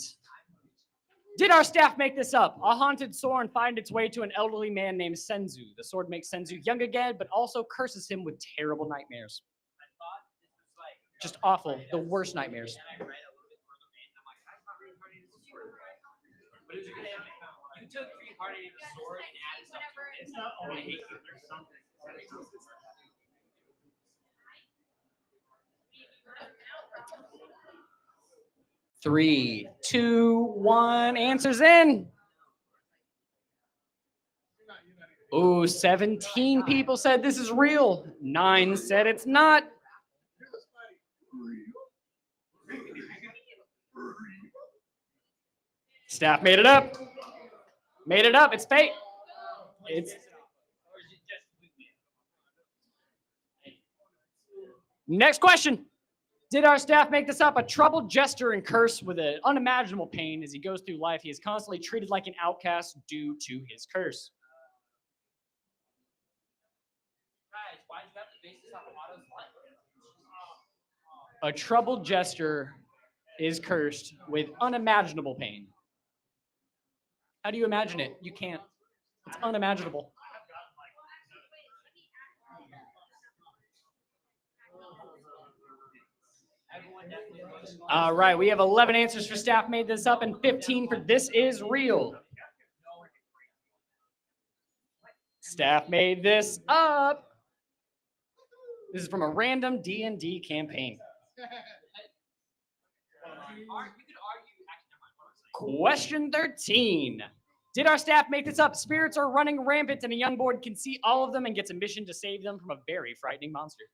Speaker 1: did our staff make this up? A haunted sword finds its way to an elderly man named Senzu. The sword makes Senzu young again, but also curses him with terrible nightmares. Just awful. The worst nightmares.
Speaker 3: You took reincarnating the sword and added stuff to it. It's not only hate you, there's something.
Speaker 1: 3, 2, 1. Answers in. Ooh, 17 people said this is real. 9 said it's not. Staff made it up. Made it up. It's fake. It's next question. Did our staff make this up? A troubled jester and curse with an unimaginable pain as he goes through life. He is constantly treated like an outcast due to his curse.
Speaker 3: Guys, why did you have to base this off Otto's life?
Speaker 1: A troubled jester is cursed with unimaginable pain. How do you imagine it? You can't. It's unimaginable. All right, we have 11 answers for staff made this up and 15 for this is real. Staff made this up. This is from a random D&D campaign. Question 13. Did our staff make this up? Spirits are running rampant and a young board can see all of them and gets a mission to save them from a very frightening monster.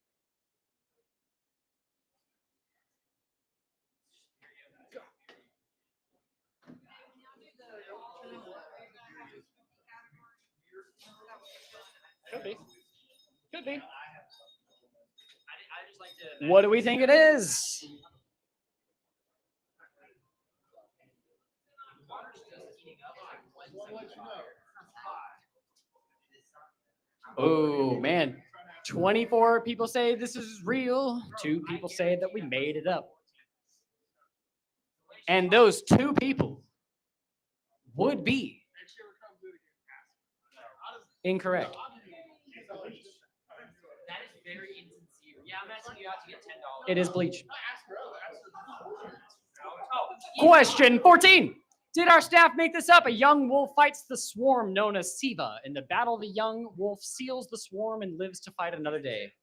Speaker 1: Could be. Could be. What do we think it is? Oh, man. 24 people say this is real. 2 people say that we made it up. And those 2 people would be incorrect.
Speaker 3: That is very insincere. Yeah, I'm asking you out to get $10.
Speaker 1: It is Bleach. Question 14. Did our staff make this up? A young wolf fights the swarm known as Siva. In the battle, the young wolf seals the swarm and lives to fight another day.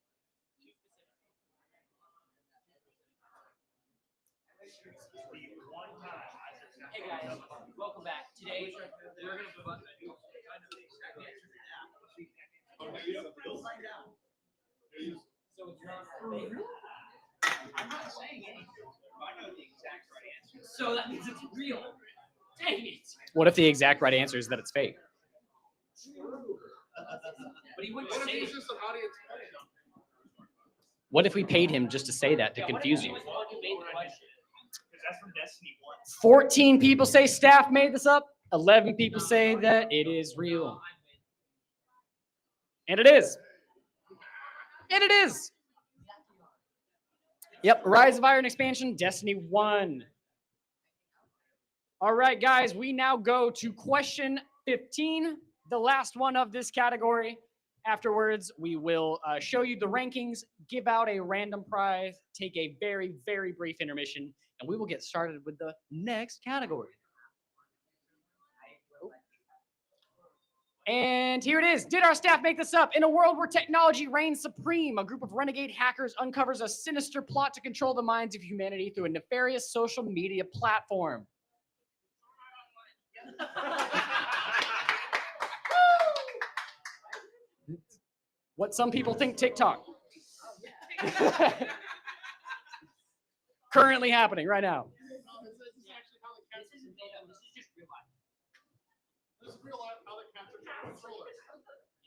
Speaker 3: Hey guys, welcome back. Today we're gonna put I'm not saying anything. I know the exact right answer. So that means it's real. Dang it.
Speaker 1: What if the exact right answer is that it's fake?
Speaker 3: But he wouldn't
Speaker 11: What if
Speaker 3: say
Speaker 11: he's
Speaker 3: it.
Speaker 11: just an audience member?
Speaker 1: What if we paid him just to say that to confuse you?
Speaker 3: He was the one who made the question.
Speaker 2: Because that's from Destiny 1.
Speaker 1: 14 people say staff made this up. 11 people say that it is real. And it is. And it is. Yep, Rise of Iron expansion, Destiny 1. All right, guys, we now go to question 15, the last one of this category. Afterwards, we will show you the rankings, give out a random prize, take a very, very brief intermission, and we will get started with the next category. And here it is. Did our staff make this up? In a world where technology reigns supreme, a group of renegade hackers uncovers a sinister plot to control the minds of humanity through a nefarious social media platform. What some people think TikTok. Currently happening right now.
Speaker 11: This is real life, how the cats are controllers.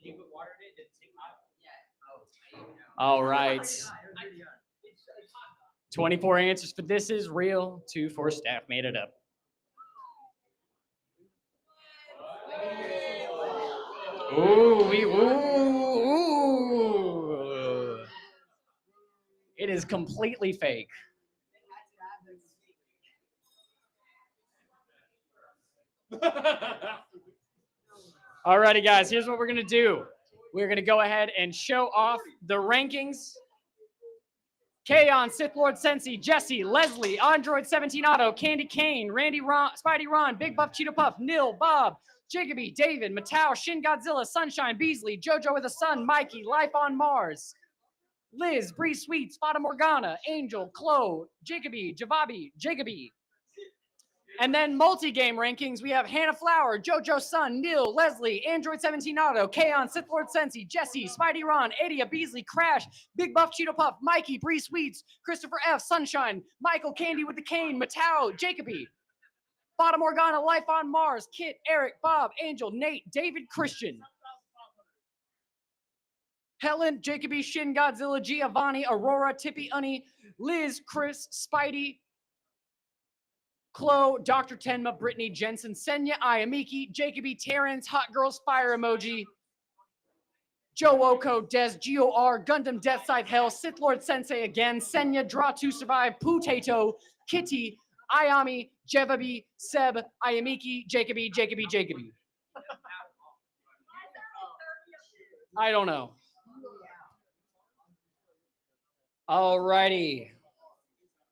Speaker 3: Did you put water in it? Did it take hot?
Speaker 1: All right. 24 answers for this is real. 2 for staff made it up. Ooh. It is completely fake. Alrighty, guys, here's what we're gonna do. We're gonna go ahead and show off the rankings. Kaon, Sith Lord Sensi, Jesse, Leslie, Android 17 Auto, Candy Kane, Randy Ron, Spidey Ron, Big Buff Cheetah Puff, Nil, Bob, Jiggabee, David, Matau, Shin Godzilla, Sunshine, Beasley, Jojo with a Sun, Mikey, Life on Mars, Liz, Bree Sweet, Spota Morgana, Angel, Chloe, Jiggabee, Javabi, Jiggabee, And then multi-game rankings, we have Hannah Flower, JoJo Sun, Neil, Leslie, Android 17 Auto, Kaon, Sith Lord Sensi, Jesse, Spidey Ron, Adia, Beasley, Crash, Big Buff Cheeto Puff, Mikey, Bree Sweets, Christopher F, Sunshine, Michael, Candy with the Cane, Matao, Jacoby, Bottom Organa, Life on Mars, Kit, Eric, Bob, Angel, Nate, David, Christian, Helen, Jacoby, Shin, Godzilla, Giovanni, Aurora, Tippy, Unny, Liz, Chris, Spidey, Chloe, Dr. Tenma, Brittany, Jensen, Senya, Ayamiki, Jacoby, Terrence, Hot Girls, Fire Emoji, Joe Oko, Des, GOR, Gundam, Death Scythe, Hell, Sith Lord Sensei again, Senya, Draw to Survive, Potato, Kitty, Ayami, Jevabi, Seb, Ayamiki, Jacoby. I don't know. Alrighty.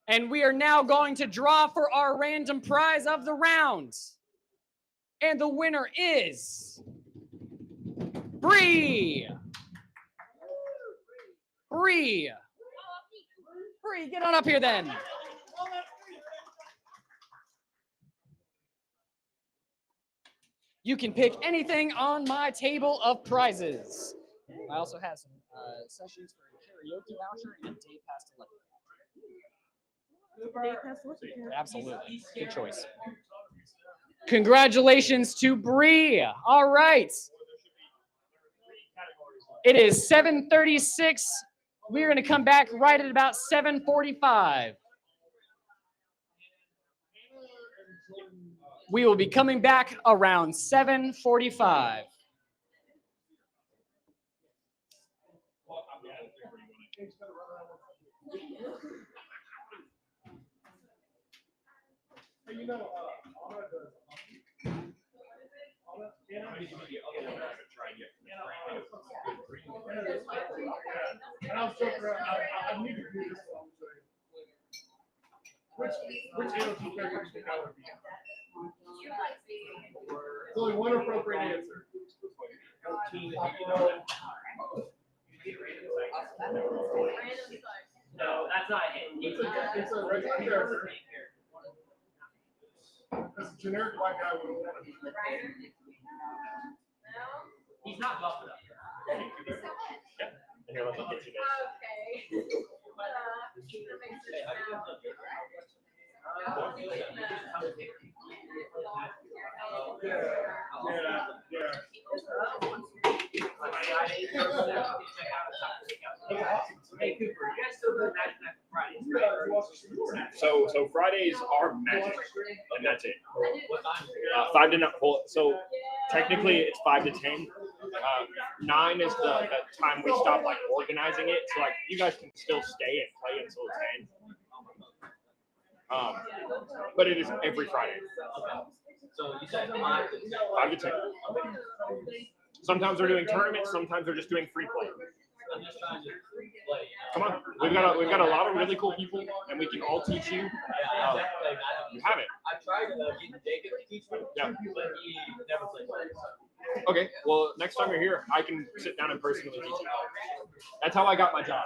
Speaker 1: And we are now going to draw for our random prize of the round. And the winner is Bree. Bree, get on up here then. You can pick anything on my table of prizes. I also have some sessions for a karaoke voucher and a day pass to Lucky. Absolutely. Good choice. Congratulations to Bree. All right. It is 7:36. We're going to come back right at about 7:45. We will be coming back around 7:45.
Speaker 11: And I was joking around. I need to do this one. Which answer would be? There's only one appropriate answer.
Speaker 3: No, that's not it.
Speaker 11: It's a regular character. That's a generic white guy with a
Speaker 3: He's not buffed up.
Speaker 4: Here, let me get you this.
Speaker 3: Hey Cooper, you guys still do Magic Night Fridays, right?
Speaker 4: So Fridays are magic, and that's it.
Speaker 3: What time?
Speaker 4: 5 to 9. So technically it's 5 to 10. 9 is the time we stop like organizing it. So like you guys can still stay and play until 10. But it is every Friday.
Speaker 3: So you said 5 to 10.
Speaker 4: 5 to 10. Sometimes we're doing tournaments. Sometimes we're just doing free play.
Speaker 3: I'm just trying to play.
Speaker 4: Come on, we've got a lot of really cool people, and we can all teach you. You have it.
Speaker 3: I tried getting Jacob to teach me,
Speaker 4: Yeah.
Speaker 3: but he never played.
Speaker 4: Okay. Well, next time you're here, I can sit down and personally teach you. That's how I got my job.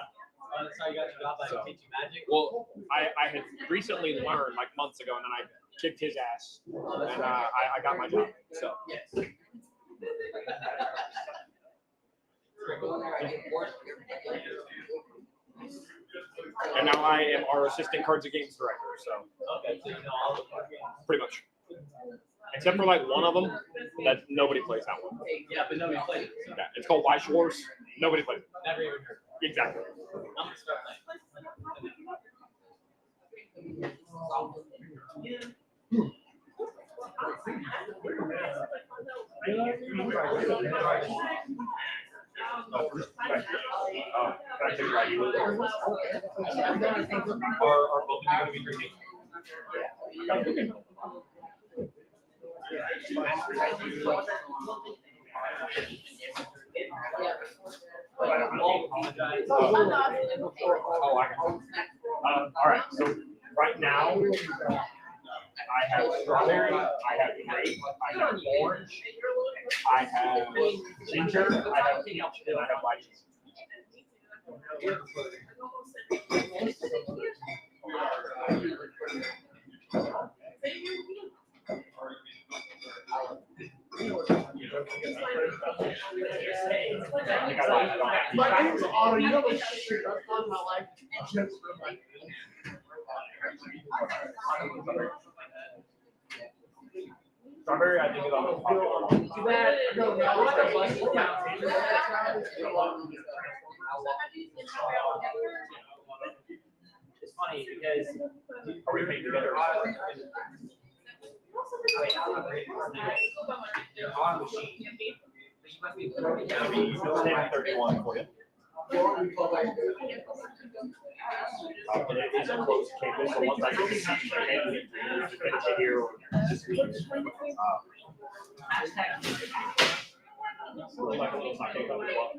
Speaker 3: That's how you got your job by teaching Magic.
Speaker 4: Well, I had recently learned like months ago, and then I kicked his ass, and I got my job. So.
Speaker 3: Yes.
Speaker 4: And now I am our assistant cards and games director. So.
Speaker 3: Okay, so you know all the card games.
Speaker 4: Pretty much. Except for like one of them that nobody plays that one.
Speaker 3: Yeah, but nobody plays it.
Speaker 4: Yeah, it's called Why Shores. Nobody plays it.
Speaker 3: Never even heard.
Speaker 4: Exactly.
Speaker 3: I'm gonna start
Speaker 4: Are both of you going to be drinking? All right. So right now, I have strawberry, I have grape, I have orange, I have ginger, I have peach, and I have lychee. think I lied. I don't have
Speaker 11: My
Speaker 4: to.
Speaker 11: name's Otto. You know, like, shoot, that's part of my life. Just for my
Speaker 4: Strawberry, I think, is on the popular one.
Speaker 3: Too bad.
Speaker 11: No, no,
Speaker 3: We're like a bunch of It's funny because
Speaker 4: Are we paying together?
Speaker 3: they're on the sheet. But you must be throwing down.
Speaker 4: 10-31 for you. And it is a close campus, so once I get to see you, maybe to finish it here or this week. Like a little sake cup as well.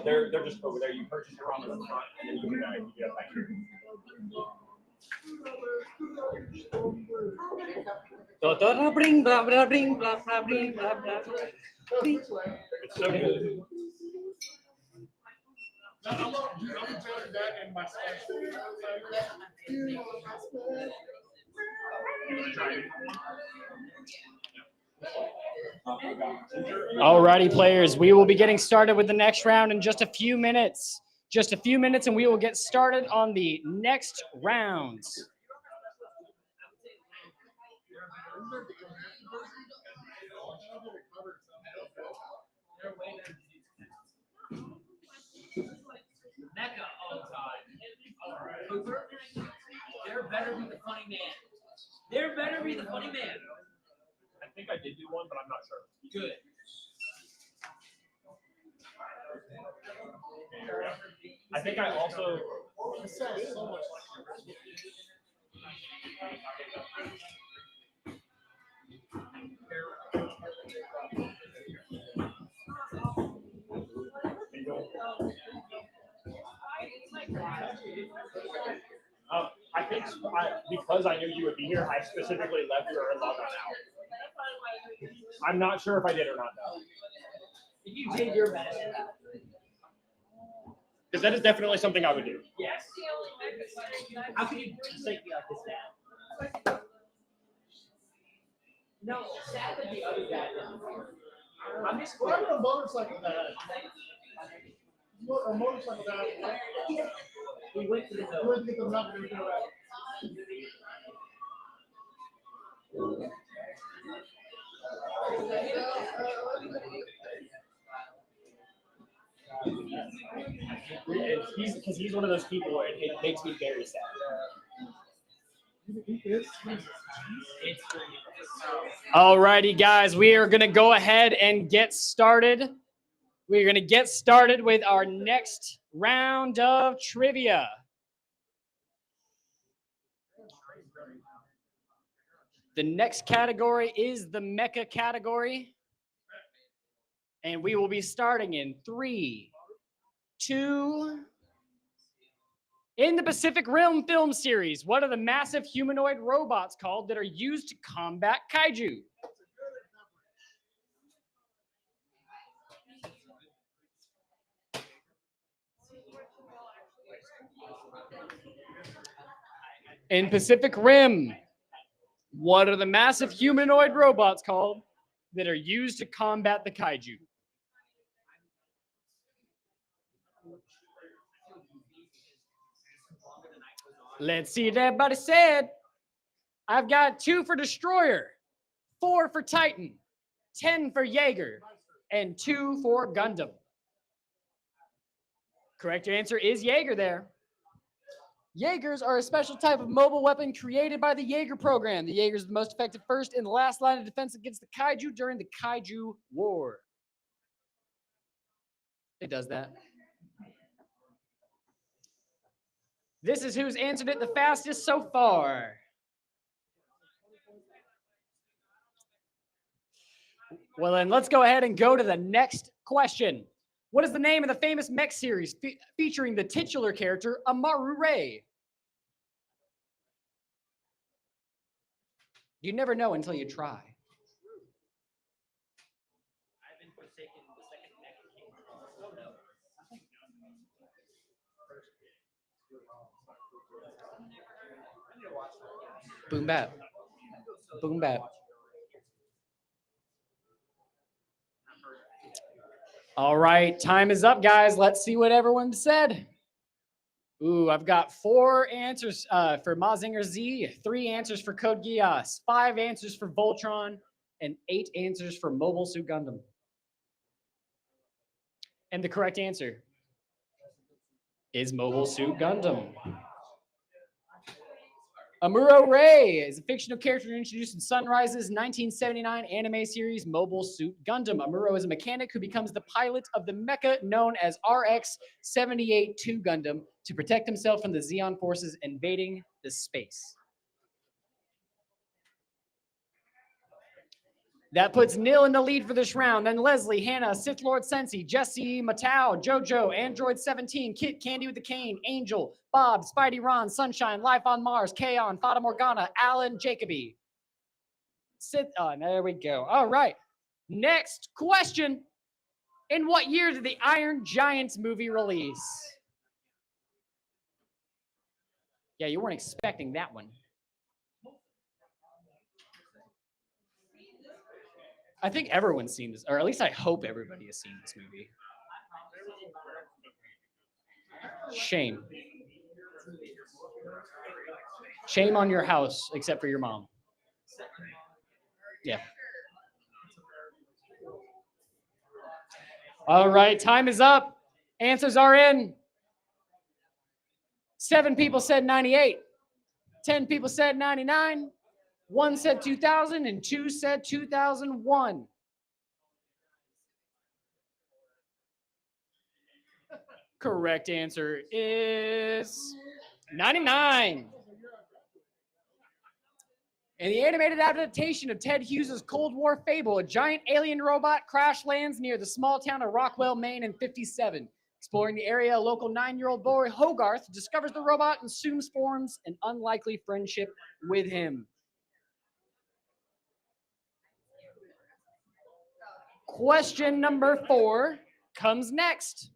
Speaker 4: They're just over there. You purchase your ramen in the front, and then you get it back here.
Speaker 9: Bring blah blah bring blah blah bring blah blah.
Speaker 4: It's so good.
Speaker 11: I'm telling that in my
Speaker 1: Alrighty, players, we will be getting started with the next round in just a few minutes. Just a few minutes, and we will get started on the next rounds.
Speaker 3: Mecca all the time. Cooper, there better be the funny man. There better be the funny man.
Speaker 4: I think I did do one, but I'm not sure.
Speaker 3: Good.
Speaker 4: I think I also.
Speaker 11: It sounds so much like
Speaker 4: I think because I knew you would be here, I specifically left her and logged on out. I'm not sure if I did or not though.
Speaker 3: You did your best.
Speaker 4: Because that is definitely something I would do.
Speaker 3: Yes. How can you say me like this now? No, sad that the other guy didn't. I'm just
Speaker 11: what happened to a motorcycle dad? A motorcycle dad.
Speaker 3: we went to the
Speaker 11: You went to get the number to do that.
Speaker 4: Because he's one of those people where it makes me very sad.
Speaker 1: Alrighty, guys, we are going to go ahead and get started. We're going to get started with our next round of trivia. The next category is the mecha category. And we will be starting in 3, 2. In the Pacific Rim film series, what are the massive humanoid robots called that are used to combat kaiju? In Pacific Rim, what are the massive humanoid robots called that are used to combat the kaiju? Let's see what everybody said. I've got 2 for Destroyer, 4 for Titan, 10 for Jaeger, and 2 for Gundam. Correct answer is Jaeger there. Jaegers are a special type of mobile weapon created by the Jaeger program. The Jaeger is the most effective first and last line of defense against the kaiju during the Kaiju War. It does that. This is who's answered it the fastest so far. Well, then let's go ahead and go to the next question. What is the name of the famous mech series featuring the titular character Amaru Ray? You never know until you try.
Speaker 3: I've been forsaken the second mech king. Oh no.
Speaker 1: Boom bap. Boom bap. All right, time is up, guys. Let's see what everyone said. Ooh, I've got 4 answers for Mazinger Z, 3 answers for Code Geass, 5 answers for Voltron, and 8 answers for Mobile Suit Gundam. And the correct answer is Mobile Suit Gundam. Amuro Ray is a fictional character introduced in Sunrise's 1979 anime series Mobile Suit Gundam. Amuro is a mechanic who becomes the pilot of the mecha known as RX-78-2 Gundam to protect himself from the Zeon forces invading the space. That puts Nil in the lead for this round. Then Leslie, Hannah, Sith Lord Sensi, Jesse, Matau, Jojo, Android 17, Kit, Candy with the Cane, Angel, Bob, Spidey Ron, Sunshine, Life on Mars, Kaon, Fata Morgana, Alan, Jacoby. There we go. All right. Next question. In what year did the Iron Giants movie release? Yeah, you weren't expecting that one. I think everyone's seen this, or at least I hope everybody has seen this movie. Shame. Shame on your house, except for your mom. Yeah. All right, time is up. Answers are in. 7 people said 98. 10 people said 99. 1 said 2000, and 2 said 2001. Correct answer is 99. In the animated adaptation of Ted Hughes' Cold War fable, a giant alien robot crash lands near the small town of Rockwell, Maine in 1957. Exploring the area, a local 9-year-old boy, Hogarth, discovers the robot and soon forms an unlikely friendship with him. Question number 4 comes next.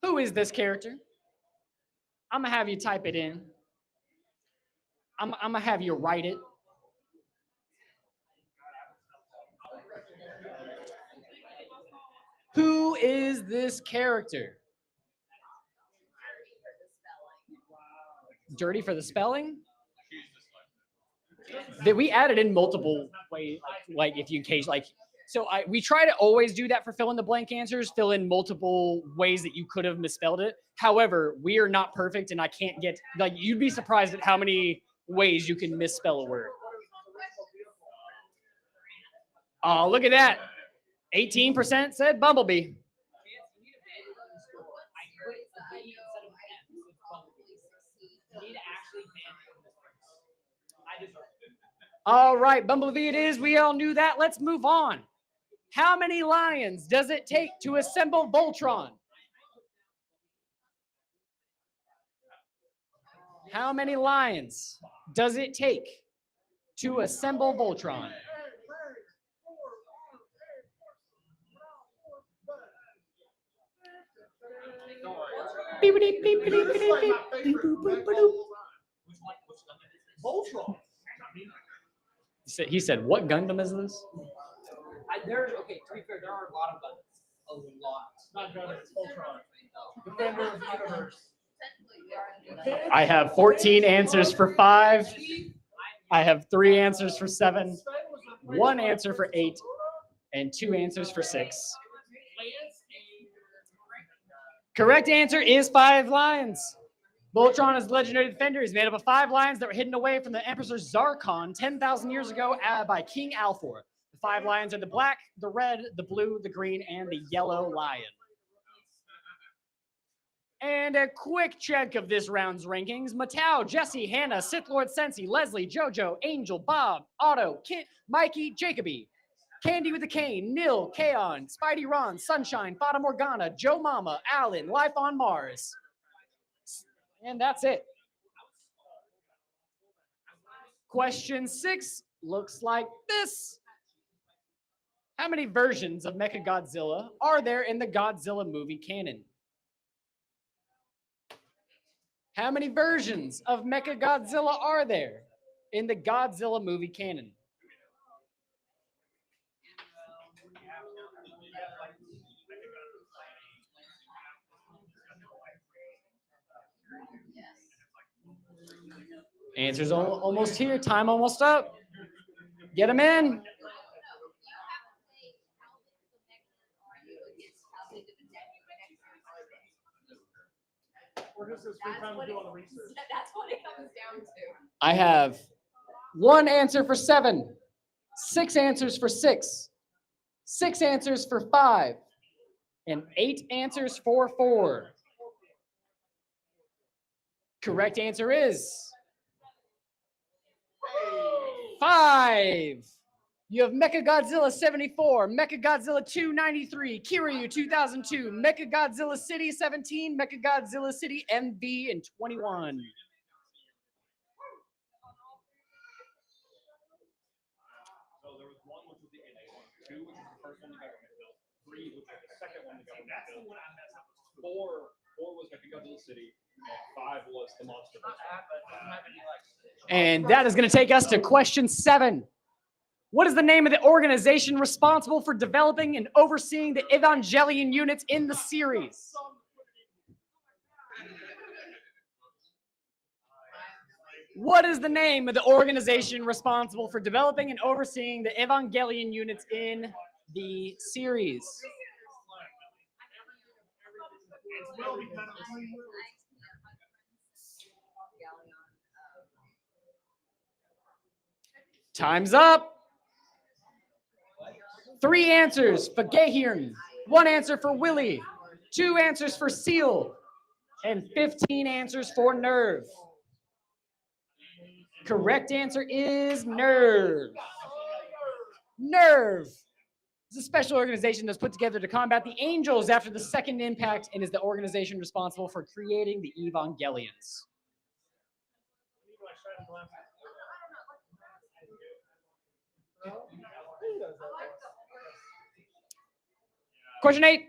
Speaker 1: Who is this character? I'm going to have you type it in. I'm going to have you write it. Who is this character? Dirty for the spelling? That we added in multiple ways, like if you occasionally, we try to always do that for fill in the blank answers, fill in multiple ways that you could have misspelled it. However, we are not perfect, and I can't get, you'd be surprised at how many ways you can misspell a word. Oh, look at that. 18% said Bumblebee. All right, Bumblebee it is. We all knew that. Let's move on. How many lions does it take to assemble Voltron? How many lions does it take to assemble Voltron?
Speaker 2: Voltron.
Speaker 1: He said, what Gundam is this?
Speaker 6: Okay, to be fair, there are a lot of buttons. A lot.
Speaker 2: Not Gundam, it's Voltron. Defender of the Universe.
Speaker 1: I have 14 answers for 5. I have 3 answers for 7, 1 answer for 8, and 2 answers for 6. Correct answer is 5 lions. Voltron is a legendary defender. He's made up of 5 lions that were hidden away from the Emperor Zarkon 10,000 years ago by King Alfor. The 5 lions are the black, the red, the blue, the green, and the yellow lion. And a quick check of this round's rankings. Matau, Jesse, Hannah, Sith Lord Sensi, Leslie, Jojo, Angel, Bob, Otto, Kit, Mikey, Jacoby. Candy with the Cane, Nil, Kaon, Spidey Ron, Sunshine, Fata Morgana, Joe Mama, Alan, Life on Mars. And that's it. Question 6 looks like this. How many versions of Mechagodzilla are there in the Godzilla movie canon? How many versions of Mechagodzilla are there in the Godzilla movie canon? Answer's almost here. Time almost up. Get them in.
Speaker 11: Or just as free time to do all the research.
Speaker 5: That's what it comes down to.
Speaker 1: I have 1 answer for 7, 6 answers for 6, 6 answers for 5, and 8 answers for 4. Correct answer is 5. You have Mechagodzilla 74, Mechagodzilla 293, Kiryu 2002, Mechagodzilla City 17, Mechagodzilla City MV in 21.
Speaker 4: So there was 1, which was the NA one, 2, which was the first one the government built, 3, which was the second one the government built, 4 was Mechagodzilla City, and 5 was the monster.
Speaker 1: And that is going to take us to question 7. What is the name of the organization responsible for developing and overseeing the Evangelion units in the series? What is the name of the organization responsible for developing and overseeing the Evangelion units in the series? Time's up. 3 answers for Gehirn, 1 answer for Willie, 2 answers for Seal, and 15 answers for Nerve. Correct answer is Nerve. Nerve is a special organization that's put together to combat the Angels after the second impact and is the organization responsible for creating the Evangelions. Question 8.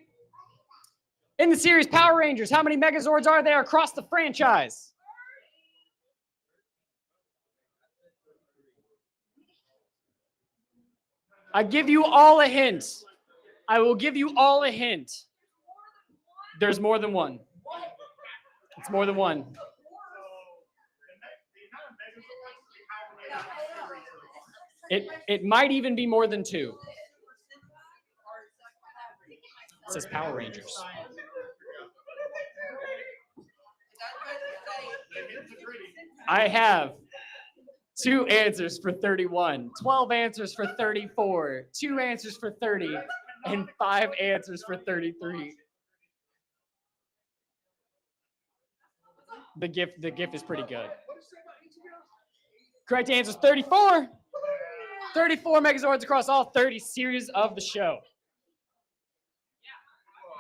Speaker 1: In the series Power Rangers, how many Megazords are there across the franchise? I give you all a hint. I will give you all a hint. There's more than one. It's more than one. It might even be more than 2. It says Power Rangers. I have 2 answers for 31, 12 answers for 34, 2 answers for 30, and 5 answers for 33. The GIF is pretty good. Correct answer is 34. 34 Megazords across all 30 series of the show.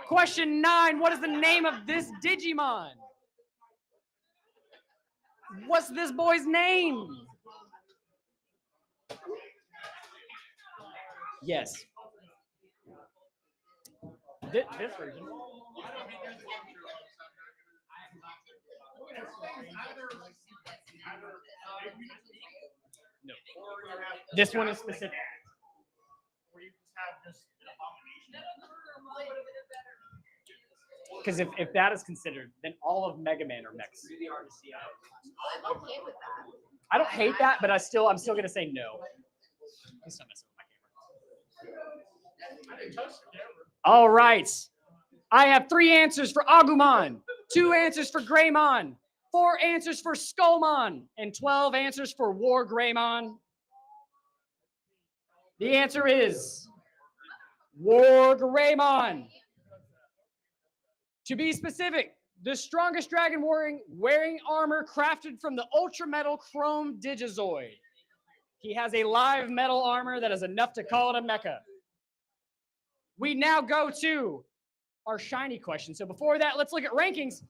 Speaker 1: Question 9. What is the name of this Digimon? What's this boy's name? Yes. This version. No. This one is specific. Because if that is considered, then all of Mega Man are mechs.
Speaker 5: I'm okay with that.
Speaker 1: I don't hate that, but I'm still gonna say no. Please stop messing with my camera. All right. I have 3 answers for Agumon, 2 answers for Greymon, 4 answers for Skullmon, and 12 answers for War Greymon. The answer is War Greymon. To be specific, the strongest dragon wearing armor crafted from the Ultra Metal Chrome Digizoid. He has a live metal armor that is enough to call it a mecha. We now go to our shiny question. So before that, let's look at rankings.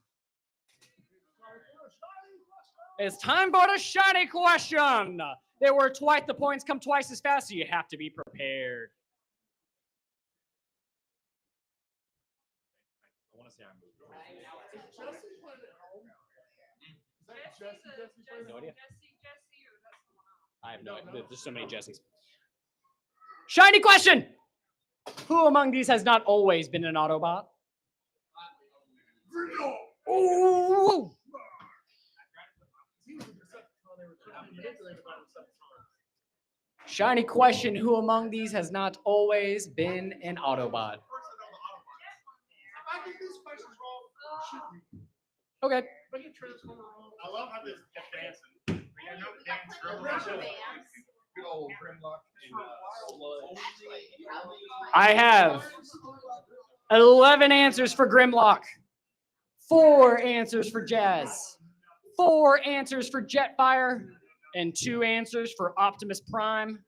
Speaker 1: It's time for the shiny question. There were twice the points come twice as fast, so you have to be prepared. I want to say I'm No idea. I have no idea. There's so many Jessies. Shiny question. Who among these has not always been an Autobot? Ooh. Shiny question. Who among these has not always been an Autobot?
Speaker 2: I get these questions wrong.
Speaker 1: Okay.
Speaker 2: I love how this kept dancing.
Speaker 8: Good old Grimlock and Sludge.
Speaker 1: I have 11 answers for Grimlock, 4 answers for Jazz, 4 answers for Jetfire, and 2 answers for Optimus Prime.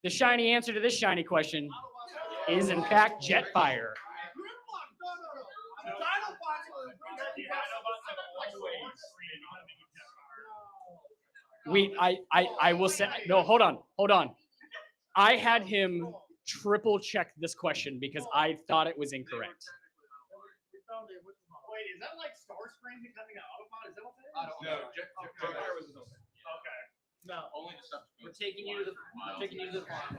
Speaker 1: The shiny answer to this shiny question is, in fact, Jetfire. I will say, no, hold on. I had him triple check this question because I thought it was incorrect.
Speaker 2: Wait, is that like Starscream becoming an Autobot? Is that what that is?
Speaker 8: I don't know. Jetfire was his own.
Speaker 2: Okay.
Speaker 3: No,
Speaker 8: Only the stuff.
Speaker 3: we're taking you to the farm.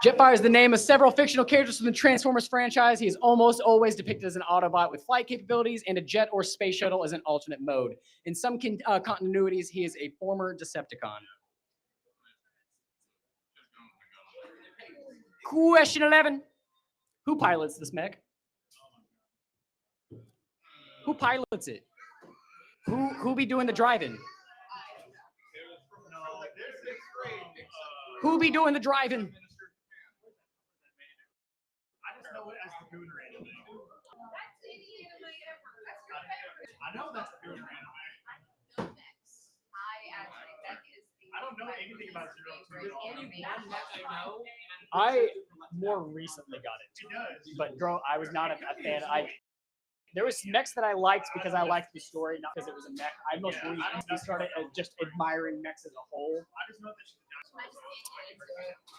Speaker 1: Jetfire is the name of several fictional characters from the Transformers franchise. He is almost always depicted as an Autobot with flight capabilities and a jet or space shuttle as an alternate mode. In some continuities, he is a former Decepticon. Question 11. Who pilots this mech? Who pilots it? Who be doing the driving? Who be doing the driving?
Speaker 2: I just know it as the Gooner anime. I know that's the Gooner anime. I don't know anything about Zero Two.
Speaker 3: Only one mech I know.
Speaker 1: I more recently got it,
Speaker 2: It does.
Speaker 1: but I was not a fan. There was mechs that I liked because I liked the story, not because it was a mech. I most recently started just admiring mechs as a whole.
Speaker 2: I just know that she's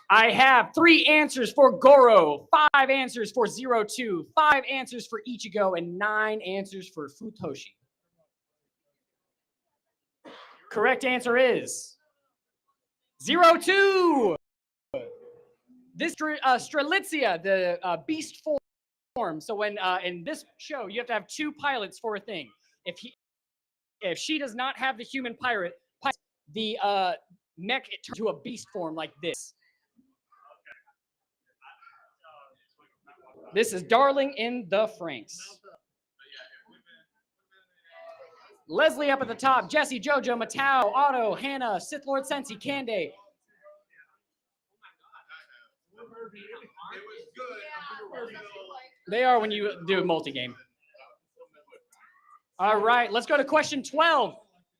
Speaker 1: I have 3 answers for Goro, 5 answers for Zero Two, 5 answers for Ichigo, and 9 answers for Futoshi. Correct answer is Zero Two. This Strelitzia, the beast form. So when in this show, you have to have 2 pilots for a thing. If she does not have the human pilot, the mech it turns to a beast form like this. This is Darling in the Franks. Leslie up at the top. Jesse, Jojo, Matau, Otto, Hannah, Sith Lord Sensi, Kande. They are when you do a multi-game. All right, let's go to question 12.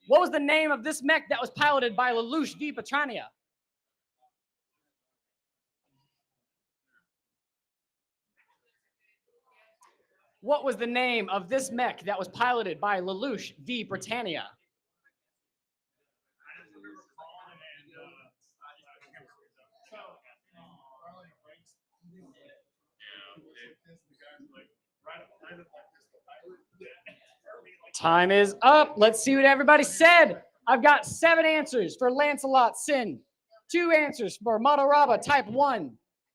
Speaker 1: What was the name of this mech that was piloted by Lelouch v. Petrania? What was the name of this mech that was piloted by Lelouch v. Britannia? Time is up. Let's see what everybody said. I've got 7 answers for Lancelot Sin, 2 answers for Madaraba Type 1,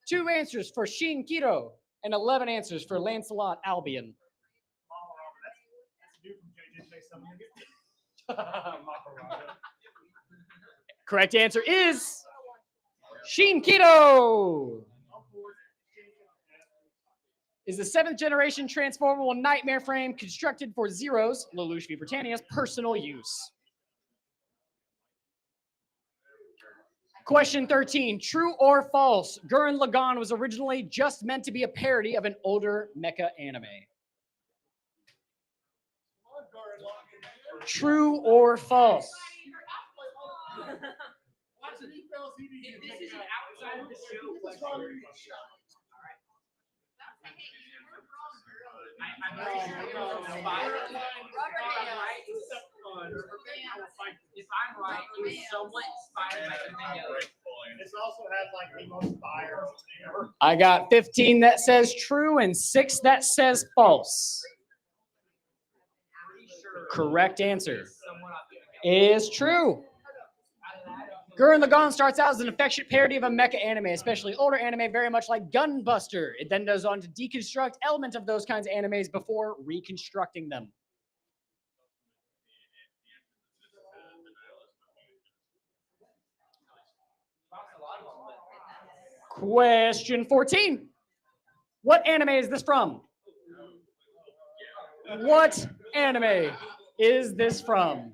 Speaker 1: 2 answers for Shin Kiro, and 11 answers for Lancelot Albion. Correct answer is Shin Kiro. Is the 7th generation transformable nightmare frame constructed for Zero's, Lelouch v. Britannia's, personal use. Question 13, true or false? Gurren Lagann was originally just meant to be a parody of an older mecha anime. True or false?
Speaker 3: This is outside of the show. I'm pretty sure it was inspired. If I'm right, it was somewhat inspired by the video.
Speaker 2: This also has like the most fire ever.
Speaker 1: I got 15 that says true and 6 that says false.
Speaker 3: Pretty sure
Speaker 1: correct answer is true. Gurren Lagann starts out as an affectionate parody of a mecha anime, especially older anime, very much like Gunbuster. It then goes on to deconstruct elements of those kinds of animes before reconstructing them. Question 14. What anime is this from? What anime is this from?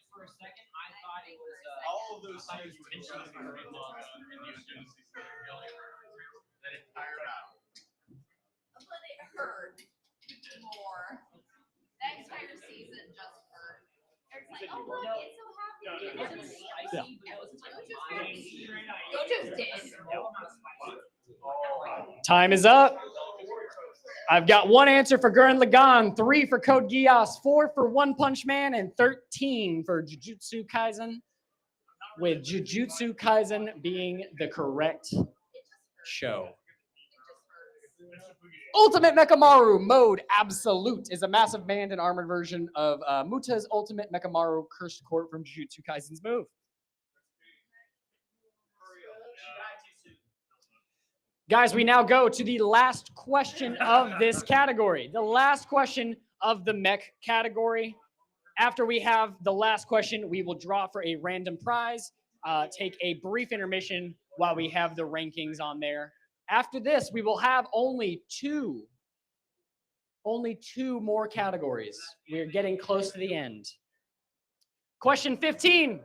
Speaker 3: For a second, I thought it was
Speaker 2: All of those scenes were just in the entire battle.
Speaker 5: But it hurt more. That entire season just hurt. It's like, oh look, it's so happy. You just did.
Speaker 1: Time is up. I've got 1 answer for Gurren Lagann, 3 for Code Geass, 4 for One Punch Man, and 13 for Jujutsu Kaisen, with Jujutsu Kaisen being the correct show. Ultimate Mechamaru Mode Absolute is a massive manned and armored version of Muta's Ultimate Mechamaru Cursed Court from Jujutsu Kaisen's move. Guys, we now go to the last question of this category. The last question of the mech category. After we have the last question, we will draw for a random prize, take a brief intermission while we have the rankings on there. After this, we will have only two more categories. We're getting close to the end. Question 15,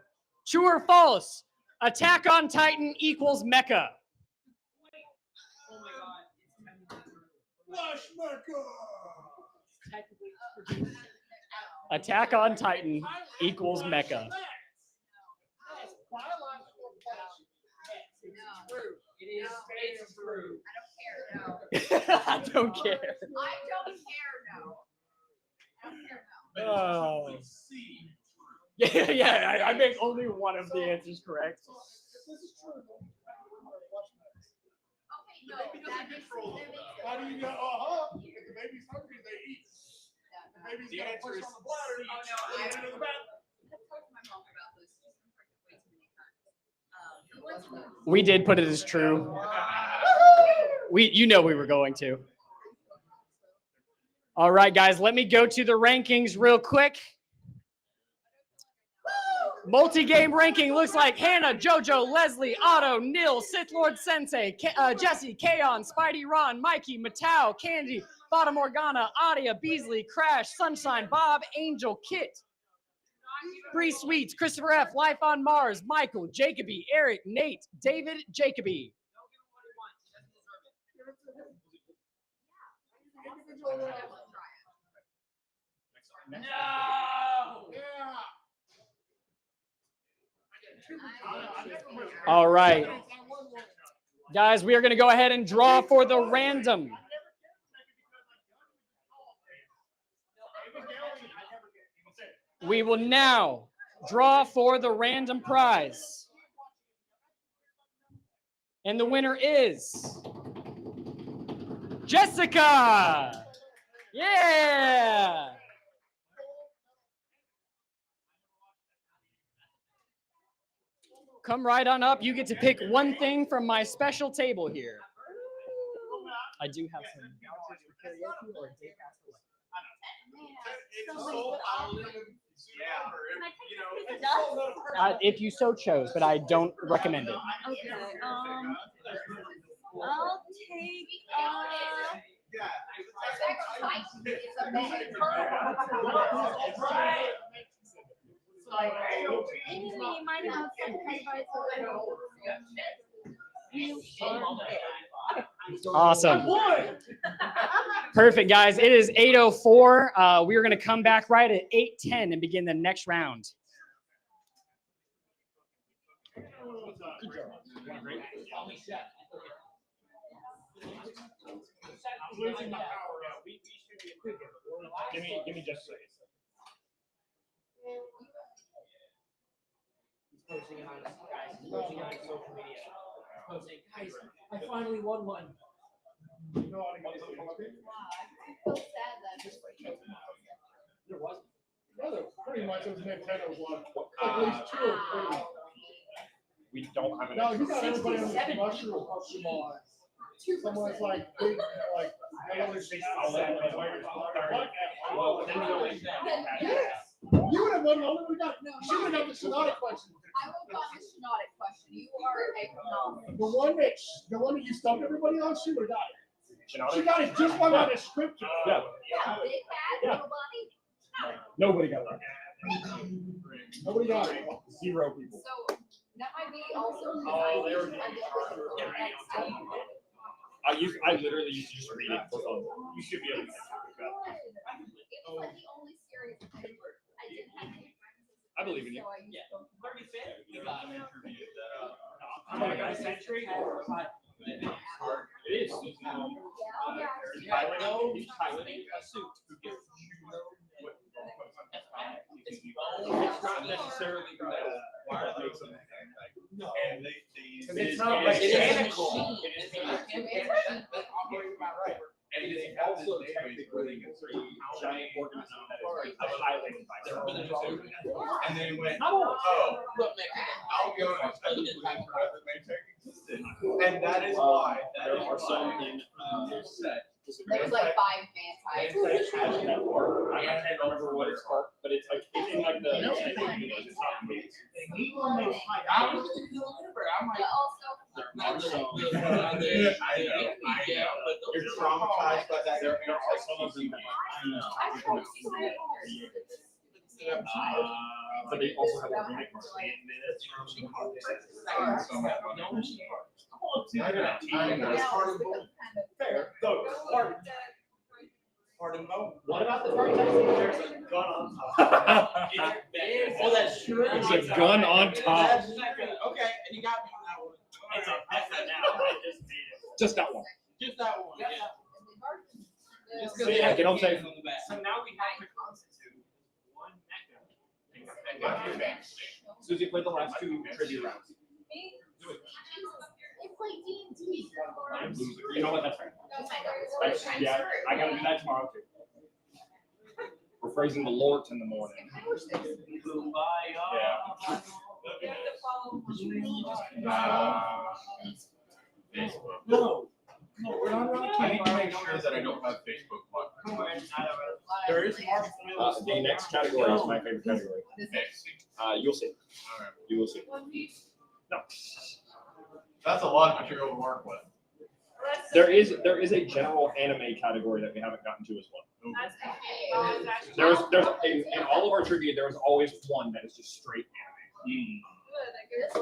Speaker 1: true or false? Attack on Titan equals mecha. Attack on Titan equals mecha.
Speaker 3: It's true.
Speaker 5: I don't care, no.
Speaker 1: I don't care.
Speaker 5: I don't care, no. I don't care, no.
Speaker 1: Oh. Yeah, I make only one of the answers correct.
Speaker 5: Okay, no.
Speaker 11: The baby doesn't
Speaker 5: That
Speaker 11: control
Speaker 5: makes
Speaker 11: them.
Speaker 5: sense.
Speaker 11: How do you know? If the baby's hungry, they eat. The baby's
Speaker 2: The
Speaker 11: got to
Speaker 2: answer
Speaker 11: push
Speaker 2: is
Speaker 11: on the bladder.
Speaker 5: Oh, no, I
Speaker 11: Put it in the bathroom.
Speaker 5: I've talked to my mom about this. She's been pregnant way too many times. It wasn't
Speaker 1: We did put it as true. You know we were going to. All right, guys, let me go to the rankings real quick. Multi-game ranking looks like Hannah, Jojo, Leslie, Otto, Nil, Sith Lord Sensei, Jesse, Kaon, Spidey, Ron, Mikey, Matau, Candy, Fata Morgana, Adia, Beasley, Crash, Sunshine, Bob, Angel, Kit, Bree Sweets, Christopher F, Life on Mars, Michael, Jacoby, Eric, Nate, David, Jacoby.
Speaker 3: No!
Speaker 11: Yeah.
Speaker 1: All right. Guys, we are going to go ahead and draw for the random. We will now draw for the random prize. And the winner is Jessica. Yeah. Come right on up. You get to pick one thing from my special table here. I do have some vouchers for karaoke or a day pass for if you so chose, but I don't recommend it.
Speaker 10: Okay. I'll take. You might have
Speaker 1: Awesome. Perfect, guys. It is 8:04. We are going to come back right at 8:10 and begin the next round.
Speaker 2: I'm losing my power up. Give me just a second.
Speaker 3: He's posting on guys. He's posting on social media. Posting, guys, I finally won one.
Speaker 2: No, I didn't get
Speaker 5: Wow, I feel sad that just like
Speaker 7: There was.
Speaker 2: pretty much it was Nintendo's one. At least 2 or 3.
Speaker 4: We don't have an.
Speaker 2: No, you got everybody on the
Speaker 6: 67
Speaker 2: mushroom Pokemon. Someone's like big, like.
Speaker 4: I only see
Speaker 2: Yes. You would have won. We got. She would have got the Sonata question.
Speaker 5: I will call the Shinotic question. You are a phenomenal.
Speaker 2: The one that you stumped everybody on, she would have got it. She
Speaker 4: Shinada?
Speaker 2: got it just by my description.
Speaker 4: Yeah.
Speaker 5: Yeah, big cat,
Speaker 4: Yeah.
Speaker 5: little bunny.
Speaker 4: Nobody got it.
Speaker 2: Nobody got it.
Speaker 4: 0 people.
Speaker 5: So that might be also.
Speaker 4: Oh, they were-
Speaker 5: I
Speaker 4: I literally used to just read it for fun. You should be able to catch up with that.
Speaker 5: It was like the only series I didn't have any friends.
Speaker 4: I believe in you.
Speaker 5: So I used to-
Speaker 3: 35th? You got it.
Speaker 4: I'm like a century. It is.
Speaker 5: Yeah.
Speaker 3: He's piloting a suit who gets it's not necessarily what makes them.
Speaker 8: No.
Speaker 3: And
Speaker 2: It's not like
Speaker 3: it's
Speaker 2: mechanical.
Speaker 3: It is
Speaker 6: That's operating about right.
Speaker 3: and it is also technically a giant organism that is piloted by someone.
Speaker 8: And then went,
Speaker 3: Oh.
Speaker 8: oh,
Speaker 6: Look, man,
Speaker 8: I'll be honest, I didn't believe Rather May Tech existed. And that is why.
Speaker 4: There are some in
Speaker 8: this set.
Speaker 5: There was like 5 man types.
Speaker 4: I can't remember what it's called, but it's like it's in like the.
Speaker 5: You know,
Speaker 4: it's not amazing.
Speaker 6: I was in the liver. I'm like,
Speaker 5: But also,
Speaker 6: not
Speaker 7: So-
Speaker 8: I know.
Speaker 6: but
Speaker 8: You're traumatized by that.
Speaker 4: There are some of them that
Speaker 5: I tried so hard.
Speaker 4: but they also have a remake.
Speaker 2: Fair.
Speaker 6: pardon Mo.
Speaker 1: What about the part that's there's a gun on top?
Speaker 6: Oh, that's true.
Speaker 4: It's a gun on top.
Speaker 6: Okay, and you got me on that one.
Speaker 1: It's a method now. I just made it.
Speaker 4: Just that one.
Speaker 6: Just that one. Yeah. Just
Speaker 4: So,
Speaker 6: because
Speaker 4: yeah, get on safe.
Speaker 6: on the back.
Speaker 1: So now we have to constitute one mecha.
Speaker 4: Susie played the last 2 trivia rounds.
Speaker 5: It's like D&D.
Speaker 4: I'm losing. You know what? That's fair.
Speaker 5: Oh
Speaker 4: Yeah, I gotta do that tomorrow too. We're phrasing the Lord in the morning. Yeah.
Speaker 8: No, we're not allowed to. I need to make sure that I don't have Facebook Live.
Speaker 6: There is
Speaker 4: The next category is my favorite category. You'll see.
Speaker 8: Alright.
Speaker 4: You will see. No.
Speaker 8: That's a lot of material to work with.
Speaker 4: There is a general anime category that we haven't gotten to as well. There's in all of our trivia there is always one that is just straight anime.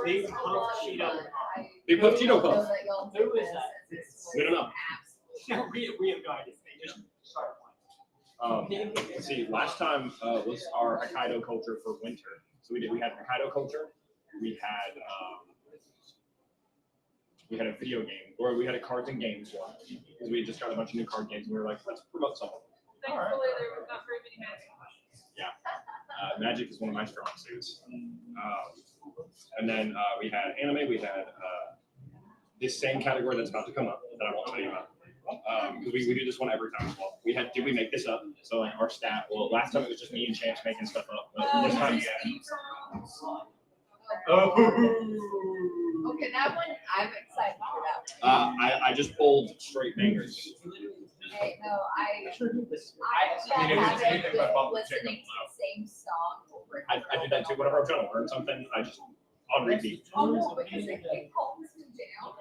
Speaker 5: They
Speaker 4: They put Cheeto Puffs.
Speaker 1: Who is that?
Speaker 4: We don't know.
Speaker 1: We have no idea. They just started playing.
Speaker 4: Let's see. Last time was our Hokkaido culture for winter. So we had Hokkaido culture. We had a video game, or we had a cards and games one, because we just got a bunch of new card games, and we were like, let's promote some of them.
Speaker 10: Thankfully, there was not very many magic.
Speaker 4: Magic is one of my strong suits. And then we had anime. We had this same category that's about to come up that I won't tell you about. Because we do this one every time as well. Did we make this up? So like our stat. Well, last time it was just me and Chance making stuff up. But this time,
Speaker 5: Okay, that one, I'm excited for that one.
Speaker 4: I just pulled straight bangers.
Speaker 5: Hey, no, I
Speaker 8: I mean, it was
Speaker 5: haven't
Speaker 8: anything but
Speaker 5: been
Speaker 8: bubble
Speaker 5: listening
Speaker 8: chicken.
Speaker 5: to the same song over and
Speaker 4: I did that too. Whenever I'm trying to learn something, I just on repeat.
Speaker 5: Oh, no, because it calms me down.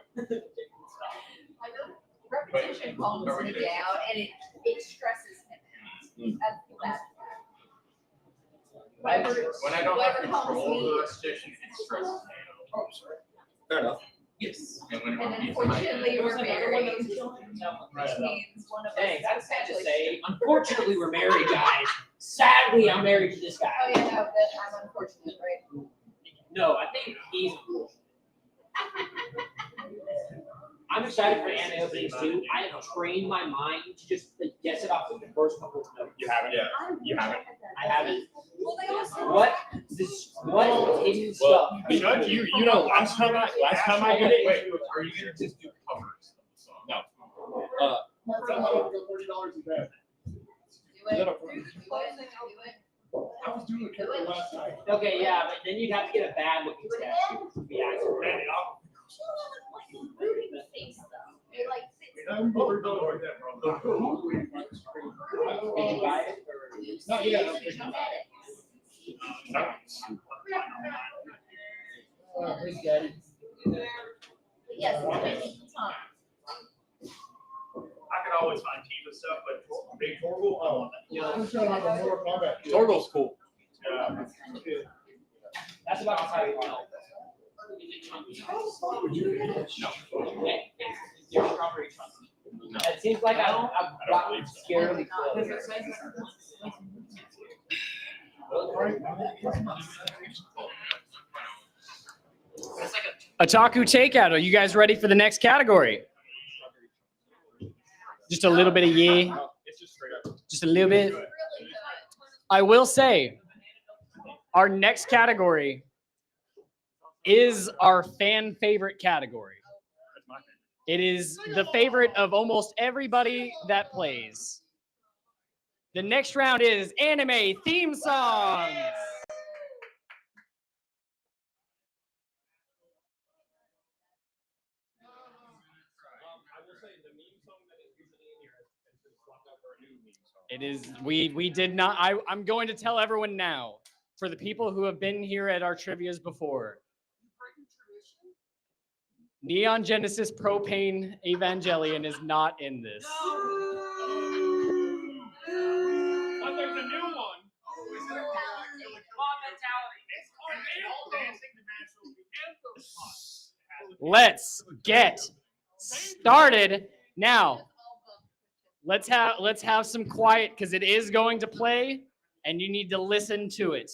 Speaker 5: I know, repetition calms me down and it stresses him out. That's Whatever,
Speaker 8: When I don't have
Speaker 5: whatever calms
Speaker 8: control of
Speaker 5: me.
Speaker 8: the repetition, it stresses me out.
Speaker 4: Fair enough.
Speaker 6: Yes.
Speaker 8: And when it
Speaker 5: And
Speaker 8: repeats,
Speaker 5: unfortunately, we're married, which means
Speaker 7: Right.
Speaker 5: one of us.
Speaker 7: Dang, that's sad to
Speaker 5: essentially-
Speaker 7: say. Unfortunately, we're married, guys. Sadly, I'm married to this
Speaker 5: Oh,
Speaker 7: guy.
Speaker 5: yeah, no, but I'm unfortunate, right?
Speaker 7: No, I think he's. I'm excited for anime openings too. I have trained my mind to just like, guess it off with the first couple of notes.
Speaker 4: You haven't.
Speaker 8: Yeah.
Speaker 4: You haven't.
Speaker 7: I haven't.
Speaker 5: Well, they also.
Speaker 7: What hidden stuff?
Speaker 4: Judge, you know, last time I did it.
Speaker 8: wait, are you gonna just do covers of the song?
Speaker 4: No.
Speaker 11: My friend might have to go $30 a day.
Speaker 5: Do it.
Speaker 11: Is that a-
Speaker 5: Do it.
Speaker 11: I was doing a character last night.
Speaker 3: Okay, yeah, but then you'd have to get a bad looking tattoo to be accurate.
Speaker 5: Rudy face though. They like sit.
Speaker 11: I'm over like that, bro.
Speaker 3: Did you buy it or?
Speaker 11: Not yet. I'm thinking
Speaker 5: Genetics.
Speaker 6: Who's got it?
Speaker 5: Yes, it's taking time.
Speaker 2: I could always find Tifa stuff, but Big Torgal, I want that.
Speaker 11: I'm just gonna have a Mortal Kombat. kit.
Speaker 8: Torgal's cool.
Speaker 2: Yeah.
Speaker 3: That's about the size of milk.
Speaker 11: Would you?
Speaker 3: Your strawberry chunky. It seems like I've gotten scarily close.
Speaker 1: Otaku Takeout. Are you guys ready for the next category? Just a little bit of yeah.
Speaker 8: It's just straight up.
Speaker 1: Just a little bit. I will say, our next category is our fan favorite category. It is the favorite of almost everybody that plays. The next round is anime theme songs. It is, we did not, I'm going to tell everyone now, for the people who have been here at our trivias before, Neon Genesis Propane Evangelion is not in this.
Speaker 2: But there's a new one.
Speaker 1: Let's get started now. Let's have some quiet because it is going to play and you need to listen to it.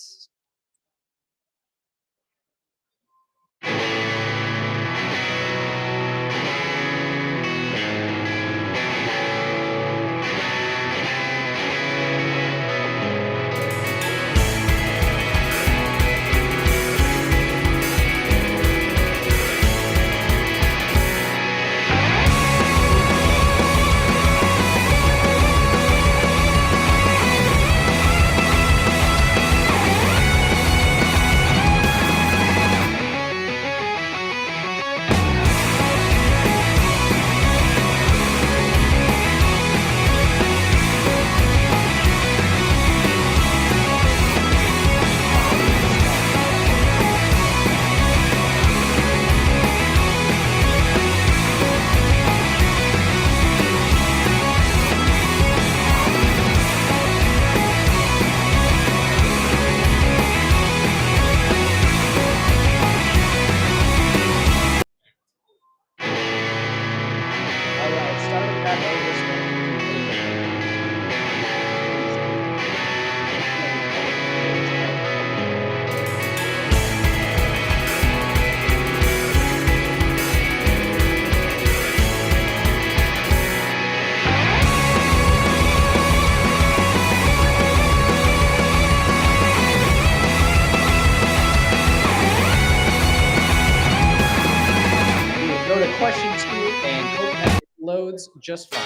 Speaker 1: Question 2 and hope that it loads just fine.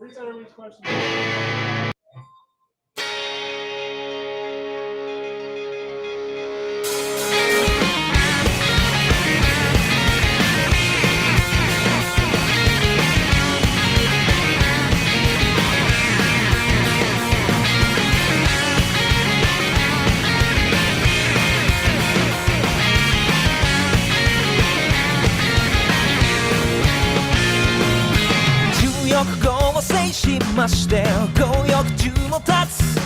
Speaker 11: Reset everybody's question.
Speaker 12: まして強欲中も立つ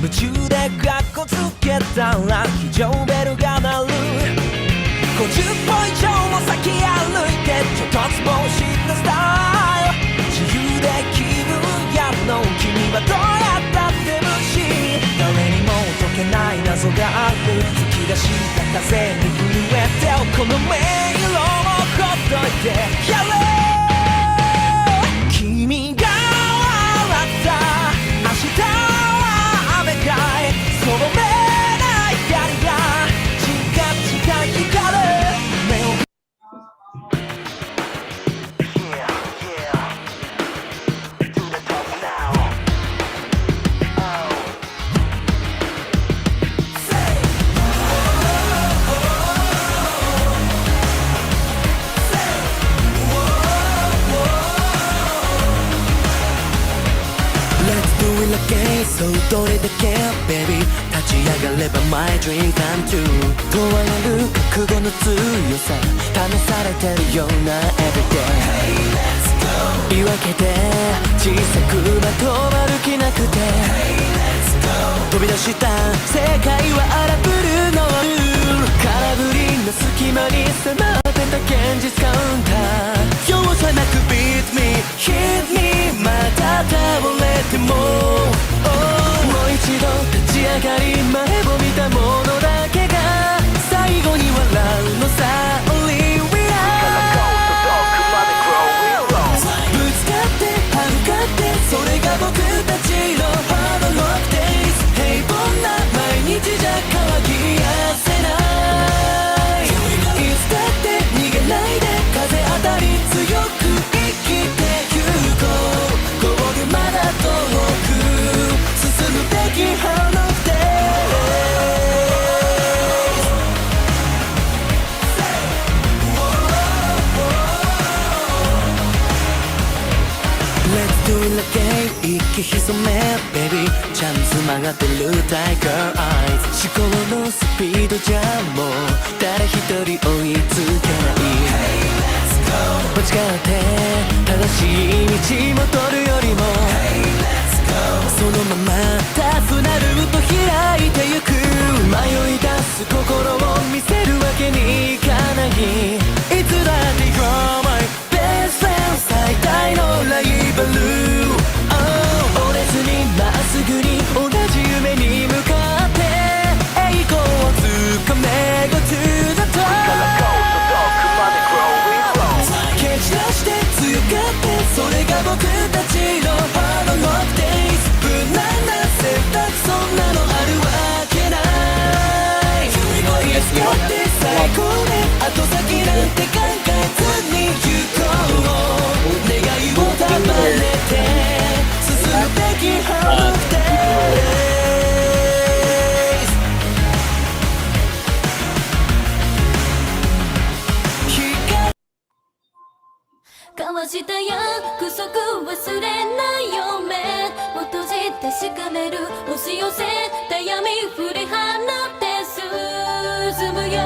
Speaker 12: 夢中で学校つけたら非常ベルが鳴る50歩以上も先歩いてちょっとつぼしたスタイル自由で気分やるの君はどうやってがある吹き出した風に震えてこの迷路をほっといてやれ君が笑った明日は雨かいその目ない光が近々光る目をそうどれだけ baby 立ち上がれば my dream come true 問われる覚悟の強さ試されてるような everyday Hey let's go 言い訳で小さくまとまる気なくて Hey let's go 飛び出した世界は荒ぶるの空振りの隙間に迫ってた現実カウンター容赦なく beat me hit me また倒れてももう一度立ち上がり前を見たものだけが最後に笑うのさ Only we are ぶつかって歯向かってそれが僕たちの Hard Rock Days 平凡な毎日じゃ乾きやせないいつだって逃げないで風当たり強く生きてゆこうゴールまだ遠く進むべき Hard Rock Let's do it again 息潜め baby チャンス曲がってる Tiger Eyes 思考のスピードじゃもう誰一人追いつけない Hey let's go 間違って正しい道戻るよりも Hey let's go そのままタフなルート開いてゆく迷い出す心を見せるわけにいかないいつだって You're my best friend 最大のライバル、折れずにまっすぐに同じ夢に向かって栄光をつかめ Go to the top 蹴散らして強がってそれが僕たちの Hard Rock Days 無難な選択そんなのあるわけないいつだって最高で後先なんて考えずに行こう願いを束ねて進むべき Hard Rock Days
Speaker 13: 交わした約束忘れないよ目を閉じて確かめる押し寄せた闇振り放って進むよ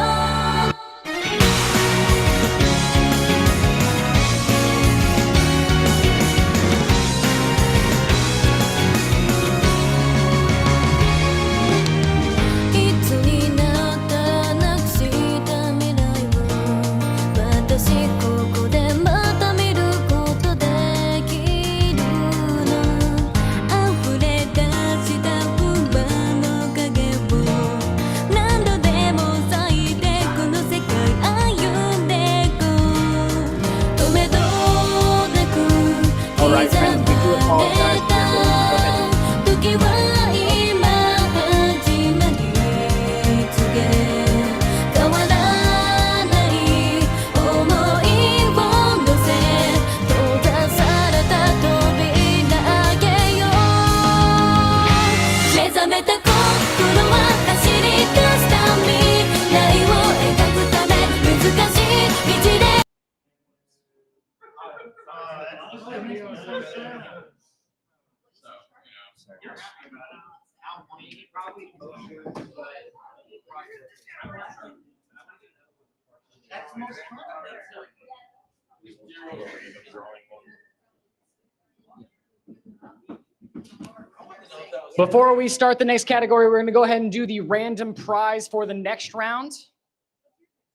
Speaker 1: Before we start the next category, we're going to go ahead and do the random prize for the next round.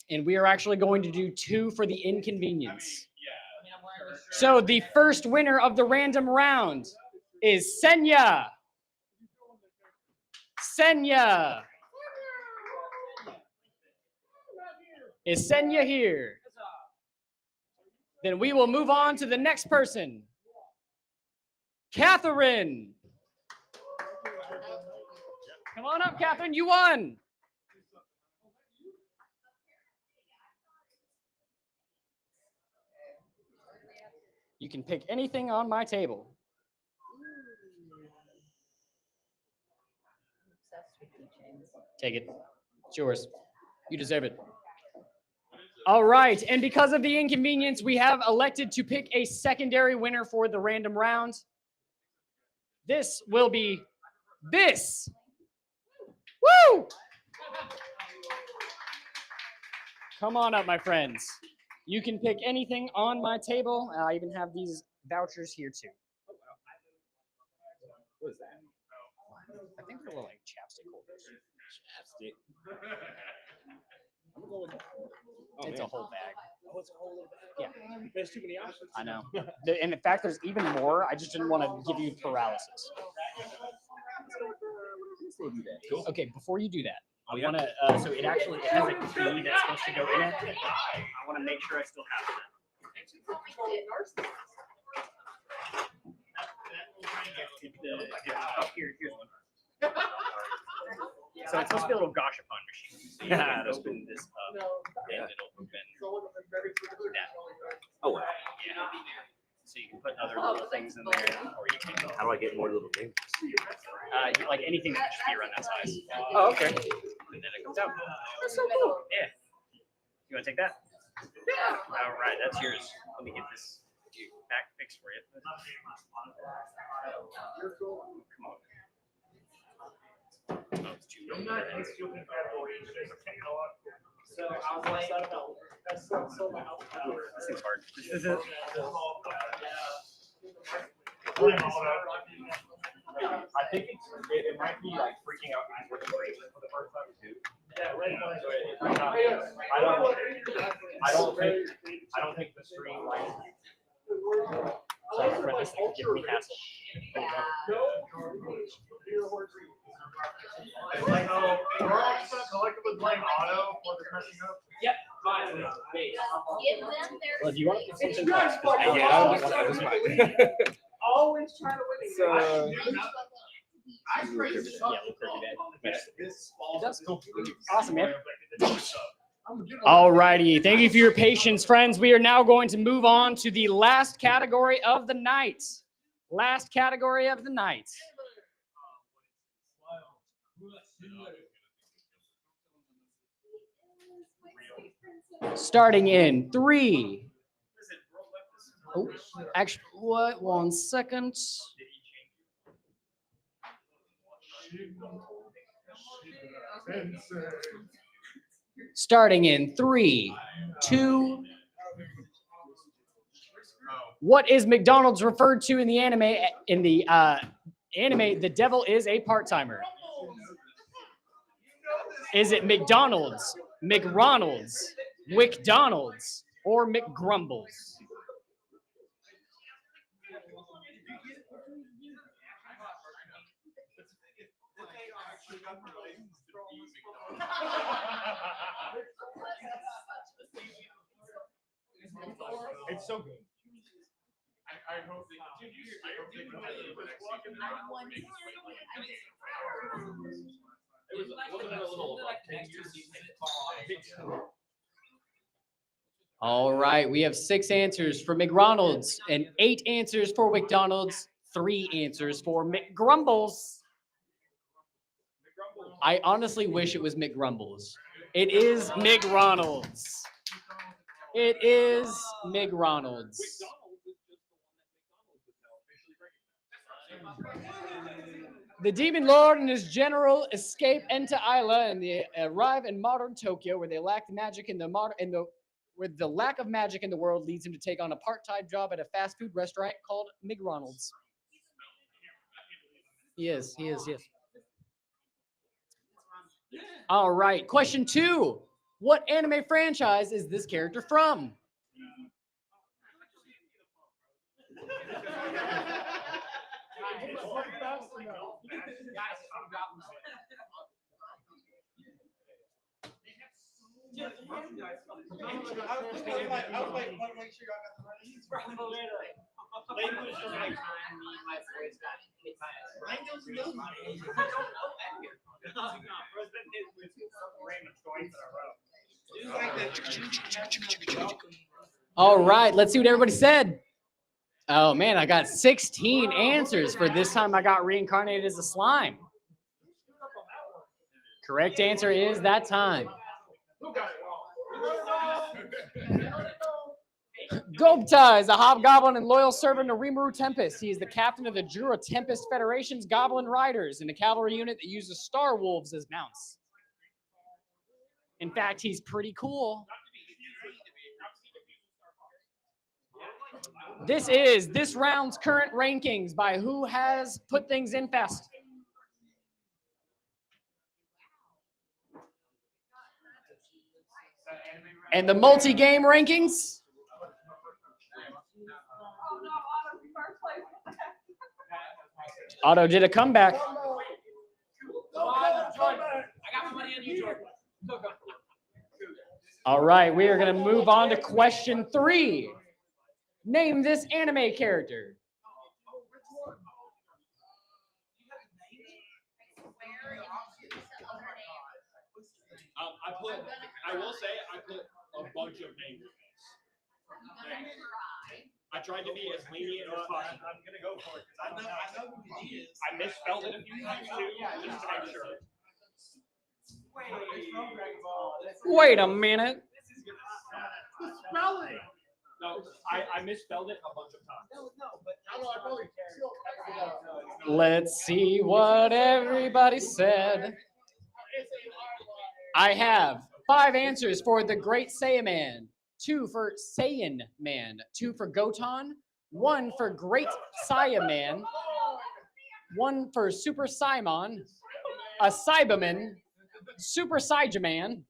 Speaker 1: And we are actually going to do 2 for the inconvenience. So the first winner of the random round is Senya. Senya. Is Senya here? Then we will move on to the next person. Catherine. Come on up, Catherine. You won. You can pick anything on my table. Take it. It's yours. You deserve it. All right. And because of the inconvenience, we have elected to pick a secondary winner for the random round. This will be this. Woo! Come on up, my friends. You can pick anything on my table. I even have these vouchers here too. What is that? I think they're like chapstick holders. Chapstick. It's a whole bag.
Speaker 11: Oh, it's a whole little bag.
Speaker 1: Yeah.
Speaker 11: There's too many options.
Speaker 1: I know. And in fact, there's even more. I just didn't want to give you paralysis. Okay, before you do that, I want to. So it has a key that's supposed to go in it. I want to make sure I still have it. Here's one. So it's supposed to be a little gashapon machine. So you can open this up, and it'll open that.
Speaker 14: Oh, wow.
Speaker 1: Yeah. So you can put other little things in there, or you can.
Speaker 14: How do I get more little things?
Speaker 1: Like anything that should be around that size.
Speaker 14: Oh, okay.
Speaker 1: And then it comes out.
Speaker 6: That's so cool.
Speaker 1: Yeah. You want to take that? Yeah. All right, that's yours. Let me get this back fixed for you. Come on.
Speaker 2: So I was like, that's so loud.
Speaker 1: This thing's hard.
Speaker 4: I think it might be like freaking out for the first time too. I don't think the stream like.
Speaker 1: Sorry, for this thing give me hassle.
Speaker 2: It's like, oh, we're all just gonna collectively blame Otto for the messing up.
Speaker 3: Yep. Fine.
Speaker 5: Give them their.
Speaker 1: Well, if you want
Speaker 11: It's
Speaker 1: something
Speaker 11: your
Speaker 1: else,
Speaker 11: fault.
Speaker 14: Yeah, that was fine.
Speaker 11: Always trying to win.
Speaker 14: So,
Speaker 2: I praise it.
Speaker 1: yeah, we'll figure that.
Speaker 2: This falls.
Speaker 1: That's cool. Awesome, man. All righty. Thank you for your patience, friends. We are now going to move on to the last category of the night. Last category of the night. Starting in 3. Oh, actually, what? 1 second. Starting in 3, 2. What is McDonald's referred to in the anime? In the anime, the devil is a part-timer. Is it McDonald's, McRonald's, WickDonald's, or McGrumbles?
Speaker 4: It's so good.
Speaker 11: I hope they continue. I hope they continue the next season.
Speaker 3: It was a little like the next 2 seasons.
Speaker 1: All right, we have 6 answers for McRonald's and 8 answers for McDonald's, 3 answers for McGrumbles. I honestly wish it was McGrumbles. It is McRonald's. It is McRonald's. The Demon Lord and his general escape Enta Isla, and they arrive in modern Tokyo, where they lack magic where the lack of magic in the world leads him to take on a part-time job at a fast food restaurant called McRonald's. Yes. All right, question 2. What anime franchise is this character from? All right, let's see what everybody said. Oh man, I got 16 answers for this time I got reincarnated as a slime. Correct answer is that time. Gobta is a hobgoblin and loyal servant of Rimuru Tempest. He is the captain of the Jura Tempest Federation's Goblin Riders and a cavalry unit that uses Star Wolves as mounts. In fact, he's pretty cool. This is this round's current rankings by who has put things in fast. And the multi-game rankings. Otto did a comeback.
Speaker 3: I got my money on you, Jordan.
Speaker 1: All right, we are going to move on to question 3. Name this anime character.
Speaker 4: I will say I put a bunch of names. I tried to be as lenient as possible. I'm gonna go for it because I know who he is. I misspelled it a few times too, just to make sure.
Speaker 1: Wait a minute.
Speaker 4: Spelling. No, I misspelled it a bunch of times.
Speaker 1: Let's see what everybody said. I have 5 answers for the Great Saiyaman, 2 for Saiyan Man, 2 for Goton, 1 for Great Saiyaman, 1 for Super Saimon, a Cyberman, Super Saiyaman.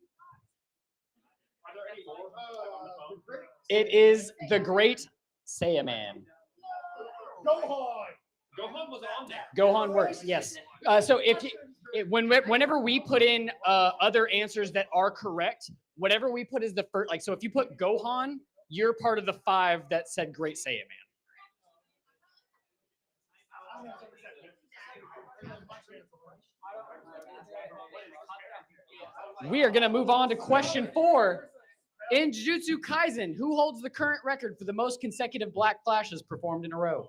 Speaker 1: It is the Great Saiyaman.
Speaker 4: Gohan was on that.
Speaker 1: Gohan works, yes. So if you, whenever we put in other answers that are correct, whatever we put is the first. Like, so if you put Gohan, you're part of the 5 that said Great Saiyaman. We are going to move on to question 4. In Jujutsu Kaisen, who holds the current record for the most consecutive black flashes performed in a row?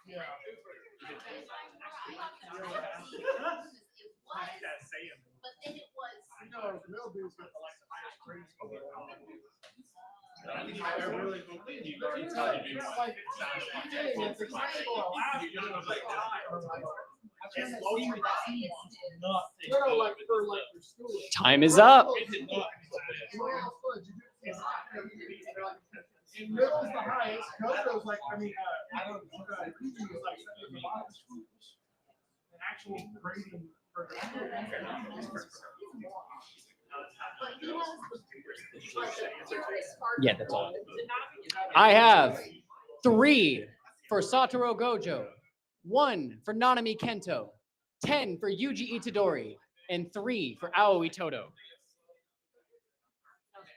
Speaker 2: Yeah.
Speaker 5: But then it was.
Speaker 2: Mildews got the highest grades.
Speaker 1: Time is up.
Speaker 2: And middle's the highest. Koto's like, I mean, I don't know. PG is like the bottom schools. An actual grading for
Speaker 1: Yeah, that's all. I have 3 for Satoru Gojo, 1 for Nanami Kento, 10 for Yuji Itadori, and 3 for Aoi Todo.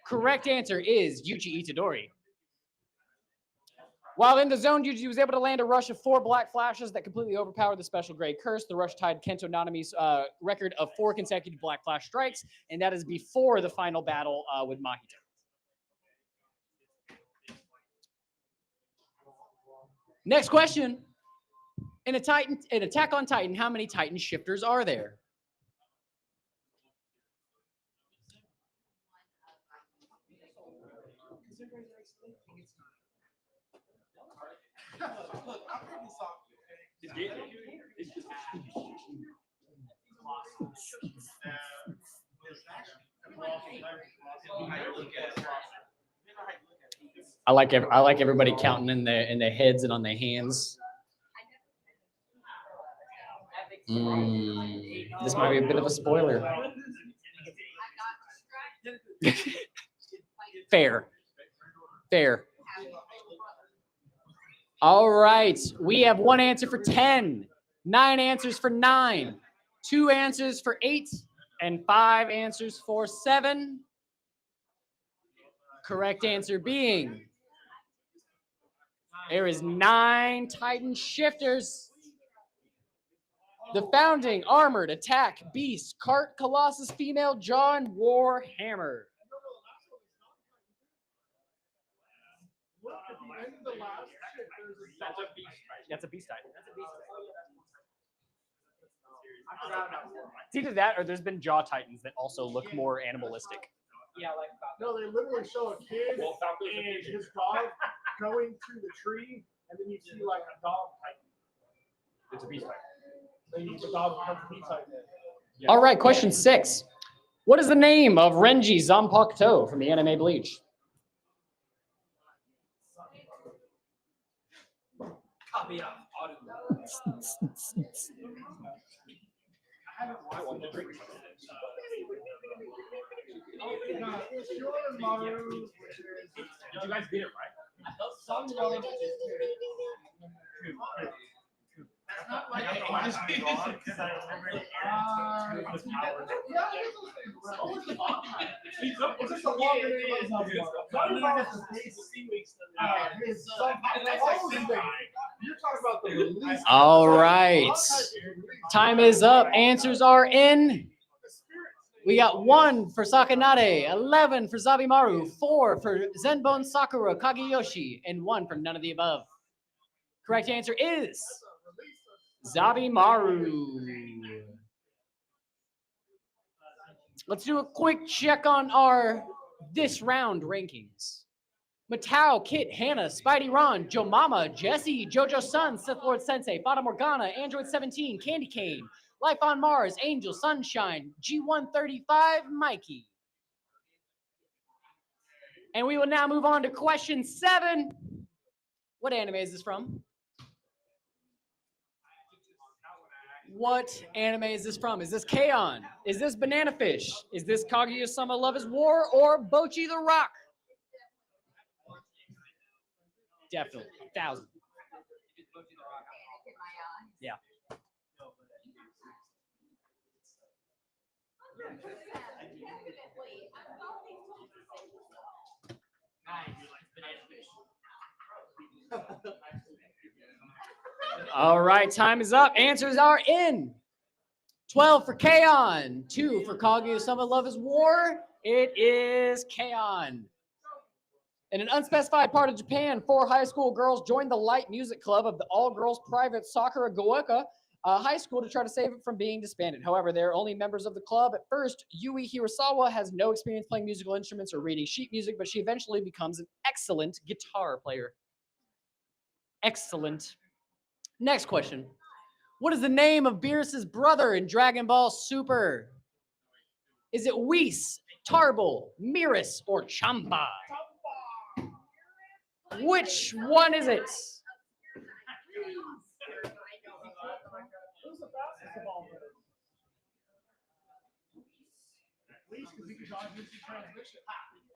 Speaker 1: Correct answer is Yuji Itadori. While in the zone, Yuji was able to land a rush of 4 black flashes that completely overpowered the special grade curse. The rush tied Kento Nanami's record of 4 consecutive black flash strikes, and that is before the final battle with Mahito. Next question. In Attack on Titan, how many Titan shifters are there? I like everybody counting in their heads and on their hands. This might be a bit of a spoiler. Fair. All right, we have 1 answer for 10, 9 answers for 9, 2 answers for 8 and 5 answers for 7. Correct answer being there is 9 Titan shifters. The founding, armored, attack, beast, cart, colossus, female, jaw, and war hammer.
Speaker 2: That's a beast.
Speaker 1: That's a beast Titan.
Speaker 3: That's a beast.
Speaker 2: I forgot about that.
Speaker 1: It's either that or there's been jaw Titans that also look more animalistic.
Speaker 3: Yeah, like
Speaker 11: No, they literally show a kid and his dog going through the tree, and then you see like a dog Titan.
Speaker 2: It's a beast type.
Speaker 11: Then the dog becomes a beast Titan.
Speaker 1: All right, question 6. What is the name of Renji Zanpakuto from the anime Bleach?
Speaker 3: copy of audio.
Speaker 2: I haven't watched the drink.
Speaker 11: Did
Speaker 2: you guys get it right?
Speaker 3: I felt some knowledge.
Speaker 2: That's not like I was wrong because I remember the
Speaker 11: It's just a longer name. You're talking about the release.
Speaker 1: All right. Time is up. Answers are in. We got 1 for Sakanade, 11 for Zabimaru, 4 for Zenbone Sakura Kageyoshi, and 1 for none of the above. Correct answer is Zabimaru. Let's do a quick check on our this round rankings. Matao, Kit, Hannah, Spidey Ron, Joe Mama, Jesse, Jojo Sun, Sith Lord Sensei, Fata Morgana, Android 17, Candy Cane, Life on Mars, Angel, Sunshine, G135, Mikey. And we will now move on to question 7. What anime is this from? What anime is this from? Is this K-On? Is this Banana Fish? Is this Kaguya-sama Love is War or Bochi the Rock? Definitely. 1,000. Yeah. All right, time is up. Answers are in. 12 for K-On, 2 for Kaguya-sama Love is War. It is K-On. In an unspecified part of Japan, 4 high school girls joined the light music club of the all-girls private Sakura Goeka high school to try to save it from being disbanded. However, they're only members of the club. At first, Yui Hirasawa has no experience playing musical instruments or reading sheet music, but she eventually becomes an excellent guitar player. Excellent. Next question. What is the name of Beerus's brother in Dragon Ball Super? Is it Whis, Tarble, Miris, or Champa? Which one is it?
Speaker 2: I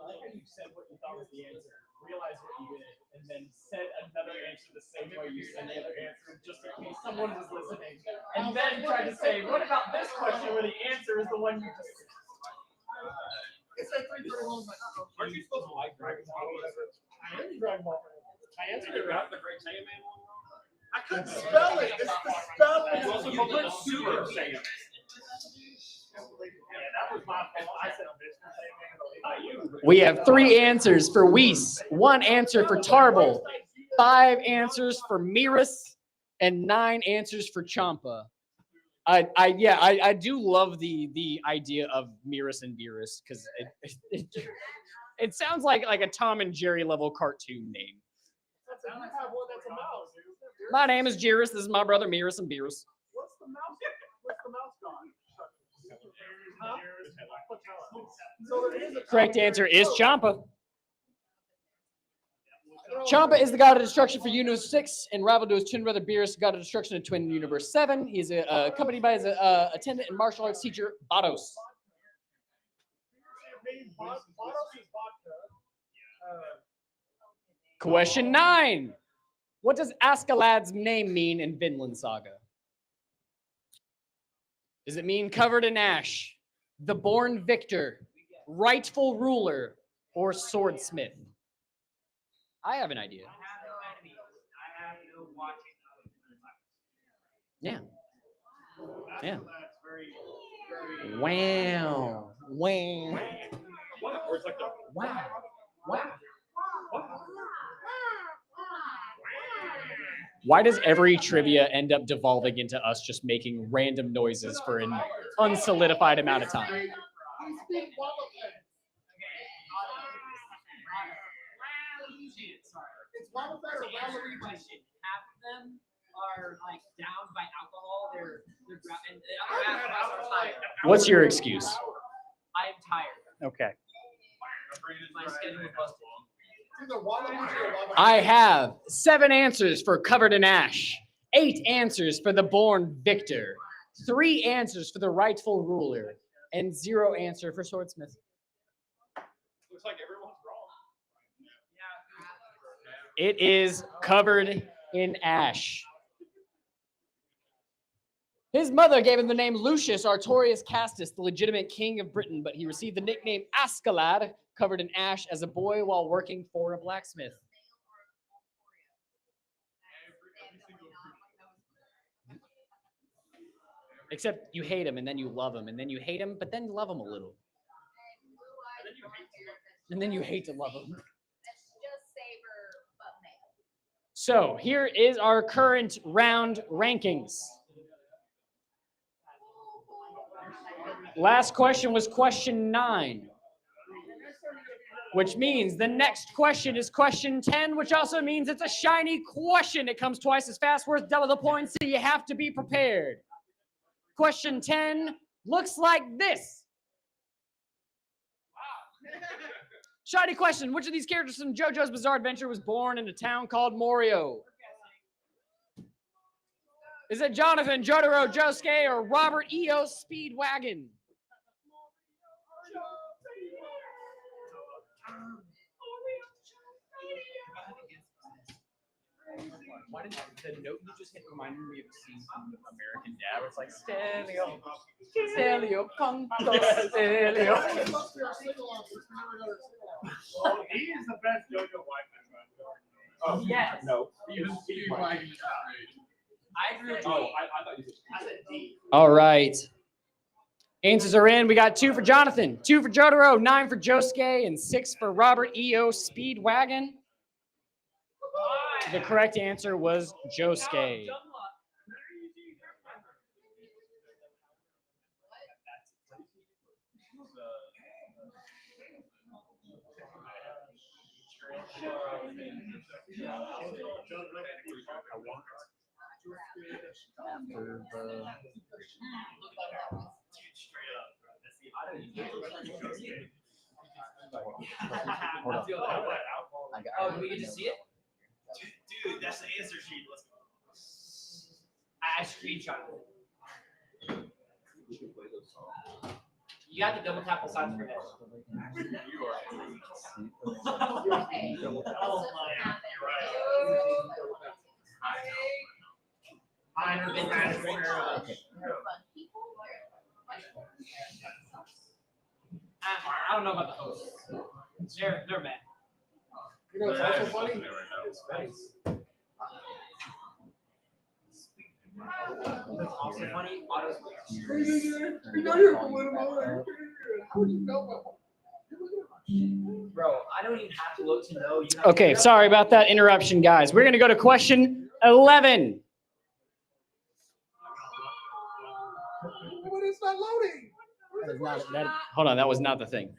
Speaker 2: like how you said what you thought was the answer, realized what you did, and then said another answer the same way you said the other answer, just in case someone was listening. And then tried to say, what about this question where the answer is the one you just said?
Speaker 11: It's like 3:31.
Speaker 8: Aren't you supposed to like Dragon Ball?
Speaker 11: I am Dragon Ball. I answered it right.
Speaker 8: The Great Saiyan Man one?
Speaker 11: I couldn't spell it. It's the spelling.
Speaker 8: You also called it Super Saiyan.
Speaker 2: Yeah, that was my fault. I said Mr. Saiyan, not you.
Speaker 1: We have 3 answers for Whis, 1 answer for Tarble, 5 answers for Miris, and 9 answers for Champa. I do love the idea of Miris and Beerus because it sounds like a Tom and Jerry level cartoon name.
Speaker 11: You have one that's a mouse.
Speaker 1: My name is Jirus. This is my brother Miris and Beerus.
Speaker 11: What's the mouse? What's the mouse gone? Huh? So there is a
Speaker 1: Correct answer is Champa. Champa is the god of destruction for Universe 6 and rival to his twin brother Beerus, god of destruction in Twin Universe 7. He is accompanied by his attendant and martial arts teacher, Vados. Question 9. What does Askalad's name mean in Vinland Saga? Does it mean covered in ash, the born victor, rightful ruler, or swordsmith? I have an idea. Yeah. Yeah. Wow. Wow. Wow. Wow. Why does every trivia end up devolving into us just making random noises for an unsolidified amount of time?
Speaker 11: It's Wobble Fett or Waluigi?
Speaker 3: Question. Half of them are like down by alcohol. They're and the other half are tired.
Speaker 1: What's your excuse?
Speaker 3: I am tired.
Speaker 1: Okay.
Speaker 3: My schedule was busted.
Speaker 11: It's either Waluigi or Wobble
Speaker 1: I have 7 answers for covered in ash, 8 answers for the born victor, 3 answers for the rightful ruler, and 0 answer for swordsmith.
Speaker 2: Looks like everyone's wrong.
Speaker 1: It is covered in ash. His mother gave him the name Lucius Artorius Castus, the legitimate king of Britain, but he received the nickname Askeladd, covered in ash, as a boy while working for a blacksmith. Except you hate him, and then you love him, and then you hate him, but then you love him a little. And then you hate to love him. So here is our current round rankings. Last question was question 9, which means the next question is question 10, which also means it's a shiny question. It comes twice as fast, worth double the points, so you have to be prepared. Question 10 looks like this. Shiny question. Which of these characters from JoJo's Bizarre Adventure was born in a town called Morio? Is it Jonathan, Jotaro, Josuke, or Robert E.O. Speedwagon? Why did the note you just hit remind me of a scene from American Dad? Where it's like Stelio, Stelio, Punto, Stelio.
Speaker 2: Well, he is the best JoJo wife.
Speaker 3: Oh, yes.
Speaker 4: No.
Speaker 3: I agree with you.
Speaker 4: Oh, I thought you said.
Speaker 2: I said D.
Speaker 1: All right. Answers are in. We got 2 for Jonathan, 2 for Jotaro, 9 for Josuke, and 6 for Robert E.O. Speedwagon. The correct answer was Josuke.
Speaker 3: Oh, do we get to see it?
Speaker 2: Dude, that's the answer sheet. Let's go.
Speaker 3: I screenshot it. You have to double tap the sides of your head. I don't know about the hosts. They're mad.
Speaker 11: You know, it's also funny. It's face.
Speaker 3: Also funny.
Speaker 11: You know you're a little more. How would you know about that?
Speaker 3: Bro, I don't even have to look to know. You have
Speaker 1: Okay, sorry about that interruption, guys. We're going to go to question 11.
Speaker 11: But it's not loading.
Speaker 1: Hold on, that was not the thing.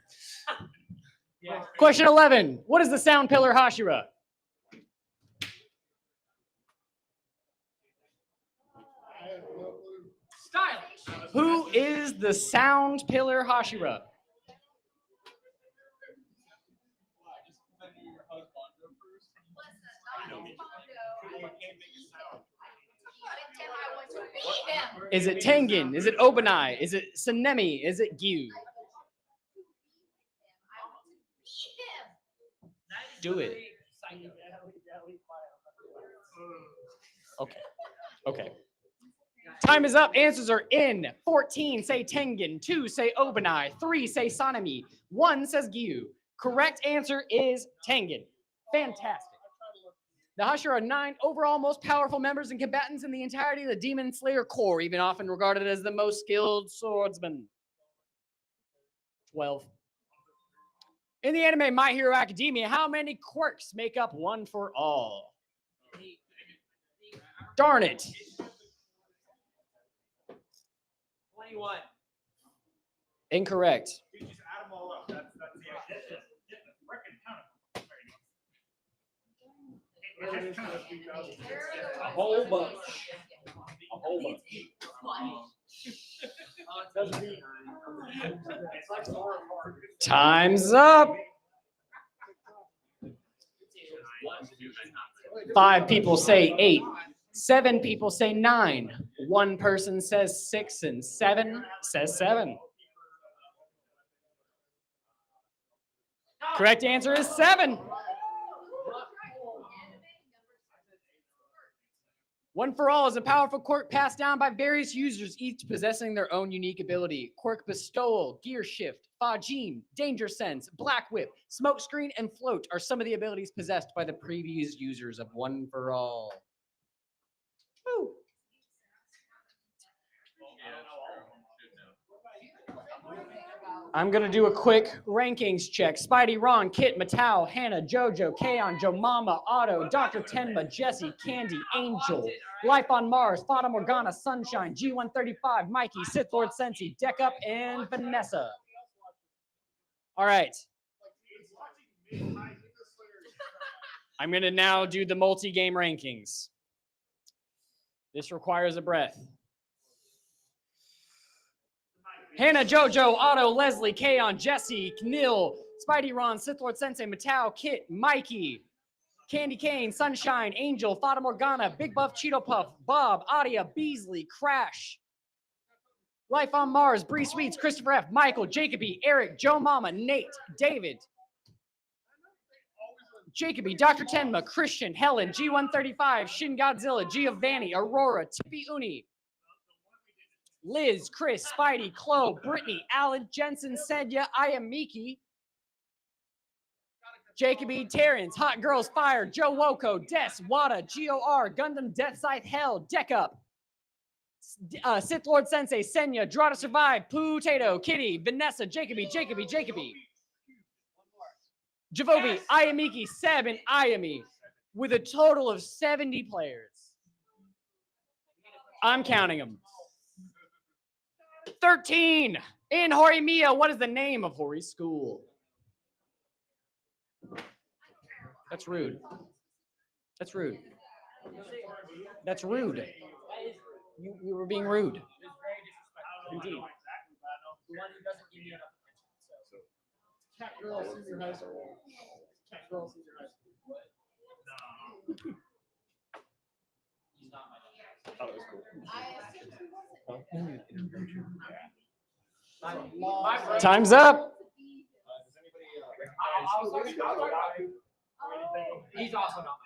Speaker 1: Question 11. What is the sound pillar Hashira?
Speaker 3: Stylish.
Speaker 1: Who is the sound pillar Hashira? Is it Tengen? Is it Obanai? Is it Sanemi? Is it Gyu? Do it. Okay. Okay. Time is up. Answers are in. 14 say Tengen. 2 say Obanai. 3 say Sanemi. 1 says Gyu. Correct answer is Tengen. Fantastic. The Hashira are 9 overall most powerful members and combatants in the entirety of the Demon Slayer Corps, even often regarded as the most skilled swordsman. 12. In the anime My Hero Academia, how many quirks make up One for All? Darn it.
Speaker 3: 21.
Speaker 1: Incorrect.
Speaker 2: You just add them all up. That's the idea. Reckon count them.
Speaker 3: A whole bunch. A whole bunch.
Speaker 1: Time's up. 5 people say 8. 7 people say 9. 1 person says 6, and 7 says 7. Correct answer is 7. One for All is a powerful quirk passed down by various users, each possessing their own unique ability. Quirk Bestowal, Gear Shift, Fajin, Danger Sense, Black Whip, Smokescreen, and Float are some of the abilities possessed by the previous users of One for All. Woo. I'm going to do a quick rankings check. Spidey, Ron, Kit, Matao, Hannah, Jojo, Kaon, Joe Mama, Otto, Dr. Tenma, Jesse, Candy, Angel, Life on Mars, Fata Morgana, Sunshine, G135, Mikey, Sith Lord Sensi, Deck Up, and Vanessa. All right. I'm going to now do the multi-game rankings. This requires a breath. Hannah, Jojo, Otto, Leslie, Kaon, Jesse, Nil, Spidey, Ron, Sith Lord Sensei, Matao, Kit, Mikey, Candy Cane, Sunshine, Angel, Fata Morgana, Big Buff, Cheeto Puff, Bob, Adia, Beasley, Crash, Life on Mars, Bree Sweets, Christopher F., Michael, Jacoby, Eric, Joe Mama, Nate, David, Jacoby, Dr. Tenma, Christian, Helen, G135, Shin Godzilla, Giovanni, Aurora, Tippy Uni, Liz, Chris, Spidey, Chloe, Brittany, Alan, Jensen, Senya, I am Miki, Jacoby, Terrence, Hot Girls Fire, Joe Woko, Des, Wada, GOR, Gundam, Death Scythe, Hell, Deck Up, Sith Lord Sensei, Senya, Draw to Survive, Potato, Kitty, Vanessa, Jacoby, Javobi, Ayamiki, Seb, and Ayami, with a total of 70 players. I'm counting them. 13. In Horimiya, what is the name of Hori's school? That's rude. That's rude. That's rude. You were being rude. Indeed.
Speaker 11: Cat Girl Senior High School. Cat Girl Senior High School.
Speaker 14: Oh, that was cool.
Speaker 1: Time's up.
Speaker 3: He's also not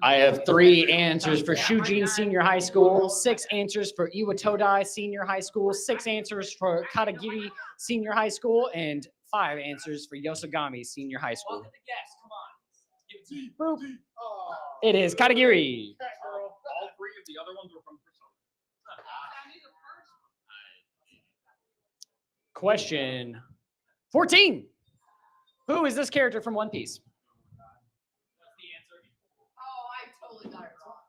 Speaker 1: I have 3 answers for Shujin Senior High School, 6 answers for Iwatodai Senior High School, 6 answers for Katagiri Senior High School, and 5 answers for Yosogami Senior High School. Boop. It is Katagiri.
Speaker 8: All 3 of the other ones were from Persona.
Speaker 1: Question 14. Who is this character from One Piece?
Speaker 5: Oh, I totally got it wrong.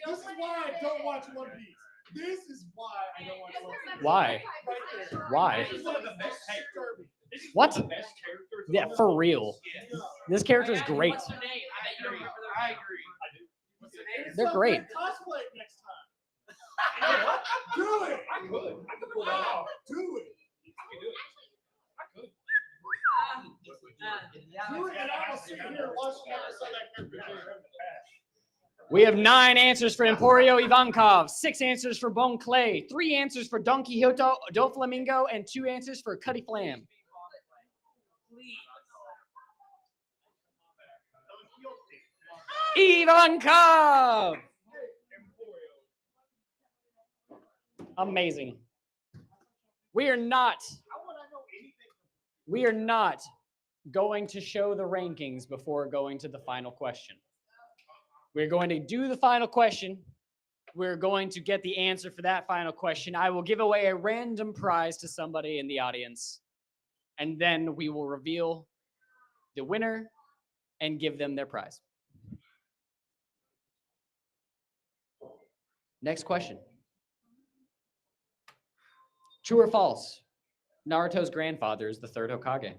Speaker 11: This is why I don't watch One Piece. This is why I don't watch One Piece.
Speaker 1: Why? Why?
Speaker 11: This is one of the best characters.
Speaker 1: What? Yeah, for real. This character is great.
Speaker 3: I agree.
Speaker 1: They're great.
Speaker 11: Cosplay it next time. You know what? Do it. I could pull that off. Do it. I could do it. I could. Do it, and I will sit here and watch you never say that character.
Speaker 1: We have 9 answers for Emporio Ivankov, 6 answers for Bon Clay, 3 answers for Don Quixote do Flamingo, and 2 answers for Cuddy Flam. Ivankov. Amazing. We are not going to show the rankings before going to the final question. We're going to do the final question. We're going to get the answer for that final question. I will give away a random prize to somebody in the audience, and then we will reveal the winner and give them their prize. Next question. True or false? Naruto's grandfather is the third Hokage.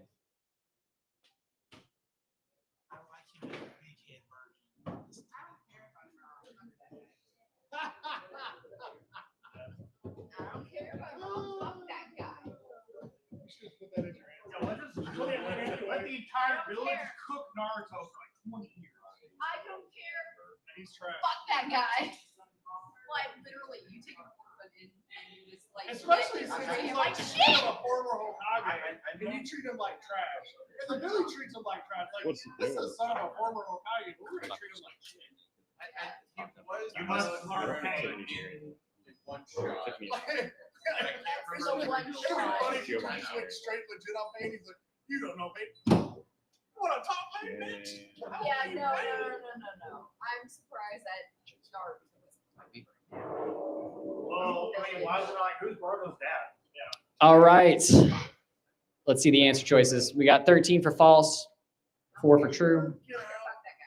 Speaker 5: I don't care about fuck that guy.
Speaker 2: You should put that in your answer. Let the entire village cook Naruto for like 20 years.
Speaker 5: I don't care.
Speaker 2: He's trash.
Speaker 5: Fuck that guy. Like literally, you take a woman and you just like.
Speaker 2: Especially since
Speaker 5: treat
Speaker 2: he's
Speaker 5: him
Speaker 2: like
Speaker 5: shit.
Speaker 2: a former Hokage, and you treat him like trash. And the village treats him like trash. Like,
Speaker 14: What's he
Speaker 2: this is
Speaker 14: doing?
Speaker 2: the son of a former Hokage, but we're gonna treat him like shit.
Speaker 8: You must learn one shot.
Speaker 5: So one shot.
Speaker 2: Funny, he went straight legit on me. He's like, you don't know me. What a top lane, bitch.
Speaker 5: Yeah, no. I'm surprised that Naruto was.
Speaker 2: Well, I mean, why is it like, who's Boruto's dad? Yeah.
Speaker 1: All right. Let's see the answer choices. We got 13 for false, 4 for true.
Speaker 5: Fuck that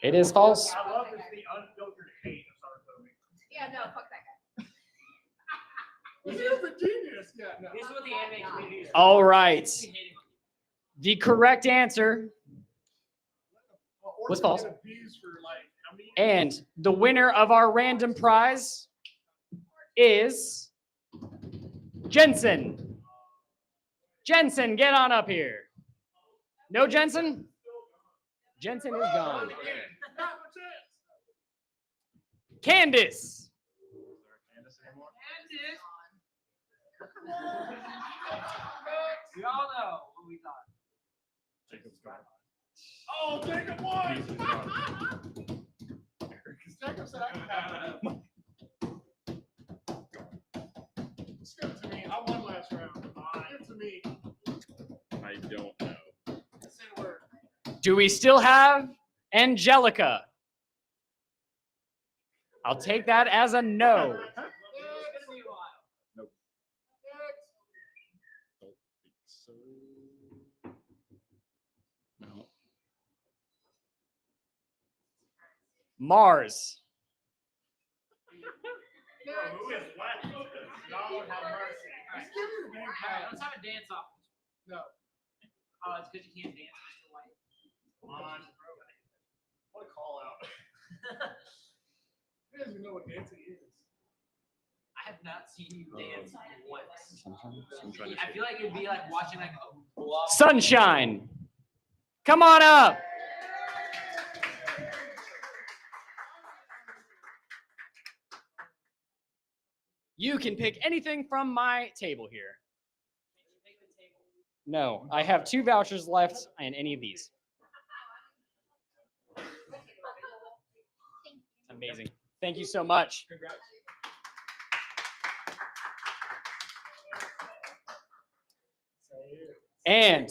Speaker 5: guy.
Speaker 1: It is false.
Speaker 2: I love this, the unfiltered hate of Naruto.
Speaker 5: Yeah, no, fuck that guy.
Speaker 2: He's a genius. Yeah, no.
Speaker 3: This is what the anime community is.
Speaker 1: All right. The correct answer was false. And the winner of our random prize is Jensen. Jensen, get on up here. No Jensen? Jensen is gone. Candace.
Speaker 3: We all know what we thought.
Speaker 8: Jacob's gone.
Speaker 2: Oh, Jacob won! Because Jacob said I could have it. Just give it to me. I won last round. Give it to me.
Speaker 8: I don't know.
Speaker 2: Say the word.
Speaker 1: Do we still have Angelica? I'll take that as a no.
Speaker 3: It's gonna be a while.
Speaker 8: Nope. Don't think so. No.
Speaker 1: Mars.
Speaker 2: Who is left? God have mercy. Just give me the name
Speaker 3: All right,
Speaker 2: tag.
Speaker 3: let's have a dance off.
Speaker 2: No.
Speaker 3: Oh, it's because you can't dance, Mr. White.
Speaker 2: Come on. What a call out. He doesn't even know what dancing is.
Speaker 3: I have not seen you dance once.
Speaker 14: I'm trying to
Speaker 3: I feel like it'd be like watching like a block.
Speaker 1: Sunshine. Come on up. You can pick anything from my table here. No, I have 2 vouchers left in any of these. Amazing. Thank you so much.
Speaker 2: Congrats.
Speaker 1: And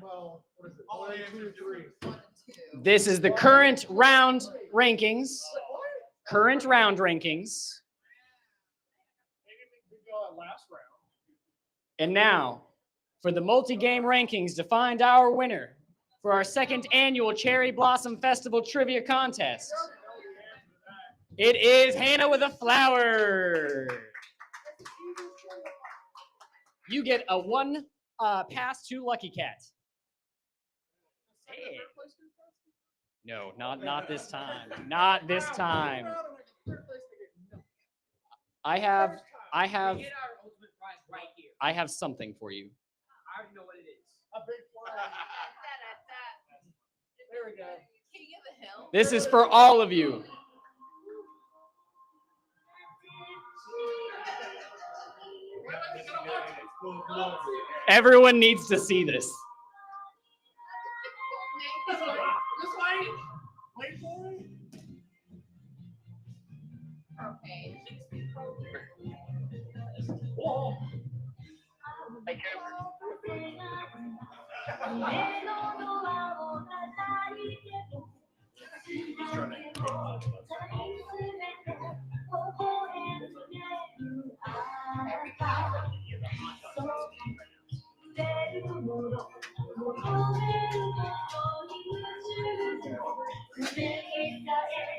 Speaker 2: Well, what is it? 1, 2, 3.
Speaker 1: this is the current round rankings. Current round rankings.
Speaker 2: Maybe we go last round.
Speaker 1: And now, for the multi-game rankings to find our winner for our 2nd annual Cherry Blossom Festival Trivia Contest. It is Hannah with a flower. You get a 1 pass to Lucky Cat. Hey. No, not this time. Not this time. I have
Speaker 3: We get our ultimate prize right here.
Speaker 1: I have something for you.
Speaker 3: I already know what it is.
Speaker 2: A big flag. There we go.
Speaker 5: King of the Hill.
Speaker 1: This is for all of you.
Speaker 3: We're gonna
Speaker 1: Everyone needs to see this.
Speaker 5: Okay.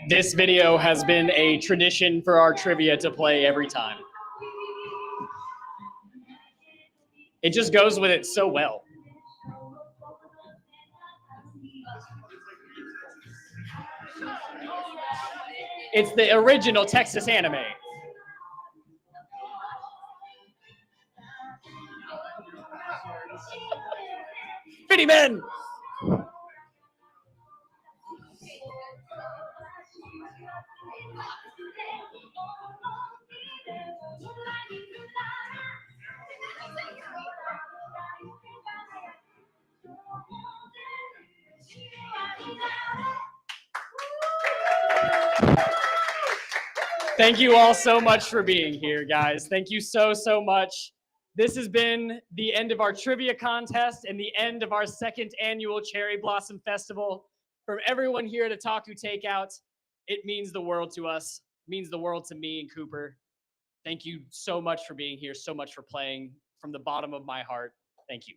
Speaker 1: This video has been a tradition for our trivia to play every time. It just goes with it so well. It's the original Texas anime. Fitty Men! Thank you all so much for being here, guys. Thank you so, so much. This has been the end of our trivia contest and the end of our second annual Cherry Blossom Festival. From everyone here at Otaku Takeout, it means the world to us, means the world to me and Cooper. Thank you so much for being here, so much for playing from the bottom of my heart. Thank you.